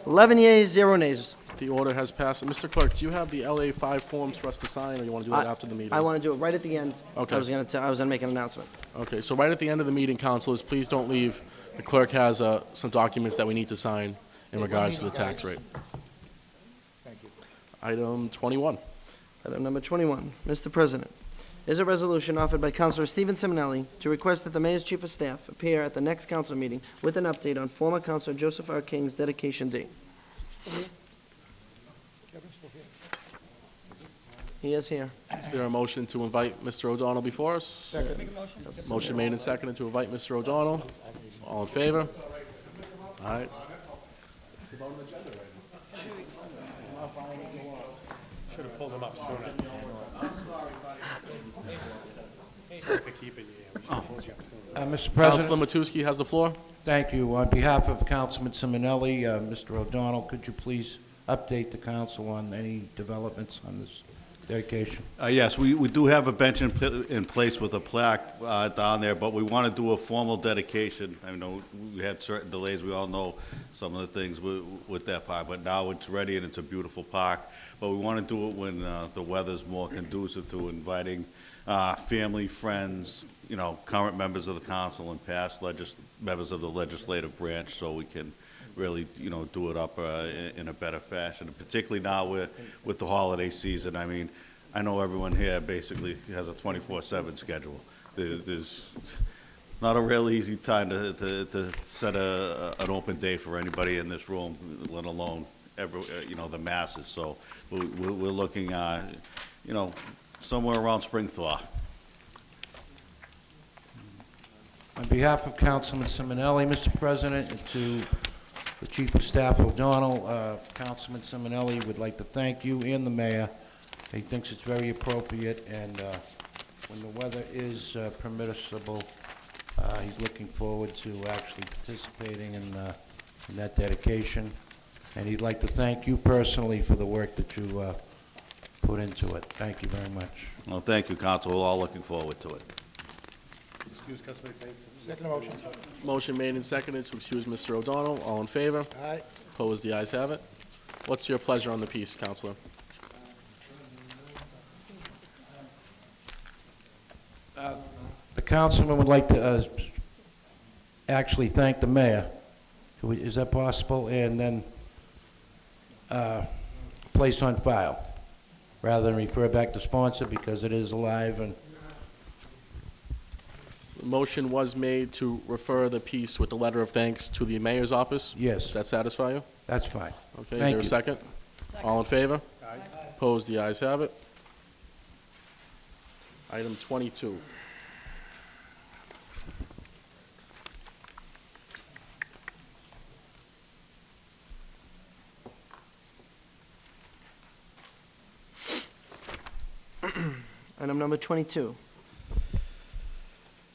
11 yeas, 0 nays. The order has passed. Mr. Clerk, do you have the LA 5 forms for us to sign, or you want to do that after the meeting? I want to do it right at the end. Okay. I was gonna make an announcement. Okay, so right at the end of the meeting, councilors, please don't leave. The clerk has some documents that we need to sign in regards to the tax rate. Thank you. Item 21. Item number 21, Mr. President, is a resolution offered by Councilor Stephen Simonelli to request that the Mayor's Chief of Staff appear at the next council meeting with an update on former Councilor Joseph R. King's dedication date. He is here. Is there a motion to invite Mr. O'Donnell before us? Second. Make a motion? Motion made and seconded to invite Mr. O'Donnell. All in favor? All right. Should have pulled them up sooner. Mr. President. Councilor Matusky has the floor. Thank you. On behalf of Councilman Simonelli, Mr. O'Donnell, could you please update the council on any developments on this dedication? Yes, we do have a bench in place with a plaque down there, but we want to do a formal dedication. I know we had certain delays, we all know some of the things with that park, but now it's ready and it's a beautiful park. But we want to do it when the weather's more conducive to inviting family, friends, current members of the council and past members of the legislative branch, so we can really, do it up in a better fashion, and particularly now with the holiday season. I mean, I know everyone here basically has a 24/7 schedule. There's not a real easy time to set an open day for anybody in this room, let alone the masses. So we're looking, somewhere around spring thaw. On behalf of Councilman Simonelli, Mr. President, and to the Chief of Staff O'Donnell, Councilman Simonelli would like to thank you and the mayor. He thinks it's very appropriate, and when the weather is permissible, he's looking forward to actually participating in that dedication. And he'd like to thank you personally for the work that you put into it. Thank you very much. Well, thank you, Council. We're all looking forward to it. Excuse Councilman Bates. Second motion. Motion made and seconded to excuse Mr. O'Donnell. All in favor? Aye. Opposed? The ayes have it. What's your pleasure on the piece, Counselor? The councilman would like to actually thank the mayor. Is that possible? And then place on file, rather than refer back to sponsor, because it is alive. And The motion was made to refer the piece with the letter of thanks to the mayor's office? Yes. Does that satisfy you? That's fine. Okay, is Thank there a you. second? All in favor? Aye. Opposed? The ayes have it. Item 22. Item number 22.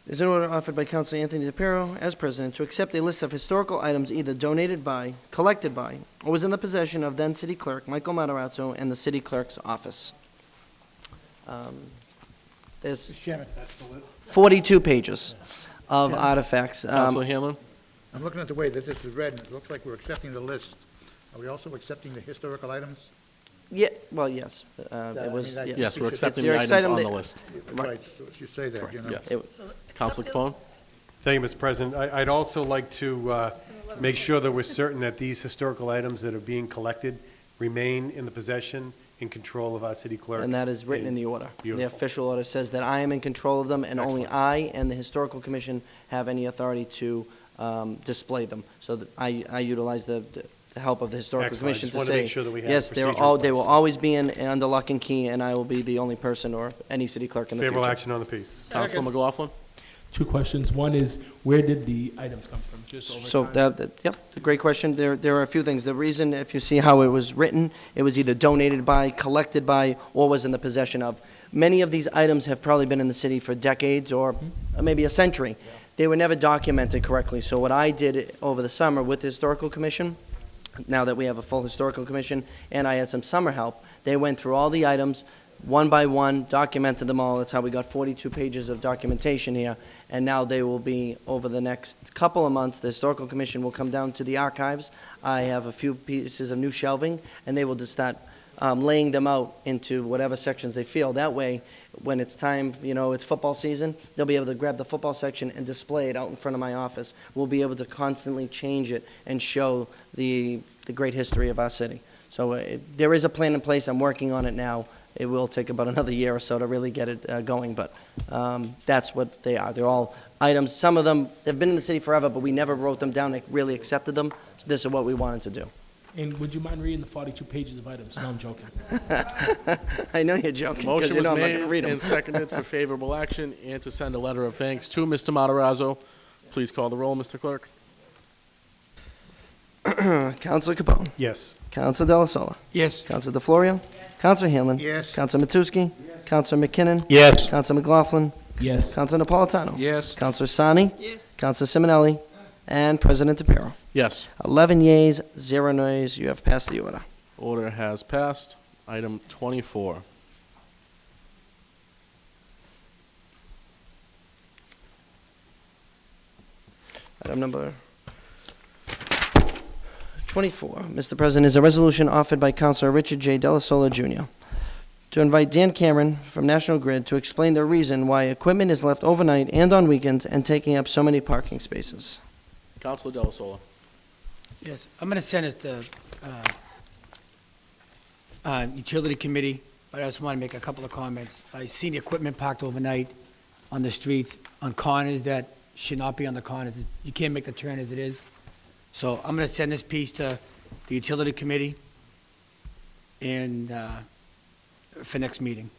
Is an order offered by Councilor Anthony DePiero as president to accept a list of historical items either donated by, collected by, or was in the possession of then city clerk Michael Matarazzo and the city clerk's office. There's Mr. Chairman, that's the list. 42 pages of artifacts. Counselor Hanlon? I'm looking at the way that this is read, and it looks like we're accepting the list. Are we also accepting the historical items? Yeah, well, yes. It I was, mean, I- yes. Yes, we're accepting You're the items excited on that- the list. Right, so you say that, you know. Yes. It- Counselor Capone? Thank you, Mr. President. I'd also like to make sure that we're certain that these historical items that are being collected remain in the possession and control of our city clerk. And that is written in the order. The Beautiful. official order says that I am in control of them, and only Excellent. I and the Historical Commission have any authority to display them. So that I utilize the help of the Historical Excellent. I Commission just to wanted to say, make sure that we had a yes, procedure in they will place. always be under lock and key, and I will be the only person or any city clerk in the future. Favorable action on the piece. Counselor McLaughlin? Two questions. One is, where did the items come from? Just over So, time? yep, it's a great question. There are a few things. The reason, if you see how it was written, it was either donated by, collected by, or was in the possession of. Many of these items have probably been in the city for decades or maybe a century. They were never documented correctly. So what I did over the summer with the Historical Commission, now that we have a full Historical Commission, and I had some summer help, they went through all the items, one by one, documented them all. That's how we got 42 pages of documentation here. And now they will be, over the next couple of months, the Historical Commission will come down to the archives. I have a few pieces of new shelving, and they will just start laying them out into whatever sections they feel. That way, when it's time, it's football season, they'll be able to grab the football section and display it out in front of my office. We'll be able to constantly change it and show the great history of our city. So there is a plan in place. I'm working on it now. It will take about another year or so to really get it going, but that's what they are. They're all items. Some of them have been in the city forever, but we never wrote them down and really accepted them. So this is what we wanted to do. And would you mind reading the 42 pages of items? No, I'm joking. I know you're joking, because Motion you was know I'm not going to made read them. and seconded for favorable action and to send a letter of thanks to Mr. Matarazzo. Please call the roll, Mr. Clerk. Councilor Capone. Yes. Councilor Della Sola. Yes. Councilor DeFlorio. Councilor Hanlon. Yes. Councilor Matusky. Councilor McKinnon. Yes. Councilor McLaughlin. Yes. Councilor Napolitano. Yes. Councilor Sani. Yes. Councilor Simonelli. And President DePiero. Yes. 11 yeas, 0 nays. You have passed the order. Order has passed. Item 24. Item number 24, Mr. President, is a resolution offered by Councilor Richard J. Della Sola, Jr. to invite Dan Cameron from National Grid to explain the reason why equipment is left overnight and on weekends and taking up so many parking spaces. Counselor Della Sola. Yes, I'm going to send it to Utility Committee, but I just want to make a couple of comments. I've seen the equipment parked overnight on the streets, on corners that should not be on the corners. You can't make the turn as it is. So I'm going to send this piece to the Utility Committee and for next meeting.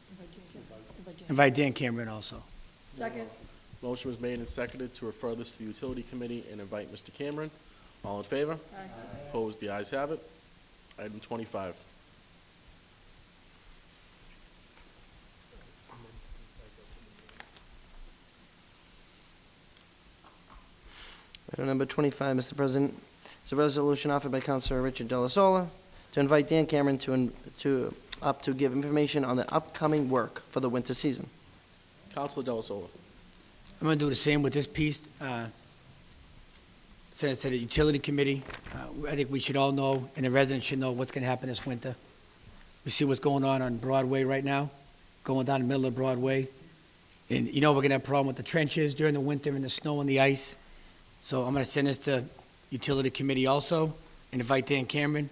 Invite Dan Cameron also. Second. Motion was made and seconded to refer this to the Utility Committee and invite Mr. Cameron. All in favor? Opposed? The ayes have it. Item 25. Item number 25, Mr. President, is a resolution offered by Councilor Richard Delasola to invite Dan Cameron to give information on the upcoming work for the winter season. Councilor Delasola. I'm going to do the same with this piece. Send it to the Utility Committee. I think we should all know, and the residents should know what's going to happen this winter. We see what's going on Broadway right now, going down the middle of Broadway. And you know we're going to have a problem with the trenches during the winter and the snow and the ice. So I'm going to send this to Utility Committee also and invite Dan Cameron.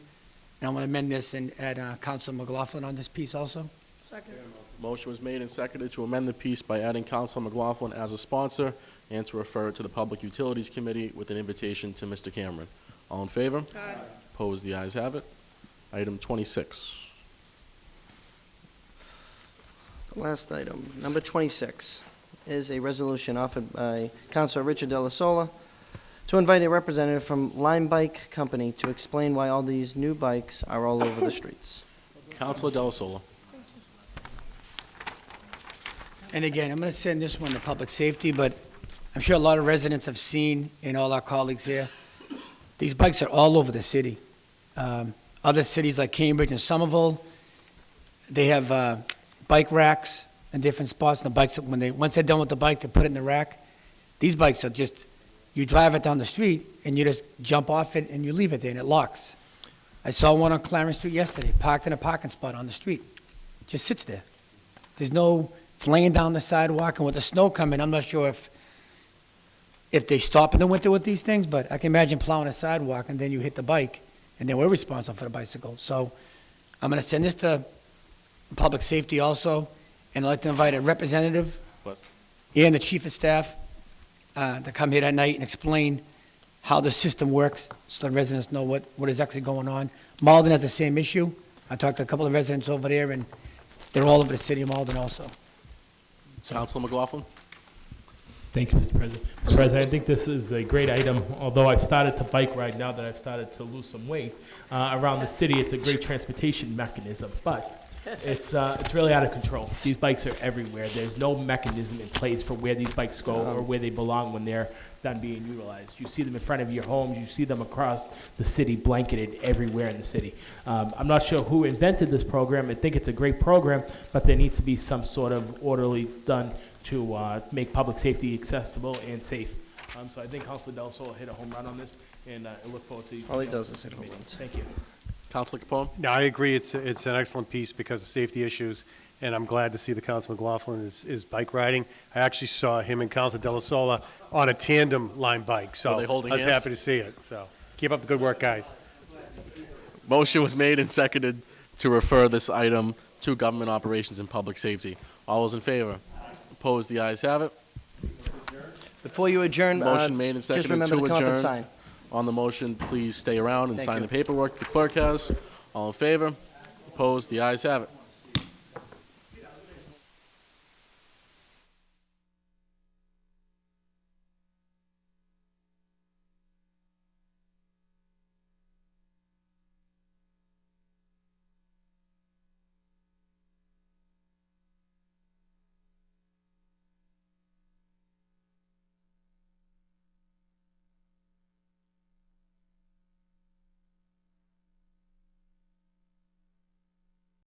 And I'm going to amend this and add Councilor McLaughlin on this piece also. Second. Motion was made and seconded to amend the piece by adding Councilor McLaughlin as a sponsor and to refer it to the Public Utilities Committee with an invitation to Mr. Cameron. All in favor? Aye. Opposed? The ayes have it. Item 26. The last item, number 26, is a resolution offered by Councilor Richard Delasola to invite a representative from Lime Bike Company to explain why all these new bikes are all over the streets. Councilor Delasola. And again, I'm going to send this one to Public Safety, but I'm sure a lot of residents have seen, and all our colleagues here, these bikes are all over the city. Other cities like Cambridge and Somerville, they have bike racks in different spots. And the bikes, once they're done with the bike, they put it in the rack. These bikes are just, you drive it down the street, and you just jump off it, and you leave it there, and it locks. I saw one on Clarence Street yesterday, parked in a parking spot on the street. It just sits there. There's no, it's laying down the sidewalk, and with the snow coming, I'm not sure if they stop in the winter with these things, but I can imagine plowing a sidewalk, and then you hit the bike, and then we're responsible for the bicycle. So I'm going to send this to Public Safety also, and I'd like to invite a representative and the chief of staff to come here that night and explain how the system works so the residents know what is actually going on. Malden has the same issue. I talked to a couple of residents over there, and they're all over the city of Malden also. Councilor McLaughlin. Thank you, Mr. President. Mr. President, I think this is a great item. Although I've started to bike ride now that I've started to lose some weight around the city, it's a great transportation mechanism. But it's really out of control. These bikes are everywhere. There's no mechanism in place for where these bikes go or where they belong when they're done being utilized. You see them in front of your homes. You see them across the city, blanketed everywhere in the city. I'm not sure who invented this program. I think it's a great program, but there needs to be some sort of orderly done to make public safety accessible and safe. So I think Councilor Delasola hit a home run on this, and I look forward to. All he does is hit home runs. Thank you. Councilor Capone. No, I agree. It's an excellent piece because of safety issues, and I'm glad to see that Councilor McLaughlin is bike riding. I actually saw him and Councilor Delasola on a tandem line bike, so Were they holding I was hands? happy to see it. So keep up the good work, guys. Motion was made and seconded to refer this item to Government Operations and Public Safety. All those in favor? Opposed? The ayes have it. Before you adjourn, Motion made and just seconded remember to to come up and adjourn. sign. On the motion, please stay around and Thank sign you. the paperwork the clerk has. All in favor? Opposed? The ayes have it.